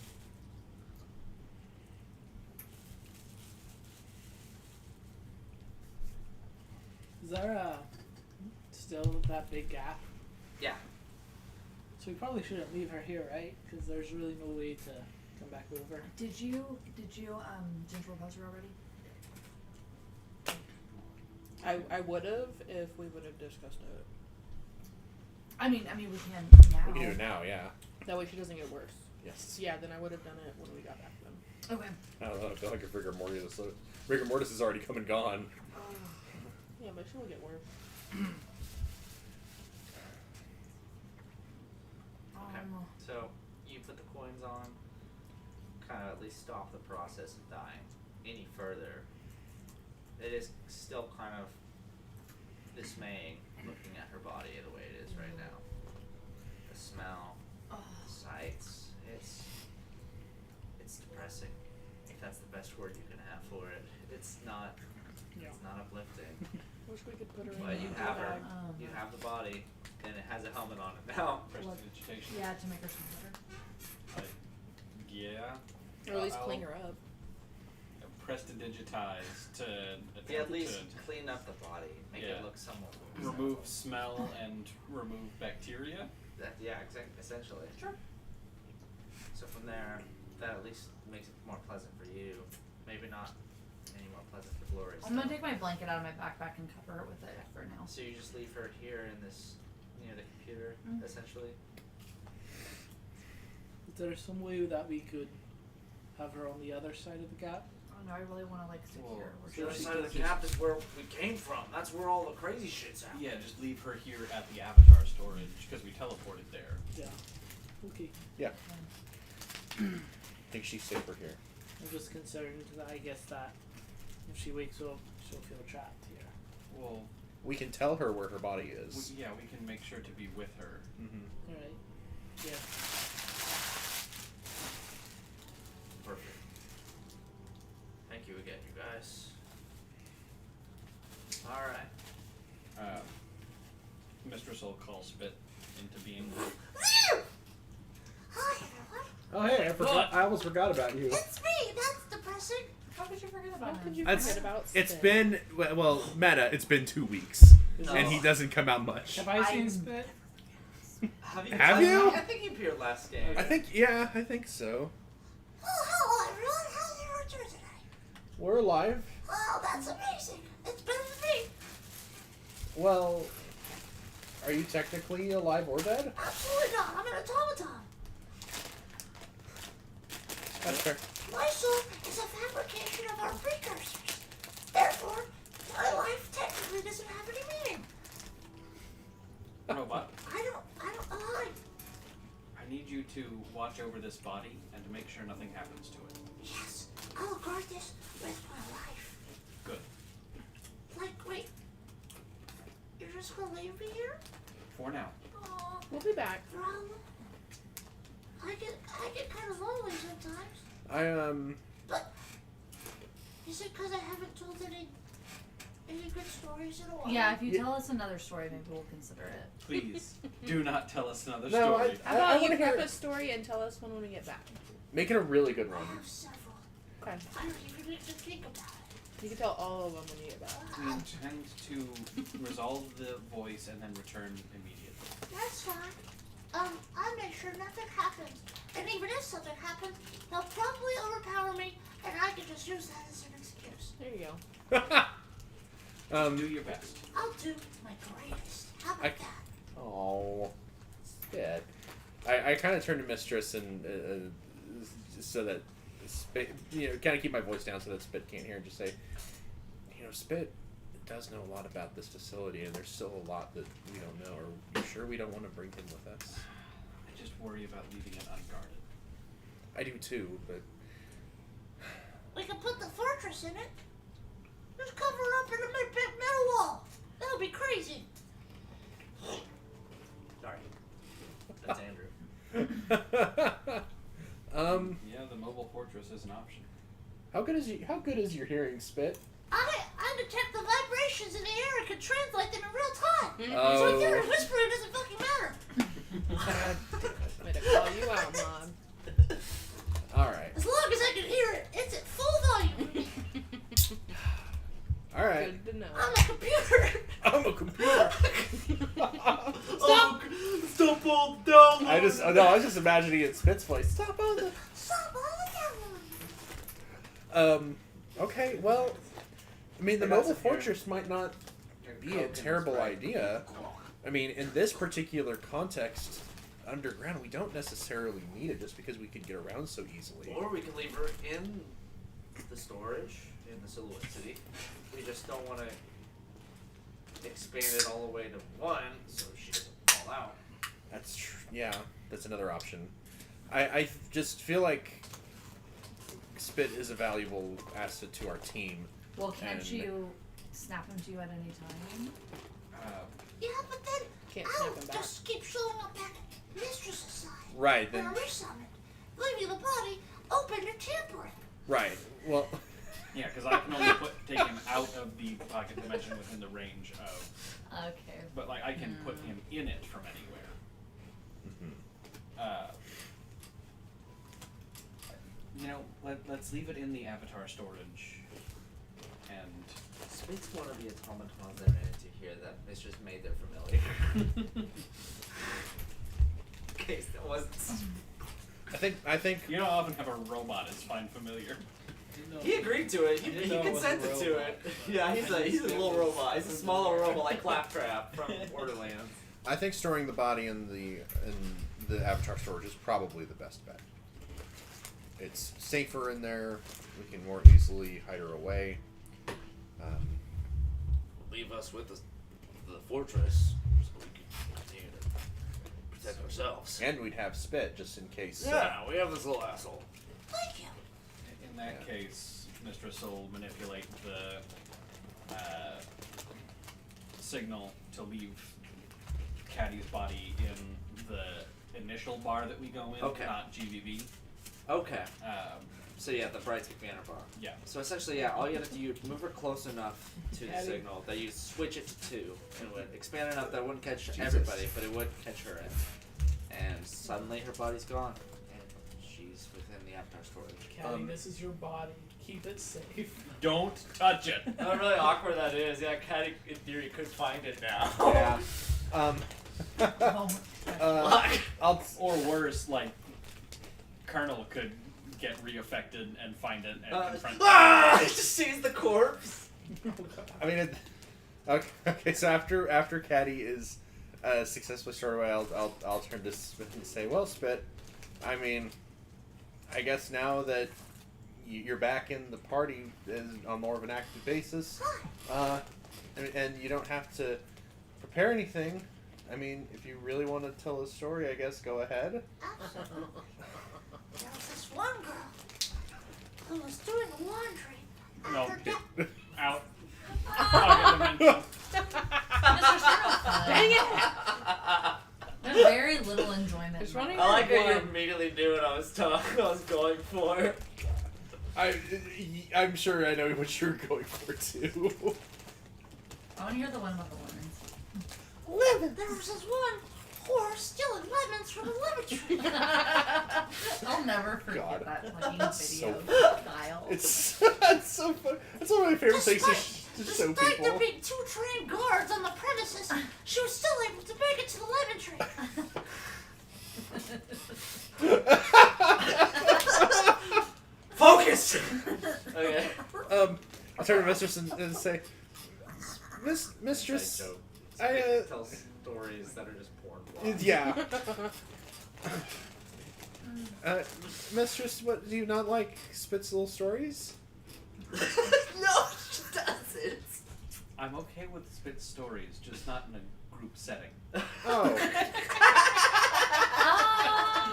Is there still that big gap? Yeah. So we probably shouldn't leave her here, right? Because there's really no way to come back over. Did you ginger buzzer already? I would have if we would have discussed it. I mean, we can now. We can do it now, yeah. That way she doesn't get worse. Yes. Yeah, then I would have done it when we got back then. Okay. I don't know. I feel like if rigor mortis is already come and gone. Yeah, but she will get worse. Okay. So you put the coins on, kind of at least stop the process of dying any further. It is still kind of dismaying looking at her body the way it is right now. The smell, the sights, it's depressing. If that's the best word you can have for it. It's not uplifting. Wish we could put her in. But you the have her. bag. You have the body, and it has a helmet on it now. Prestidigitation. Yeah, to make her smell better. Yeah. Or at least I'll clean her up. Prestidigitize to attempt Yeah, at least to clean up the body, make it Yeah. look somewhat. remove smell and remove bacteria. Essentially. Sure. So from there, that at least makes it more pleasant for you. Maybe not any more pleasant for Glory. I'm gonna still. take my blanket out of my backpack and cover her with it for now. So you just leave her here in this, near the computer, Mm. essentially. Is there some way that we could have her on the other side of the gap? Oh no, I really want to secure. Well, her. The other she side of can the cap is where we came from. That's where all the crazy shit's at. Yeah, just leave her here at the avatar storage because we teleported there. Yeah. Okay. Yeah. I think she's safer here. I'm just concerned that I guess that if she wakes up, she'll feel trapped here. Well, We can tell her where her body is. yeah, we can make sure to be with her. Mm-hmm. Alright. Yeah. Perfect. Thank you again, you guys. Alright. Mistress will call Spit into being. Hi, everyone. Oh hey, I almost forgot about you. It's me. That's depressing. How could you forget How about could him? you That's- forget about It's Spit? been well, meta. It's been 2 weeks, Is and this- he doesn't come out much. Have I seen Spit? Have you? I think he appeared last game. I think so. Oh, hello, everyone. How's everyone doing today? We're alive. Oh, that's amazing. It's better than me. Well, are you technically alive or dead? Absolutely not. I'm an automaton. That's fair. My soul is a fabrication of our precursors. Therefore, my life technically doesn't have any meaning. Robot, I don't align. I need you to watch over this body and to make sure nothing happens to it. Yes, I'll guard this with my life. Good. Like, wait. You're just gonna leave me here? For now. Oh, We'll be back. problem. I get kind of lonely sometimes. I Is it because I haven't told any good stories in a while? Yeah, if you tell us another story, maybe we'll consider it. Please do not tell us another No, story. How about you wanna prep hear a story and tell us when we get back? make it a really good I one. have several. Okay. I don't even need to think about it. You can tell all of them when you get back. We intend to resolve the voice and then return immediately. That's fine. I'll make sure nothing happens. And even if something happens, they'll probably overpower me, and I can just use that as an excuse. There you go. Do your best. I'll do my greatest. How about that? Oh, Spit. I kind of turned to Mistress and so that Spit, kind of keep my voice down so that Spit can't hear and just say, Spit does know a lot about this facility, and there's still a lot that we don't know. Are you sure we don't want to bring him with us? I just worry about leaving it unguarded. I do too, but We can put the fortress in it. Just cover her up in a big metal wall. That'll be crazy. Sorry. That's Andrew. Yeah, the mobile fortress is an option. How good is your hearing, Spit? I detect the vibrations in the air and can translate them in real time. Oh. So if you're whispering, it doesn't fucking matter. Way to call you out, Mom. All right, As long as I can hear it, it's at full volume. all right. Good to know. I'm a computer. computer. Stop! Stop all down! I was just imagining it in Spit's voice. Stop on the. Okay, well, I mean, the mobile fortress might not be a terrible idea. I mean, in this particular context, underground, we don't necessarily need it just because we can get around so easily. Or we can leave her in the storage in the Silhouette City. We just don't want to expand it all the way to 1 so she doesn't fall out. That's yeah, that's another option. I just feel like Spit is a valuable asset to our team. Well, can't And- you snap him to you at any time? Yeah, but then Can't I'll snap him back. just keep showing up back at Mistress's side. Right, When then. I resummon, leaving the body open to tampering. Right. Well, Yeah, because I can only take him out of the pocket dimension within the range of. Okay. But like I can put him in it from anywhere. You know, let's leave it in the avatar storage. And Spit's one of the automatons I ran into here that Mistress made their familiar. In case that wasn't. I think. you don't often have a robot as find familiar. He agreed to it. He know it was a consented to robot. it. Yeah, he's a little robot. He's a small little robot like Claptrap from Borderlands. I think storing the body in the avatar storage is probably the best bet. It's safer in there. We can more easily hide her away. Leave us with the fortress so we can continue to protect ourselves. And we'd have Spit just in case. Yeah, we have this little asshole. Thank you. In that case, Mistress will manipulate the signal to leave Caddy's body in the initial bar that we go in, Okay. not GVB. Okay. So yeah, the Bright Stick Banner bar. Yeah. So essentially, yeah, all you have to do, you move her close enough to the Caddy. signal that you switch it to 2, and would expand enough that it wouldn't catch Jesus. everybody, but it would catch her in. And suddenly her body's gone, and she's within the avatar storage. Caddy, this is your body. Keep it safe. Don't touch it. How really awkward that is. Yeah, Caddy in theory could find it now. Yeah. I'll. Or worse, like Colonel could get reaffected and find it and confront. He just sees the corpse. I mean, okay. So after Caddy is successfully stored away, I'll turn to Spit and say, "Well, Spit, I mean, I guess now that you're back in the party on more of an active basis, and you don't have to prepare anything. I mean, if you really want to tell a story, I guess go ahead." Absolutely. There was this one girl who was doing the laundry. No, Her dad- out. Pocket Mr. Circle. Dang it! There's very little enjoyment. Just in running that. I like how you One. immediately knew what I was going for. I'm sure I know what you're going for too. I want to hear the one about the lemons. There was this one whore stealing lemons from a lemon tree. I'll never forget God. that fucking That's video, so Kyle. It's so fun. That's one of my favorite things to show Despite there people. being 2 trained guards on the premises, she was still able to make it to the lemon tree. Focus! Okay. I'll turn to Mistress and say, Mistress, I tell stories that are just porn plots. yeah. Mistress, what do you not like Spit's little stories? No, she doesn't. I'm okay with Spit stories, just not in a group setting. Oh,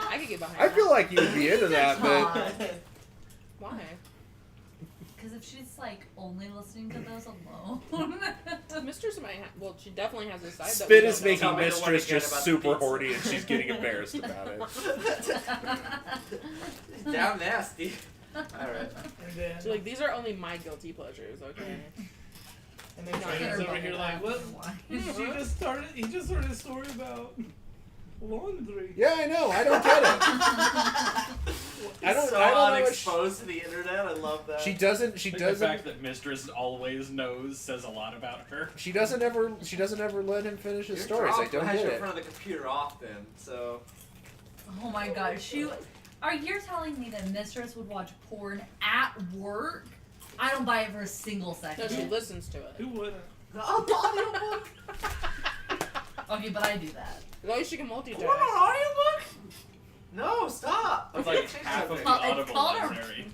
I could get behind I that. feel like you would be into that, but Why? Because if she's like only listening to those alone. Mistress might have. Well, she definitely has a side. that Spit we don't is know making Tell me the one Mistress again just about the super pizza. horny, and she's getting embarrassed about it. Down nasty. Alright. And then, So like these are only my guilty pleasures, okay? and then Not Trina's her over here like, what? He just started a story about laundry. Yeah, I know. I don't get it. I don't so know what unexposed to the internet. I love that. she doesn't. She The doesn't. fact that Mistress always knows says a lot about her. She doesn't ever let him finish his stories. I don't get in it. front of the computer often, so. Oh my god, are you telling me that Mistress would watch porn at work? I don't buy it for a single No, second. she listens to it. Who wouldn't? Audiobook? Okay, but I do that. At least she can multitask. Porn on audiobook? No, stop. It's Okay, like change half of something. the Well, it's Audible called a- library.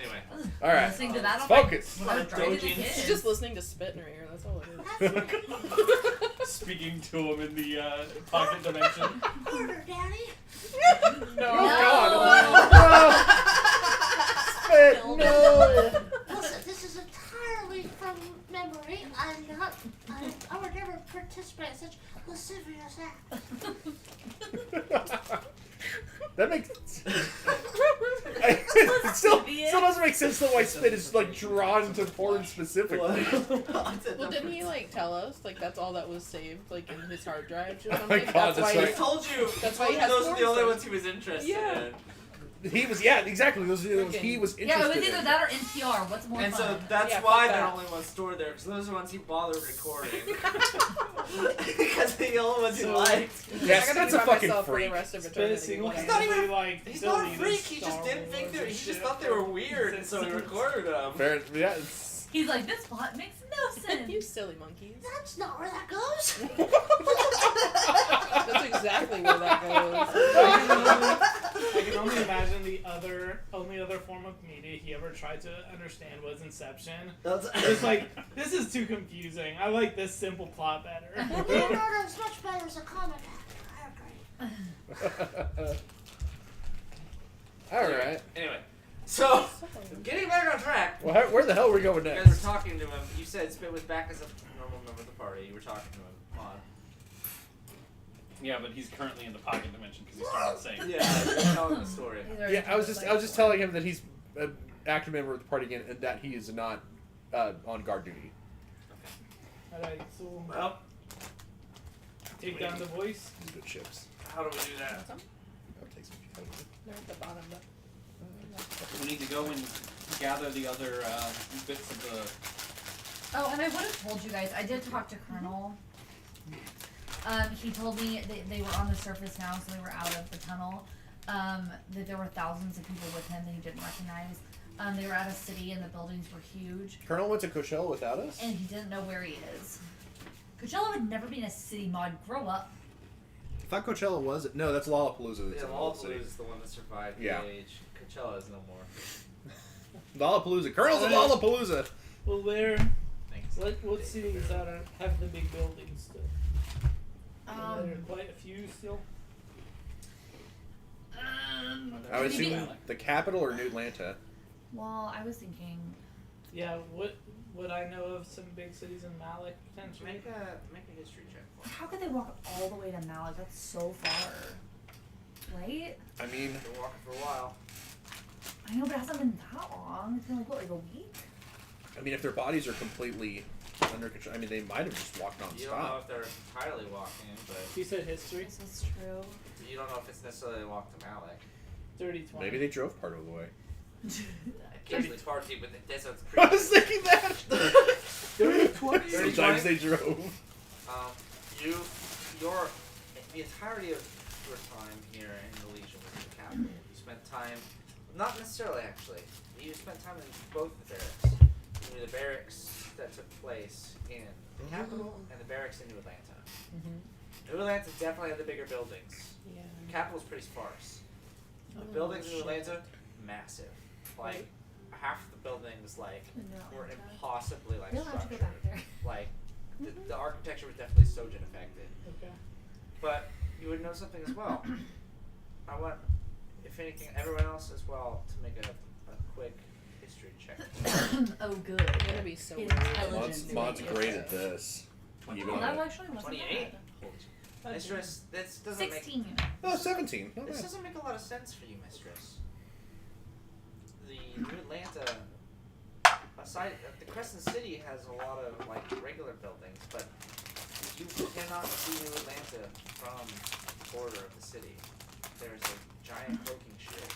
Anyway. All right. Listening to that on Focus. when I was driving the Dojin. kids. She's just listening to spit in her ear, that's all it is. Speaking to him in the pocket dimension. Order, Daddy. No. Spit, no. Listen, this is entirely from memory. I would never participate in such lascivious acts. That makes it still doesn't make sense though why spit is like drawn to porn specifically. Well, didn't he like tell us like that's all that was saved like in his hard drive or Oh something? my God, that's why right. I told you. That's I why told he you has those are the porn only stars. ones he was interested Yeah. in. He was exactly those are the ones he was interested Yeah, it was either in. that or NPR. What's more And fun? so that's Yeah, why fuck they're that. only ones stored there, because those are the ones he bothered recording. Because the only ones he So- liked. Yes, I gotta that's be a by fucking myself for the freak. rest of Spit eternity. single whatever. not even- like He's not a deleted freak, he just Star didn't think Wars they and he just shit thought they for were weird, and so he consistency. recorded them. Fair, yeah, it's, He's like, this plot makes no sense. You silly monkeys. That's not where that goes. That's exactly where that goes. I can only imagine the only other form of media he ever tried to understand was Inception. It's like, this is too confusing. I like this simple plot better. Leonardo is much better as a comic actor. I agree. all right. Anyway, so, getting back on track. Well, where the hell are we going You guys next? were talking to him. You said Spit was back as a normal member of the party. You were talking to him. Come on. Yeah, but he's currently in the pocket dimension because he started saying. Yeah, you're telling the story. Yeah, I was just telling him that he's an active member of the party again, and that he is not on guard duty. Alright, so Well, take down the voice. These good ships. how do we do that? I'll take some. They're at the bottom, but We need to go and gather the other bits of the. Oh, and I would have told you guys, I did talk to Colonel. He told me they were on the surface now, so they were out of the tunnel. That there were thousands of people with him that he didn't recognize. They were at a city and the buildings were huge. Colonel went to Coachella without us. And he didn't know where he is. Coachella would never be in a city mod. Grow up. I thought Coachella was it. No, that's Lollapalooza. That's Yeah, in the old city. Lollapalooza is the one that survived Yeah. the age. Coachella is no more. Lollapalooza. Colonel's in Lollapalooza. Well, where? Thanks. What cities have the big buildings still? There are quite a few still. I would could he be- assume the capital or New Atlanta. Well, I was thinking. Yeah, would I know of some big cities in Malik potentially? Make a history check for me. How could they walk all the way to Malik? That's so far. Right? I mean, Been walking for a while. I know, but it hasn't been that long. It's been like, what, like a week? if their bodies are completely under control, I mean, they might have just walked You don't know non-stop. if they're entirely walking, but He said history. This is true. you don't know if it's necessarily a walk to Malik. 30-20. Maybe they drove part of the way. Occasionally party, but that's what's I was thinking that. 30-20. Sometimes they drove. The entirety of your time here in the Legion was in the capital. You spent time, not necessarily actually, you spent time in both the barracks. You knew the barracks that took place in the capital and the barracks in New Atlanta. New Atlanta definitely had the bigger buildings. yeah. The capital's pretty sparse. The Oh, buildings in New shit. Atlanta, massive. Like, half the buildings, like, No. were impossibly, like, You'll have to go structured. back there. Like, the architecture was definitely Sojin affected. Okay. But you would know something as well. I want, if anything, everyone else as well to make a quick history check. Oh, good. I'm gonna be so He's weird. intelligent. Mod's great at this. Even Well, on that it. actually wasn't 28? bad. Mistress, this doesn't 16. Oh, 17. Not this bad. doesn't make a lot of sense for you, Mistress. The New Atlanta, aside, the Crescent City has a lot of like regular buildings, but you cannot see New Atlanta from the border of the city. There's a giant cloaking shield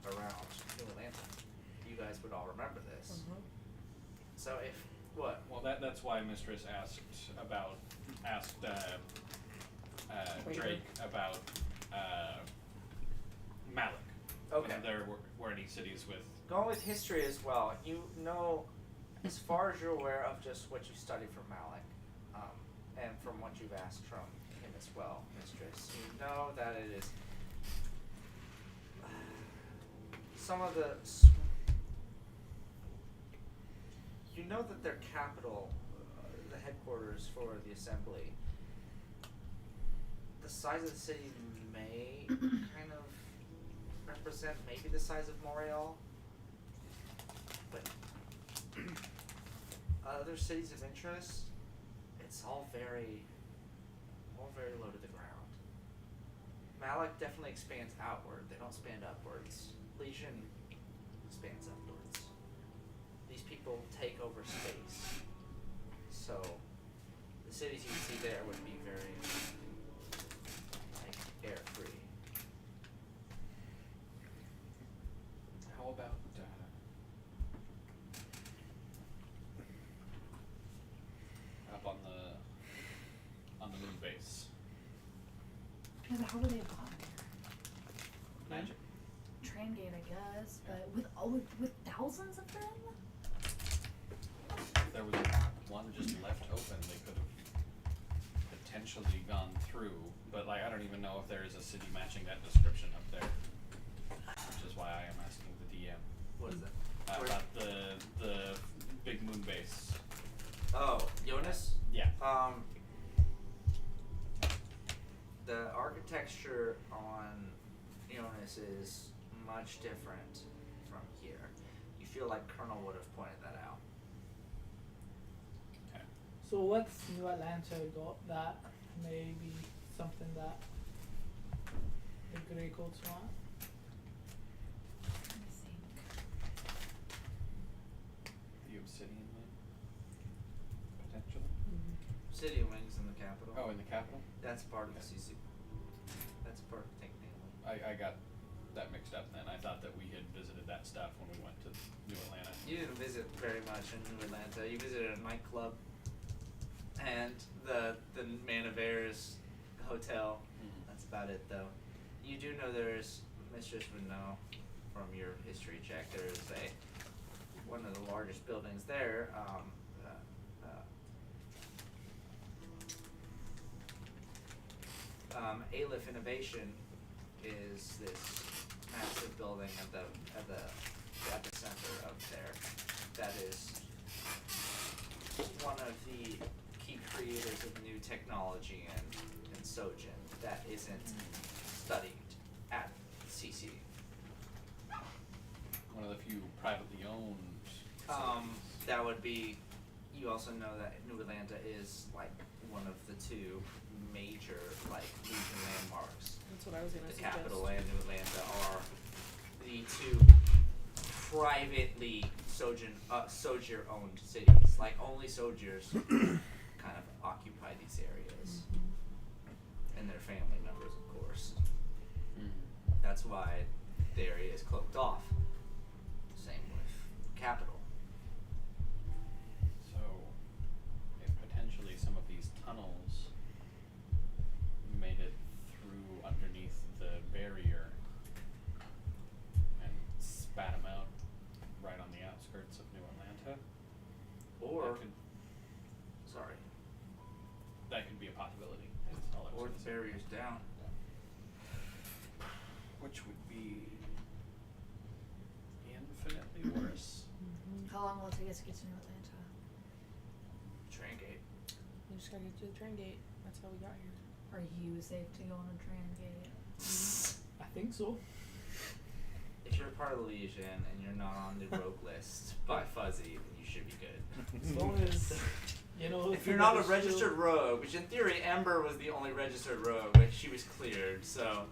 around New Atlanta. You guys would all remember this. So if what? Well, that's why Mistress asked Drake about Malik. Okay. Whether there were any cities with. Going with history as well, you know, as far as you're aware of just what you studied from Malik, and from what you've asked from him as well, Mistress, you know that it is some of the. You know that their capital, the headquarters for the assembly, the size of the city may kind of represent maybe the size of Montreal, but other cities of interest, it's all very low to the ground. Malik definitely expands outward. They don't expand upwards. Legion expands upwards. These people take over space. So the cities you see there would be very like air free. How about up on the moon base? Yeah, but how would they have gotten there? Magic. Train gate, I guess, but with thousands of them? If there was one just left open, they could have potentially gone through. But like, I don't even know if there is a city matching that description up there, which is why I am asking the DM. What is that? About the big moon base. Oh, Jonas? Yeah. The architecture on Jonas is much different from here. You feel like Colonel would have pointed that out. Okay. So what's New Atlanta got that may be something that the Grey Coats want? Let me think. The Obsidian Wing? Potentially? City Wings in the capital. Oh, in the capital? That's part of the CC. That's part of Think Namely. I got that mixed up then. I thought that we had visited that stuff when we went to New Atlanta. You didn't visit very much in New Atlanta. You visited a nightclub and the Manaveras hotel. That's about it though. You do know there's, Mistress would know from your history check, there's one of the largest buildings there, Aleph Innovation is this massive building at the epicenter of there that is one of the key creators of new technology in Sojin that isn't studied at CC. One of the few privately owned. That would be. You also know that New Atlanta is like one of the two major like Legion landmarks. That's what I was gonna The suggest. capital and New Atlanta are the two privately Sojourner owned cities. Like only Sojourners kind of occupy these areas, and their family members, of course. That's why the area is cloaked off. Same with capital. So, if potentially some of these tunnels made it through underneath the barrier and spat them out right on the outskirts of New Atlanta, Or that could be a possibility. Is all I was or gonna the say. barriers down. Which would be infinitely worse. How long will it take us to get to New Atlanta? Train gate. You just gotta get to the train gate. That's how we got here. Are you safe to go on a train gate? I think so. If you're part of the Legion and you're not on the rogue list by Fuzzy, then you should be good. As long as, you know. If you're not a registered rogue, which in theory Ember was the only registered rogue, but she was cleared, so.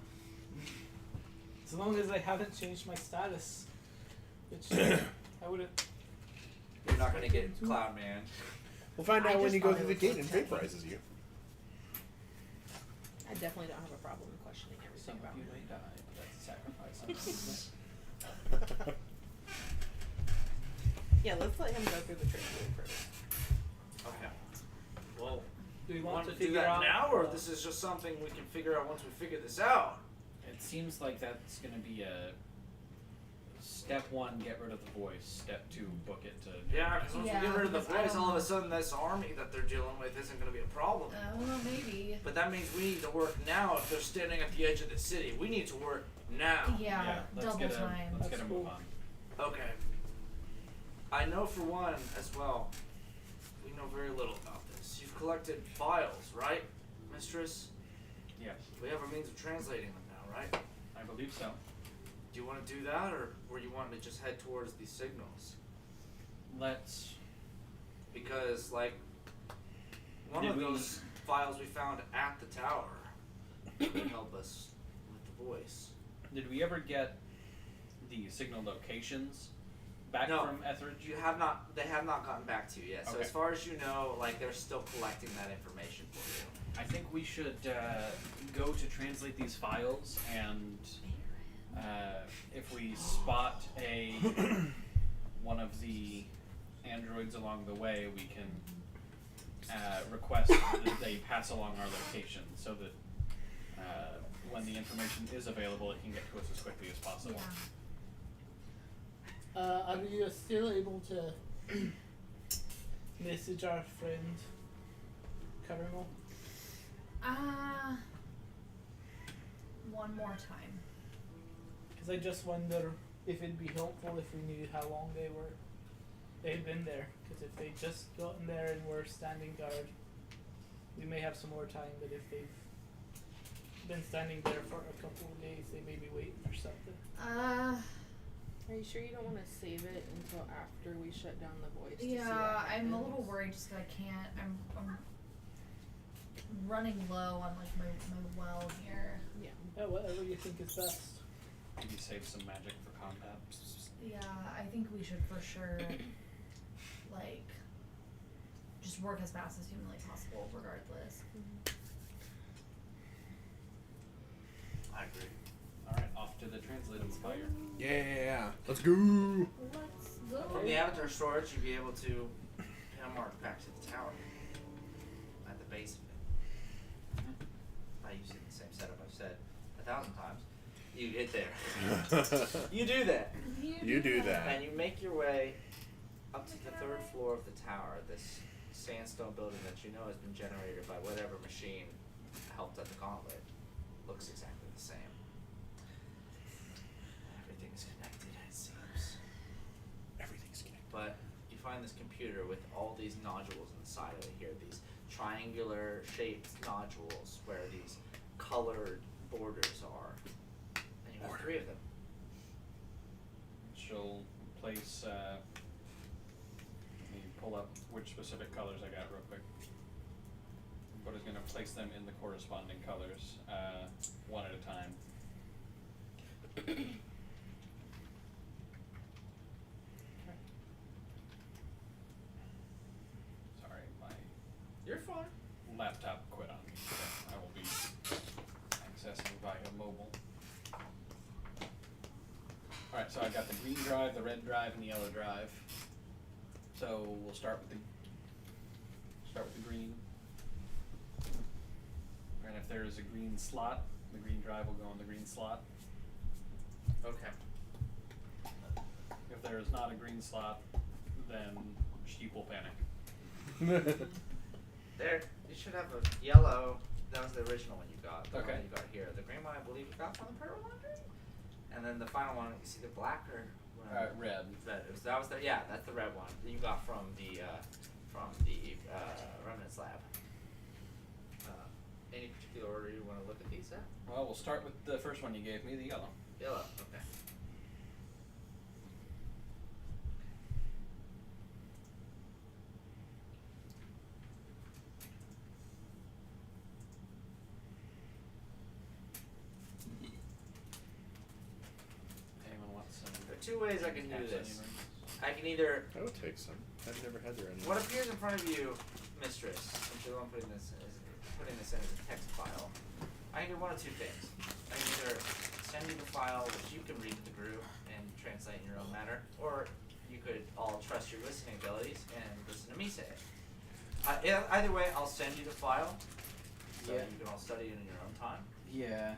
As long as I haven't changed my status, which I wouldn't. You're not gonna get Cloudman. We'll find I out when just you go thought through it the was gate and like vaporizes you. I definitely don't have a problem questioning everything Some of about you him. may die. Yeah, let's let him go through the training first. Okay. Well, Do we you want want to to do figure that out now, or this is just something we can figure out once we figure this out? It seems like that's going to be a step one, get rid of the voice. Step two, book it to. Yeah, because once we Yeah, get rid of the because I voice, don't all of a know. sudden this army that they're dealing with isn't going to be a problem. Well, maybe. But that means we need to work now if they're standing at the edge of the city. We need to work now. Yeah, let's double get time. Let's get a That's move cool. on. Okay. I know for one, as well, we know very little about this. You've collected files, right, Mistress? Yes, We have a means of translating them now, right? I believe so. Do you want to do that, or were you wanting to just head towards these signals? Let's. Because, like, one Did of we- those files we found at the tower could help us with the voice. Did we ever get the signal locations back No. from Etheridge? They have not gotten back to you yet. So Okay. as far as you know, like, they're still collecting that information for you. I think we should go to translate these files, and if we spot one of the androids along the way, we can request that they pass along our location so that when the information is available, it can get to us as quickly as possible. Yeah. Are you still able to message our friend Caramel? One more time. Because I just wonder if it'd be helpful if we knew how long they'd been there. Because if they just gotten there and were standing guard, we may have some more time. But if they've been standing there for a couple of days, they may be waiting or something. Are you sure you don't want to save it until after we shut down the voice? To see Yeah, what I'm a happens? little worried just 'cause I can't. I'm running low on like my well here. Yeah. Yeah, whatever you think is best. Maybe save some magic for combat. Yeah, I think we should for sure like just work as fast as humanly possible, regardless. I agree. Alright, off to the translating fire. Yeah, let's go. Let's go. From the avatar storage, you'd be able to pin a mark back to the tower at the base of it. By using the same setup I've said 1,000 times. You get there. You do that. You do that. And you make your way up to the 3rd floor of the tower, this sandstone building that you know has been generated by whatever machine helped at the gauntlet. Looks exactly the same. Everything is connected, it seems. Everything's connected. But you find this computer with all these nodules inside of it here, these triangular shaped nodules where these colored borders are. And you have 3 of them. She'll place, let me pull up which specific colors I got real quick. But is gonna place them in the corresponding colors, one at a time. Sorry, my You're fine. laptop quit on me, so I will be accessing via mobile. Alright, so I got the green drive, the red drive, and the yellow drive. So we'll start with the green. And if there is a green slot, the green drive will go in the green slot. Okay. If there is not a green slot, then sheep will panic. There, you should have a yellow. That was the original one you got. The Okay. one you got here. The green one, I believe, you got from the Pearl Laundry. And then the final one, you see the black or Red. That was the that's the red one that you got from the Remnants Lab. Any particular order you want to look at these at? Well, we'll start with the first one you gave me, the yellow. Yellow. Okay. Anyone want some? There are 2 ways I can do snaps this. onion rings? I can either I would take some. I've never had their onions. what appears in front of you, Mistress, since you're the one putting this in as a text file. I can do one of 2 things. I can either send you the file, which you can read to the group and translate in your own manner, or you could all trust your listening abilities and listen to me say it. Either way, I'll send you the file, so Yeah. you can all study it in your own time. Yeah.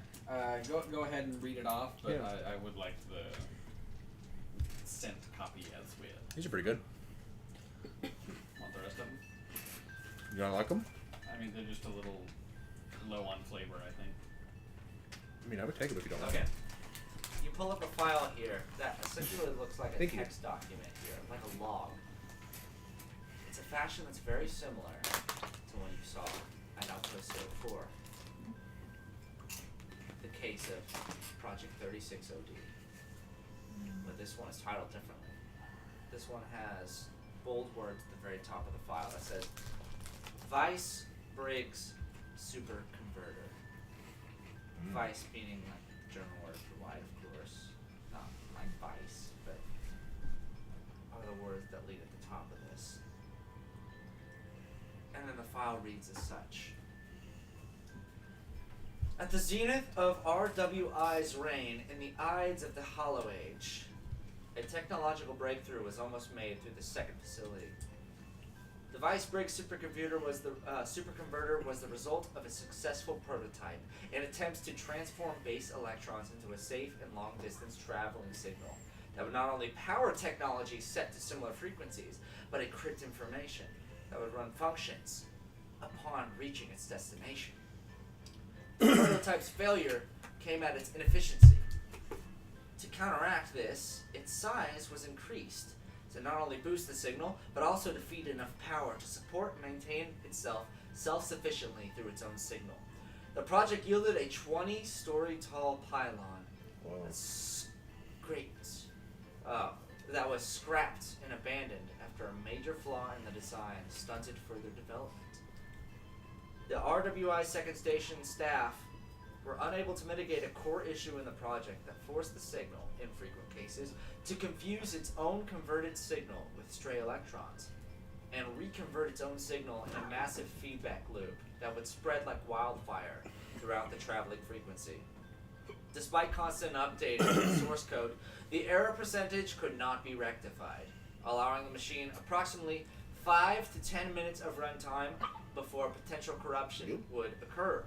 Go ahead and read it off, but I would like the sent copy as with. These are pretty good. Want the rest of them? You don't like them? I mean, they're just a little low on flavor, I think. I mean, I would take them if you don't like Okay. them. You pull up a file here that essentially looks like a Thank you. text document here, like a log. It's a fashion that's very similar to what you saw at Outpost 04. The case of Project 36 OD. But this one is titled differently. This one has bold words at the very top of the file that says Vice Briggs Super Converter. Vice meaning like German word for white, of course. Not like vice, but are the words that lead at the top of this. And then the file reads as such. At the zenith of RWI's reign in the Ides of the Hollow Age, a technological breakthrough was almost made through the second facility. The Vice Briggs superconverter was the result of a successful prototype in attempts to transform base electrons into a safe and long-distance traveling signal that would not only power technology set to similar frequencies, but encrypt information that would run functions upon reaching its destination. The prototype's failure came at its inefficiency. To counteract this, its size was increased to not only boost the signal, but also to feed enough power to support and maintain itself self-sufficiently through its own signal. The project yielded a 20-story tall pylon that was scrapped and abandoned after a major flaw in the design stunted further development. The RWI second station staff were unable to mitigate a core issue in the project that forced the signal, in frequent cases, to confuse its own converted signal with stray electrons, and reconvert its own signal in a massive feedback loop that would spread like wildfire throughout the traveling frequency. Despite constant updating of the source code, the error percentage could not be rectified, allowing the machine approximately 5 to 10 minutes of runtime before potential corruption would occur,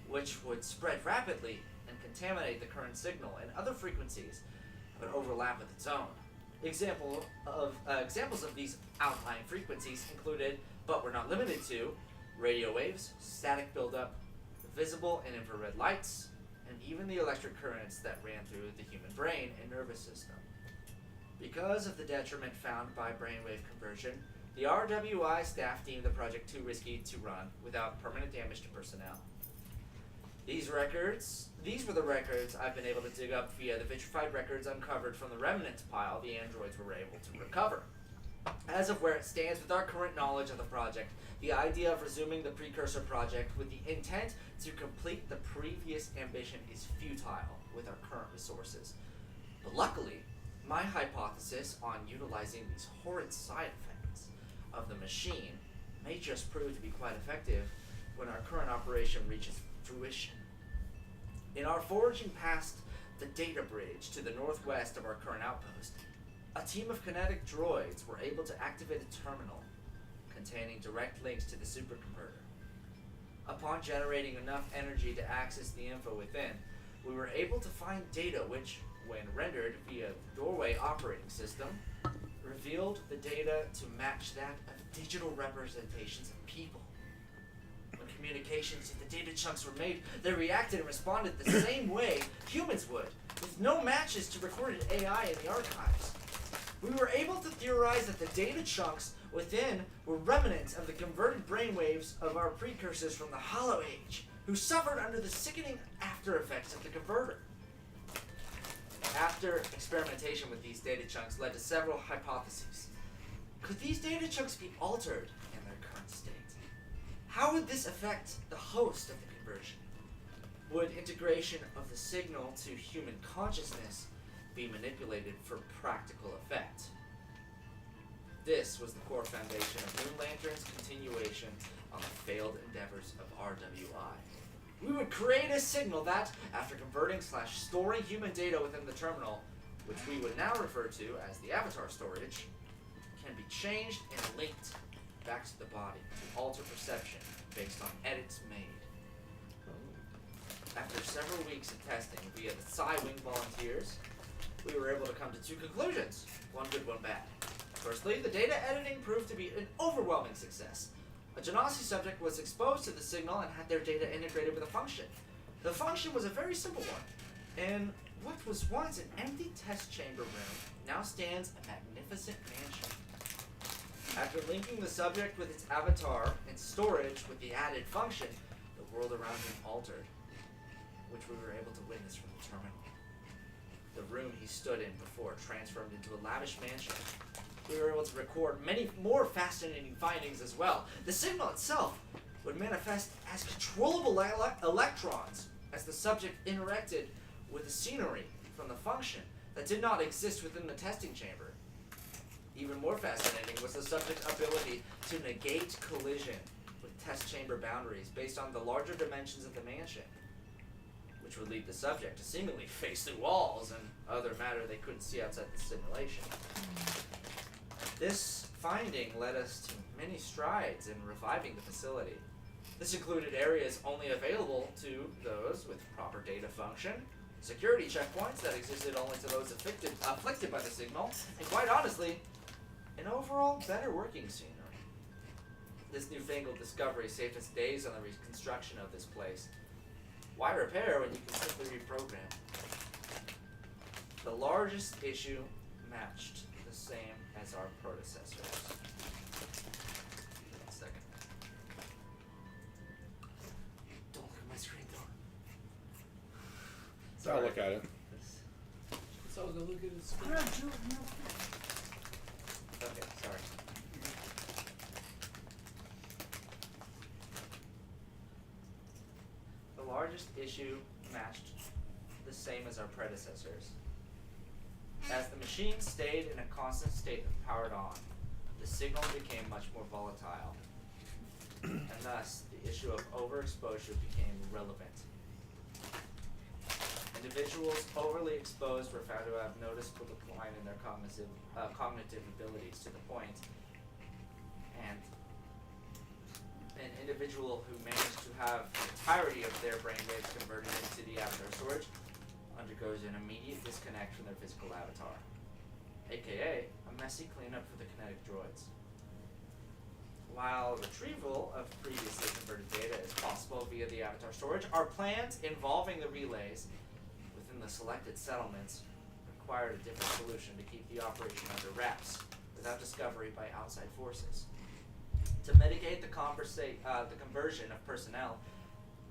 which would spread rapidly and contaminate the current signal and other frequencies that would overlap with its own. Examples of these outlying frequencies included, but were not limited to, radio waves, static buildup, visible and infrared lights, and even the electric currents that ran through the human brain and nervous system. Because of the detriment found by brainwave conversion, the RWI staff deemed the project too risky to run without permanent damage to personnel. These were the records I've been able to dig up via the vitrified records uncovered from the remnants pile the androids were able to recover. As of where it stands with our current knowledge of the project, the idea of resuming the precursor project with the intent to complete the previous ambition is futile with our current resources. But luckily, my hypothesis on utilizing these horrid side effects of the machine may just prove to be quite effective when our current operation reaches fruition. In our forging past the data bridge to the northwest of our current outpost, a team of kinetic droids were able to activate a terminal containing direct links to the superconverter. Upon generating enough energy to access the info within, we were able to find data which, when rendered via the doorway operating system, revealed the data to match that of digital representations of people. When communications to the data chunks were made, they reacted and responded the same way humans would, with no matches to recorded AI in the archives. We were able to theorize that the data chunks within were remnants of the converted brainwaves of our precursors from the Hollow Age, who suffered under the sickening after effects of the converter. After experimentation with these data chunks led to several hypotheses. Could these data chunks be altered in their current state? How would this affect the host of the conversion? Would integration of the signal to human consciousness be manipulated for practical effect? This was the core foundation of Moon Lantern's continuation on the failed endeavors of RWI. we would create a signal that, after converting / storing human data within the terminal, which we would now refer to as the avatar storage, can be changed and linked back to the body to alter perception based on edits made. After several weeks of testing via the Psy-Wing volunteers, we were able to come to two conclusions, one good, one bad. Firstly, the data editing proved to be an overwhelming success. A Genasi subject was exposed to the signal and had their data integrated with a function. The function was a very simple one. In what was once an empty test chamber room now stands a magnificent mansion. After linking the subject with its avatar and storage with the added function, the world around him altered, which we were able to witness from the terminal. The room he stood in before transformed into a lavish mansion. We were able to record many more fascinating findings as well. The signal itself would manifest as controllable electrons as the subject interacted with the scenery from the function that did not exist within the testing chamber. Even more fascinating was the subject's ability to negate collision with test chamber boundaries based on the larger dimensions of the mansion, which would lead the subject to seemingly face through walls and other matter they couldn't see outside the simulation. This finding led us to many strides in reviving the facility. This included areas only available to those with proper data function, security checkpoints that existed only to those afflicted by the signal, and quite honestly, an overall better working scenery. This newfangled discovery saved us days on the reconstruction of this place. Why repair when you can simply reprogram? The largest issue matched the same as our predecessors. One second. Don't look at my screen though. I'll look at it. So go look at his I'm not doing no. Okay, sorry. The largest issue matched the same as our predecessors. As the machine stayed in a constant state of powered on, the signal became much more volatile, and thus the issue of overexposure became relevant. Individuals overly exposed were found to have noticeable decline in their cognitive abilities to the point, and an individual who managed to have the entirety of their brainwaves converted into the avatar storage undergoes an immediate disconnect from their physical avatar, aka a messy cleanup for the kinetic droids. While retrieval of previously converted data is possible via the avatar storage, our plans involving the relays within the selected settlements required a different solution to keep the operation under wraps without discovery by outside forces. To mitigate the conversion of personnel,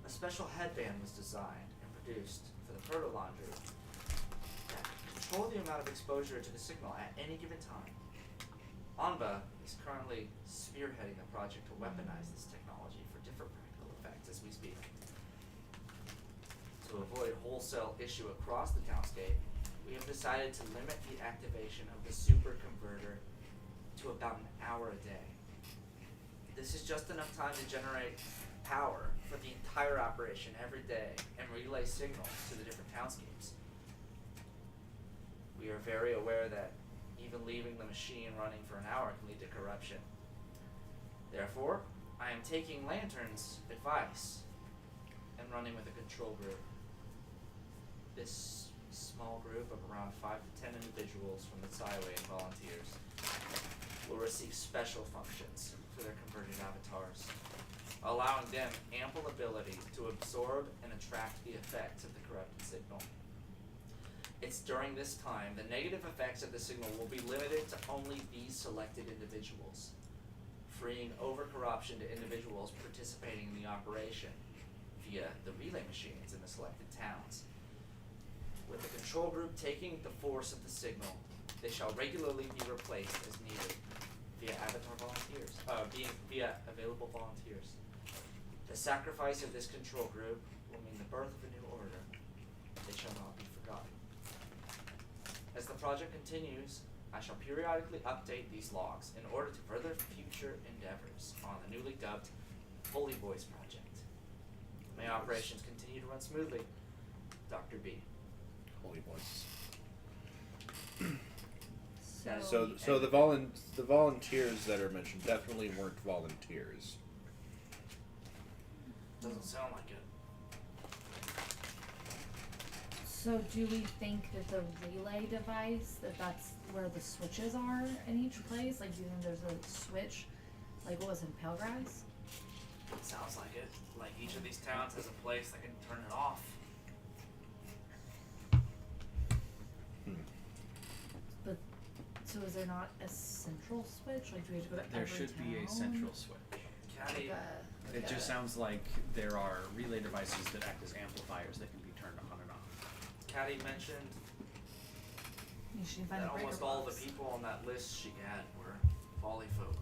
a special headband was designed and produced for the proto-laundry that could control the amount of exposure to the signal at any given time. Anba is currently spearheading the project to weaponize this technology for different practical effects as we speak. To avoid wholesale issue across the townscape, we have decided to limit the activation of the super converter to about an hour a day. This is just enough time to generate power for the entire operation every day and relay signals to the different townscapes. We are very aware that even leaving the machine running for an hour can lead to corruption. Therefore, I am taking Lantern's advice and running with a control group. This small group of around 5 to 10 individuals from the Psy-Wing volunteers will receive special functions for their converted avatars, allowing them ample ability to absorb and attract the effects of the corrupted signal. It's during this time the negative effects of the signal will be limited to only these selected individuals, freeing over-corruption to individuals participating in the operation via the relay machines in the selected towns. With the control group taking the force of the signal, they shall regularly be replaced as needed via available volunteers. The sacrifice of this control group will mean the birth of a new order. They shall not be forgotten. As the project continues, I shall periodically update these logs in order to further future endeavors on the newly dubbed Holy Voice project. May operations continue to run smoothly. Dr. B. Holy voice. So The volunteers that are mentioned definitely weren't volunteers. Doesn't sound like it. So do we think that the relay device, that's where the switches are in each place? Like, do you think there's a switch, like what was in Pelgrass? Sounds like it. Like each of these towns has a place that can turn it off. But, so is there not a central switch? Like, do we have to go to There every should be a town? central switch. Caddy, It just sounds like there are relay devices that act as amplifiers that can be turned on and off. Caddy mentioned You should find that the breaker almost all the box. people on that list she had were volley folk,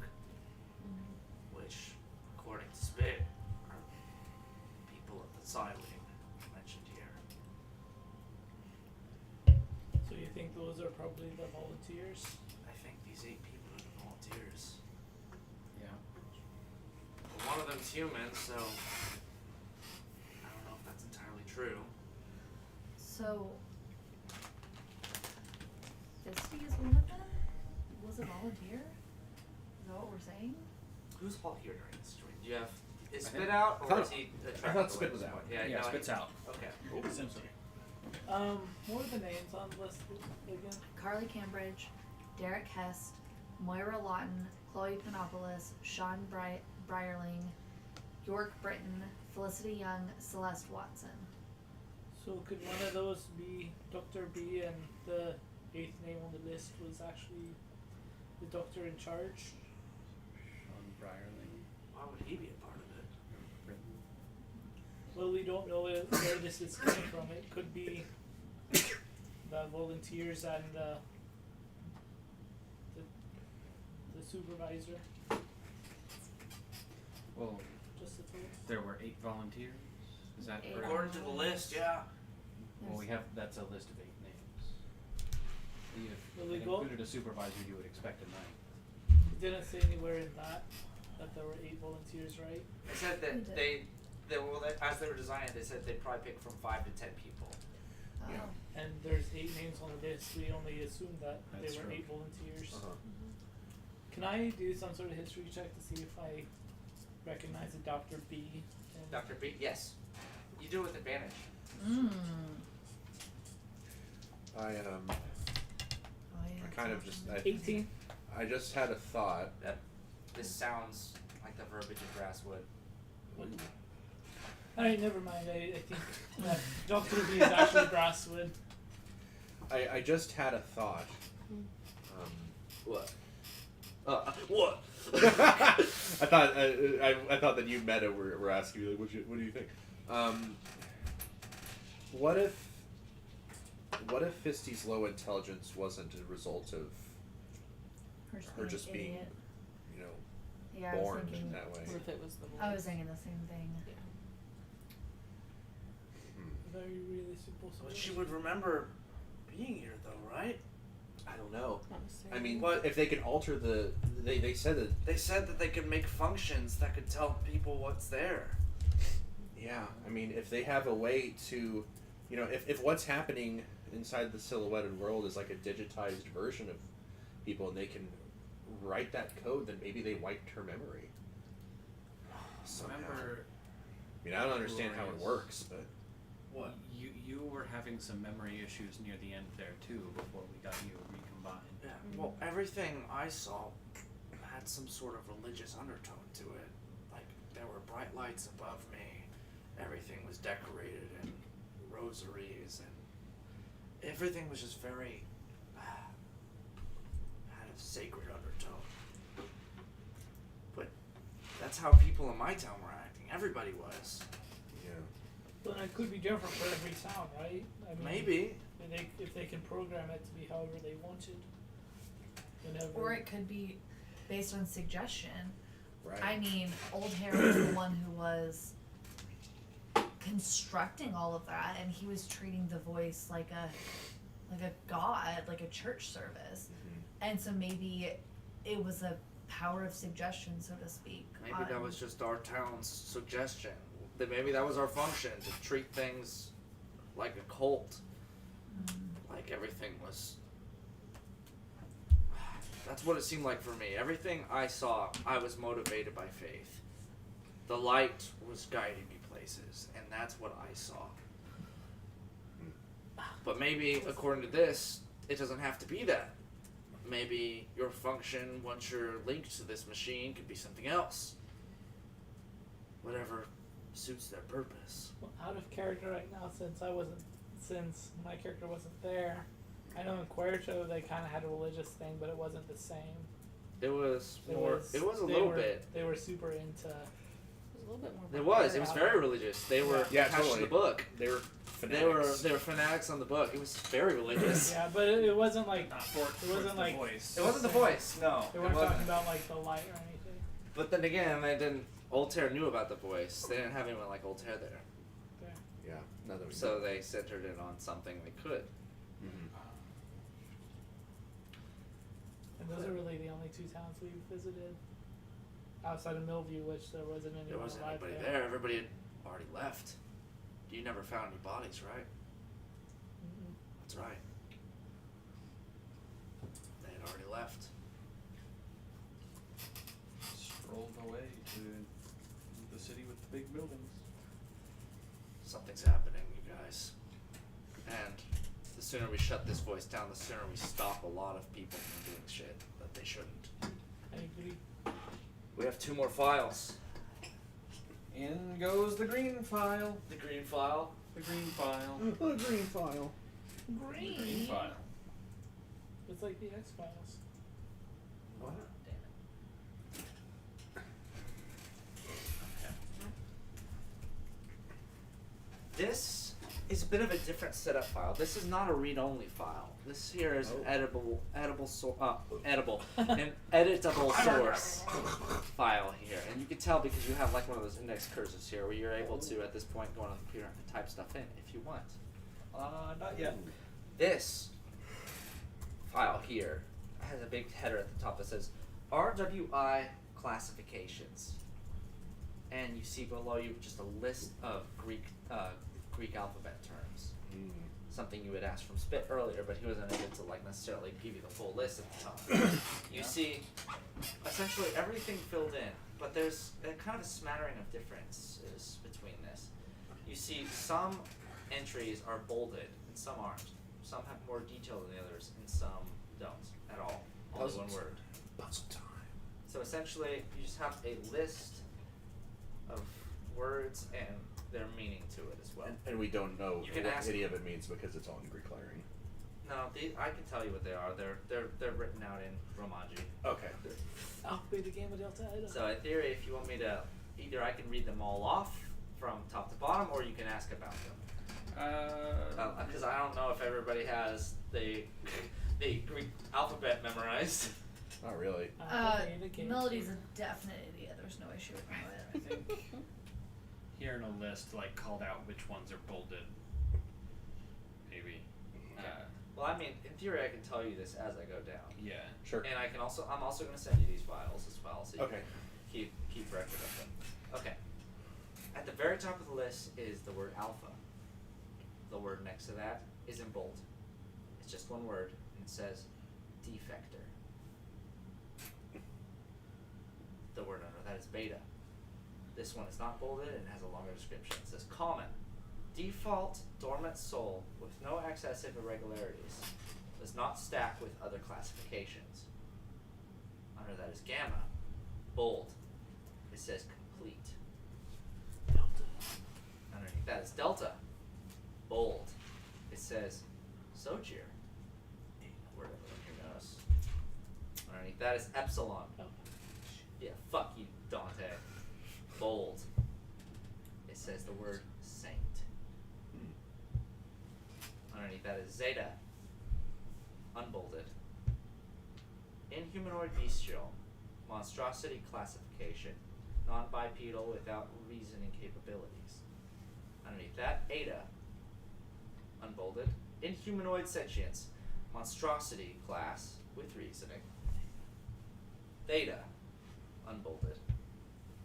which, according to Spit, are people at the Psy Wing mentioned here. So you think those are probably the volunteers? I think these 8 people are the volunteers. Yeah. But one of them's human, so I don't know if that's entirely true. So, Fisty is one of them? Was a volunteer? Is that what we're saying? Who's all here during this story? Do you have is I Spit think- out I or thought- is he I attracted thought to Spit it was at this out. point? Yeah, Yeah, no, Spit's out. Okay. Essentially. What are the names on the list again? Carly Cambridge, Derek Hest, Moira Lawton, Chloe Panopoulos, Sean Brierling, York Britton, Felicity Young, Celeste Watson. So could one of those be Dr. B and the 8th name on the list was actually the doctor in charge? Sean Brierling. Why would he be a part of it? Well, we don't know where this is coming from. It could be the volunteers and the supervisor. Well, Just a thought. there were 8 volunteers. Is that 8 correct? According to the list, yeah. Well, we have that's a list of 8 names. Well, If we it go- included a supervisor, you would expect a 9. It didn't say anywhere in that there were 8 volunteers, right? They said We that did. as they were designing it, they said they'd probably pick from 5 to 10 people. Yeah. And there's 8 names on the list. We only assumed that That's there were true. 8 volunteers. Uh-huh. Can I do some sort of history check to see if I recognize a Dr. B? And Dr. B, yes. You do it with advantage. I kind of just 18. I just had a thought. This sounds like the verbiage of Grasswood. Alright, never mind. I think that Dr. B is actually Grasswood. I just had a thought. What? What? I thought I thought that you Meta were asking you like, what do you think? What if Fisty's low intelligence wasn't a result of her just an being, idiot. you know, Yeah, I was born thinking. that way? Or if it was the I was voice. thinking the same thing. Very really simple. But she would remember being here, though, right? I don't know. Not I mean, What- if they can alter they said that. They said that they could make functions that could tell people what's there. Yeah, I mean, if they have a way to, you know, if what's happening inside the silhouetted world is like a digitized version of people and they can write that code, then maybe they wiped her memory. Somehow. Remember, I mean, I don't understand how it Glorious. works, but What? you were having some memory issues near the end there too before we got you recombined. Yeah. Well, everything I saw had some sort of religious undertone to it. Like there were bright lights above me. Everything was decorated in rosaries, and everything was just very had a sacred undertone. But that's how people in my town were acting. Everybody was. yeah. But it could be different for every town, right? I mean, Maybe. if they can program it to be however they wanted. Whenever. Or it could be based on suggestion. Right. I mean, Old Harry was the one who was constructing all of that, and he was treating the voice like a god, like a church service. And so maybe it was a power of suggestion, so to speak. Maybe that was just our town's suggestion. that maybe that was our function, to treat things like a cult. Like everything was. That's what it seemed like for me. Everything I saw, I was motivated by faith. The light was guiding me places, and that's what I saw. But maybe, according to this, it doesn't have to be that. Maybe your function, once you're linked to this machine, could be something else. Whatever suits their purpose. Well, out of character right now, since my character wasn't there. I know in Quercho they kind of had a religious thing, but it wasn't the same. It was It more. was- It was a they little were- bit. They were super into. It was a little bit more. It was. It was very religious. They were Yeah, attached totally. to the book. They were They were fanatics. fanatics on the book. It was very religious. Yeah, but it wasn't like Not for it wasn't like voice. It wasn't the voice. No, they it weren't wasn't. talking about like the light or anything. But then again, they didn't. Altair knew about the voice. They didn't have anyone like Altair there, Yeah, now that we so know. they centered it on something they could. Mhm. And those are really the only two towns we've visited. Outside of Millview, which there wasn't anyone There wasn't alive anybody there. there. Everybody had already left. You never found any bodies, right? Mm-mm. That's right. They had already left. Strolled away to the city with the big buildings. Something's happening, you guys. And the sooner we shut this voice down, the sooner we stop a lot of people from doing shit that they shouldn't. I agree. We have 2 more files. In goes the green file. The green file. The green file. The green file. The green file. It's like the X Files. What? This is a bit of a different setup file. This is not a read-only file. This here is an an editable source file here, and you can tell because you have like one of those index cursors here, where you're able to at this point go on the computer and type stuff in if you want. Not yet. This file here has a big header at the top that says RWI classifications, and you see below you just a list of Greek alphabet terms. Something you had asked from Spit earlier, but he wasn't able to like necessarily give you the full list at the time. You see essentially everything filled in, but there's a kind of a smattering of differences between this. You see some entries are bolded and some aren't. Some have more detail than the others, and some don't at all. Only one word. Puzzle time. So essentially, you just have a list of words and their meaning to it as well. And we don't know You can what ask- any of it means because it's all in Greek lettering. No, I can tell you what they are. They're written out in Romaji. Okay. Alpha, Beta, Gamma, Delta, Eta. So in theory, if you want me to, either I can read them all off from top to bottom, or you can ask about them. Because I don't know if everybody has the Greek alphabet memorized. Not really. Alpha, Beta, Gamma. Melody's a definite idiot. There's no issue with Melody. I think hearing a list like called out which ones are bolded. Maybe. Well, I mean, in theory, I can tell you this as I go down. Yeah. Sure. And I'm also going to send you these files as well, so you Okay. can keep record of them. Okay. At the very top of the list is the word alpha. The word next to that is in bold. It's just one word, and it says defector. The word under that is beta. This one is not bolded and has a longer description. It says common. Default dormant soul with no excessive irregularities. Does not stack with other classifications. Under that is gamma. Bold. It says complete. Underneath that is delta. Bold. It says Sochier. Word everyone here knows. Underneath that is epsilon. Oh. Yeah, fuck you, Dante. Bold. It says the word saint. Underneath that is zeta. Unbolded. Inhumanoid bestial. Monstrosity classification. Non-bipedal without reasoning capabilities. Underneath that, eta. Unbolded. Inhumanoid sentience. Monstrosity class with reasoning. Theta. Unbolded.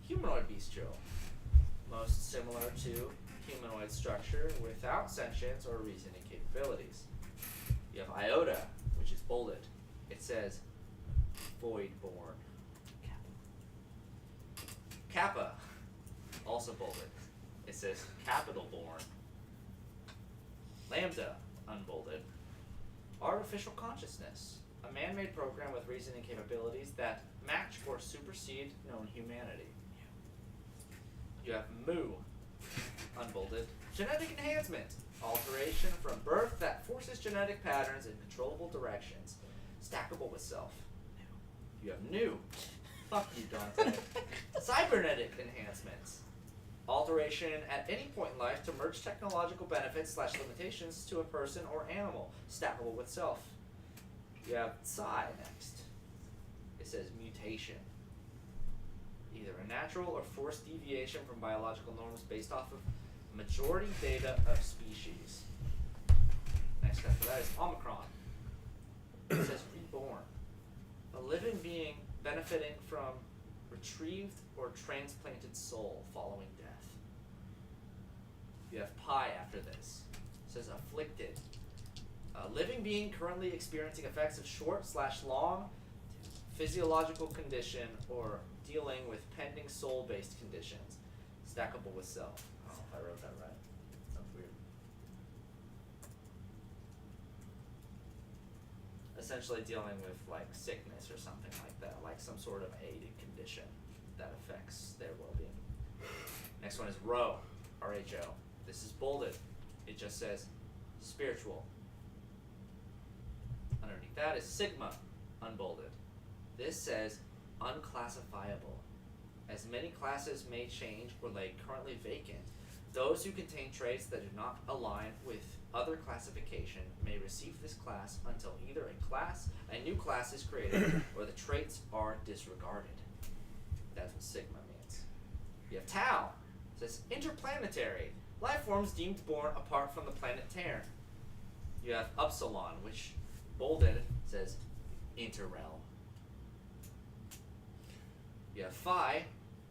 Humanoid bestial. most similar to humanoid structure without sentience or reasoning capabilities. You have Iota, which is bolded. It says Voidborn. Kappa, also bolded. It says Capital Born. Lambda, unbolded. Artificial consciousness, a man-made program with reasoning capabilities that match or supersede known humanity. You have Mu, unbolded. Genetic enhancement, alteration from birth that forces genetic patterns in controllable directions, stackable with self. You have Nu, fuck you, Dante. Cybernetic enhancements, alteration at any point in life to merge technological benefits / limitations to a person or animal, stackable with self. You have Psi next. It says mutation. Either a natural or forced deviation from biological norms based off of majority data of species. Next after that is Omicron. It says reborn. A living being benefiting from retrieved or transplanted soul following death. You have Pi after this. It says afflicted. A living being currently experiencing effects of short/long physiological condition or dealing with pending soul-based conditions. Stackable with self. I don't know if I wrote that right. Sounds weird. Essentially dealing with like sickness or something like that, like some sort of aided condition that affects their well-being. Next one is Rho, R-H-O. This is bolded. It just says spiritual. Underneath that is Sigma, unbolded. This says unclassifiable. As many classes may change or lay currently vacant, those who contain traits that do not align with other classification may receive this class until either a new class is created or the traits are disregarded. That's what Sigma means. You have Tau. It says interplanetary. Life forms deemed born apart from the planet Terran. You have Upsilon, which bolded says interrealm. You have Phi,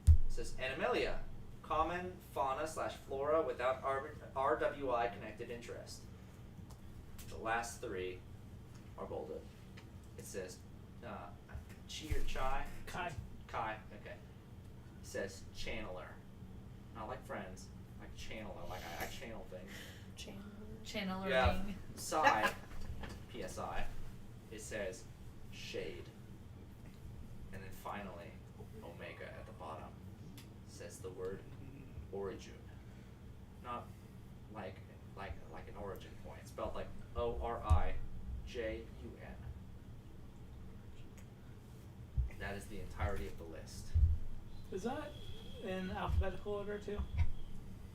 it says Animalia, common fauna / flora without RWI connected interest. The last three are bolded. It says Chi or Chai? Kai. Kai, okay. It says channeler. Not like friends, like channeler, like I channel things. Channeling. Yeah. Psi, PSI, it says shade. And then finally, Omega at the bottom says the word origin. Not like an origin point. It's spelled like ORIJUN. That is the entirety of the list. Is that in alphabetical order too?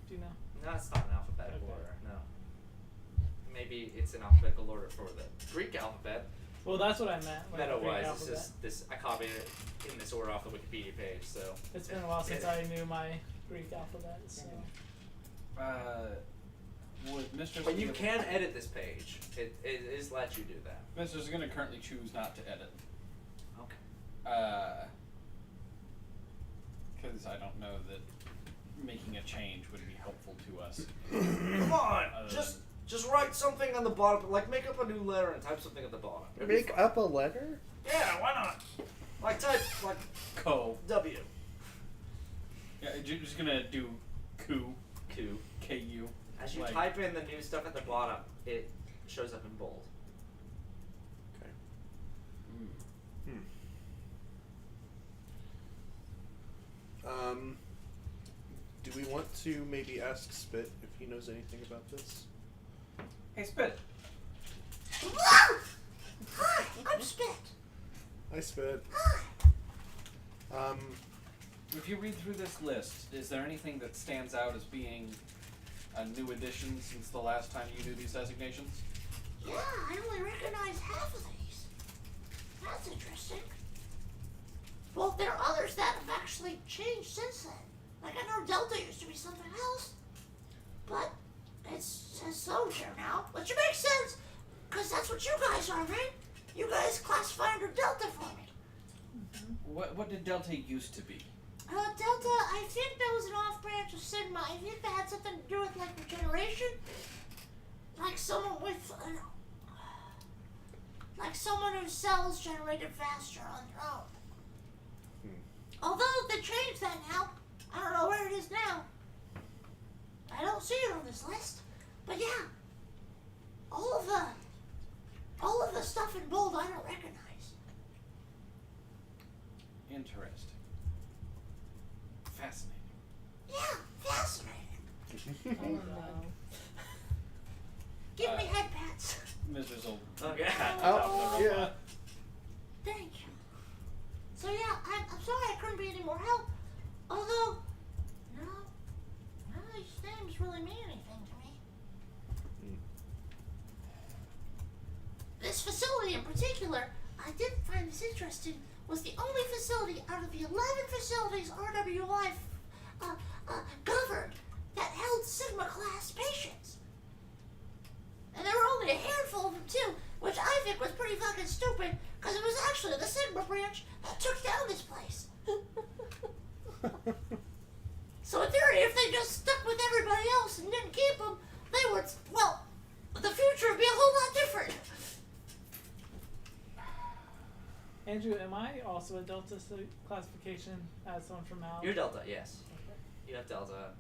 Do you know? No, it's not in alphabetical Okay. order, no. Maybe it's in alphabetical order for the Greek alphabet. Well, that's what I meant. Like the Greek Meta-wise, it's alphabet. just this. I copied it in this order off the Wikipedia page, so. It's been a while since I knew my Greek alphabet, so. Would Mr. But you can edit this page. It is let you do that. Mr. Zaguna currently choose not to edit. Okay. Because I don't know that making a change would be helpful to us. Come on, just write something on the bottom. Like make up a new letter and type something at the bottom. It'd be Make fun. up a letter? Yeah, why not? Like type like Co. W. Yeah, you're just gonna do Ku. Q. Ku. As you like, type in the new stuff at the bottom, it shows up in bold. Okay. Mm. Do we want to maybe ask Spit if he knows anything about this? Hey, Spit. Hi, I'm Spit. Hi, Spit. If you read through this list, is there anything that stands out as being a new addition since the last time you do these designations? Yeah, I only recognize half of these. That's interesting. Well, there are others that have actually changed since then. Like, I know Delta used to be something else, but it says Soldier now, which makes sense, because that's what you guys are, right? You guys classify under Delta for me. What did Delta used to be? Delta, I think that was an off branch of Sigma. I think that had something to do with like regeneration. Like someone with like someone whose cells generated faster on their own. Although they changed that now. I don't know where it is now. I don't see it on this list. But yeah. All of the stuff in bold I don't recognize. Interesting. Fascinating. Yeah, fascinating. Oh no. Give me head pats. Mrs. Old. Okay. Oh, yeah. Thank you. So yeah, I'm sorry I couldn't be any more help. Although, none of these names really mean anything to me. This facility in particular, I did find this interesting, was the only facility out of the 11 facilities RWI governed that held Sigma class patients. And there were only a handful of them too, which I think was pretty fucking stupid, because it was actually the Sigma branch that took down this place. So in theory, if they just stuck with everybody else and didn't keep them, they would, well, the future would be a whole lot different. Andrew, am I also a Delta classification as someone from Mal? You're Delta, yes. You have Delta.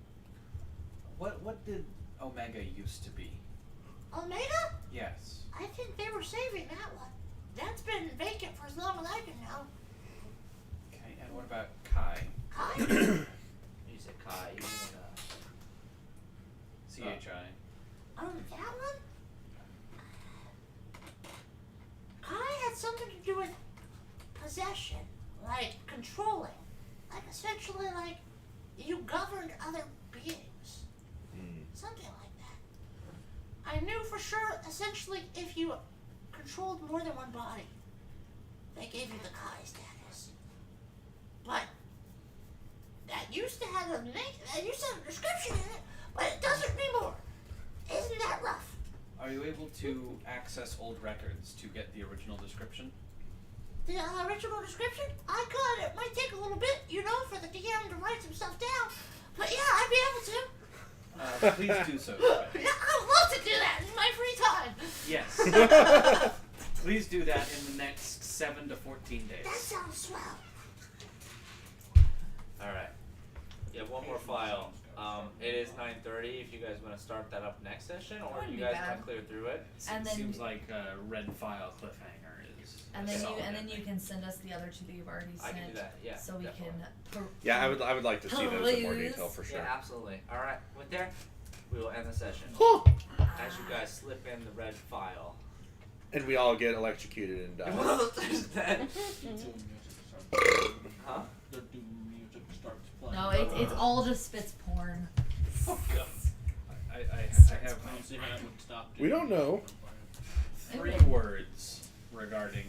What did Omega used to be? Omega? Yes. I think they were saving that one. That's been vacant for as long as I can know. Okay, and what about Kai? Kai? You said Kai. You mean CHI. That one? Kai had something to do with possession, like controlling. Like essentially like you governed other beings. Something like that. I knew for sure, essentially, if you controlled more than one body, they gave you the Kai status. But that used to have a name, that used to have a description in it, but it doesn't anymore. Isn't that rough? Are you able to access old records to get the original description? The original description? I could. It might take a little bit, for the DM to write some stuff down. But yeah, I'd be able to. Please do so. Yeah, I'd love to do that in my free time. Yes. Please do that in the next 7 to 14 days. That sounds swell. Alright. You have one more file. It is 9:30 if you guys want to start that up next session, or Wouldn't you be guys bad. want to clear through it. And then seems like a red file cliffhanger is. And a then solid you ending. can send us the other two that you've already I sent. can do that, yeah, So we definitely. can. Yeah, I would like to see those in more Peruse. detail for sure. Yeah, absolutely. Alright, with there, we will end the session. As you guys slip in the red file. And we all get electrocuted and die. Then- huh? The doom music starts playing. No, it's all just spits porn. I have I don't see how that would stop. We don't know. 3 words regarding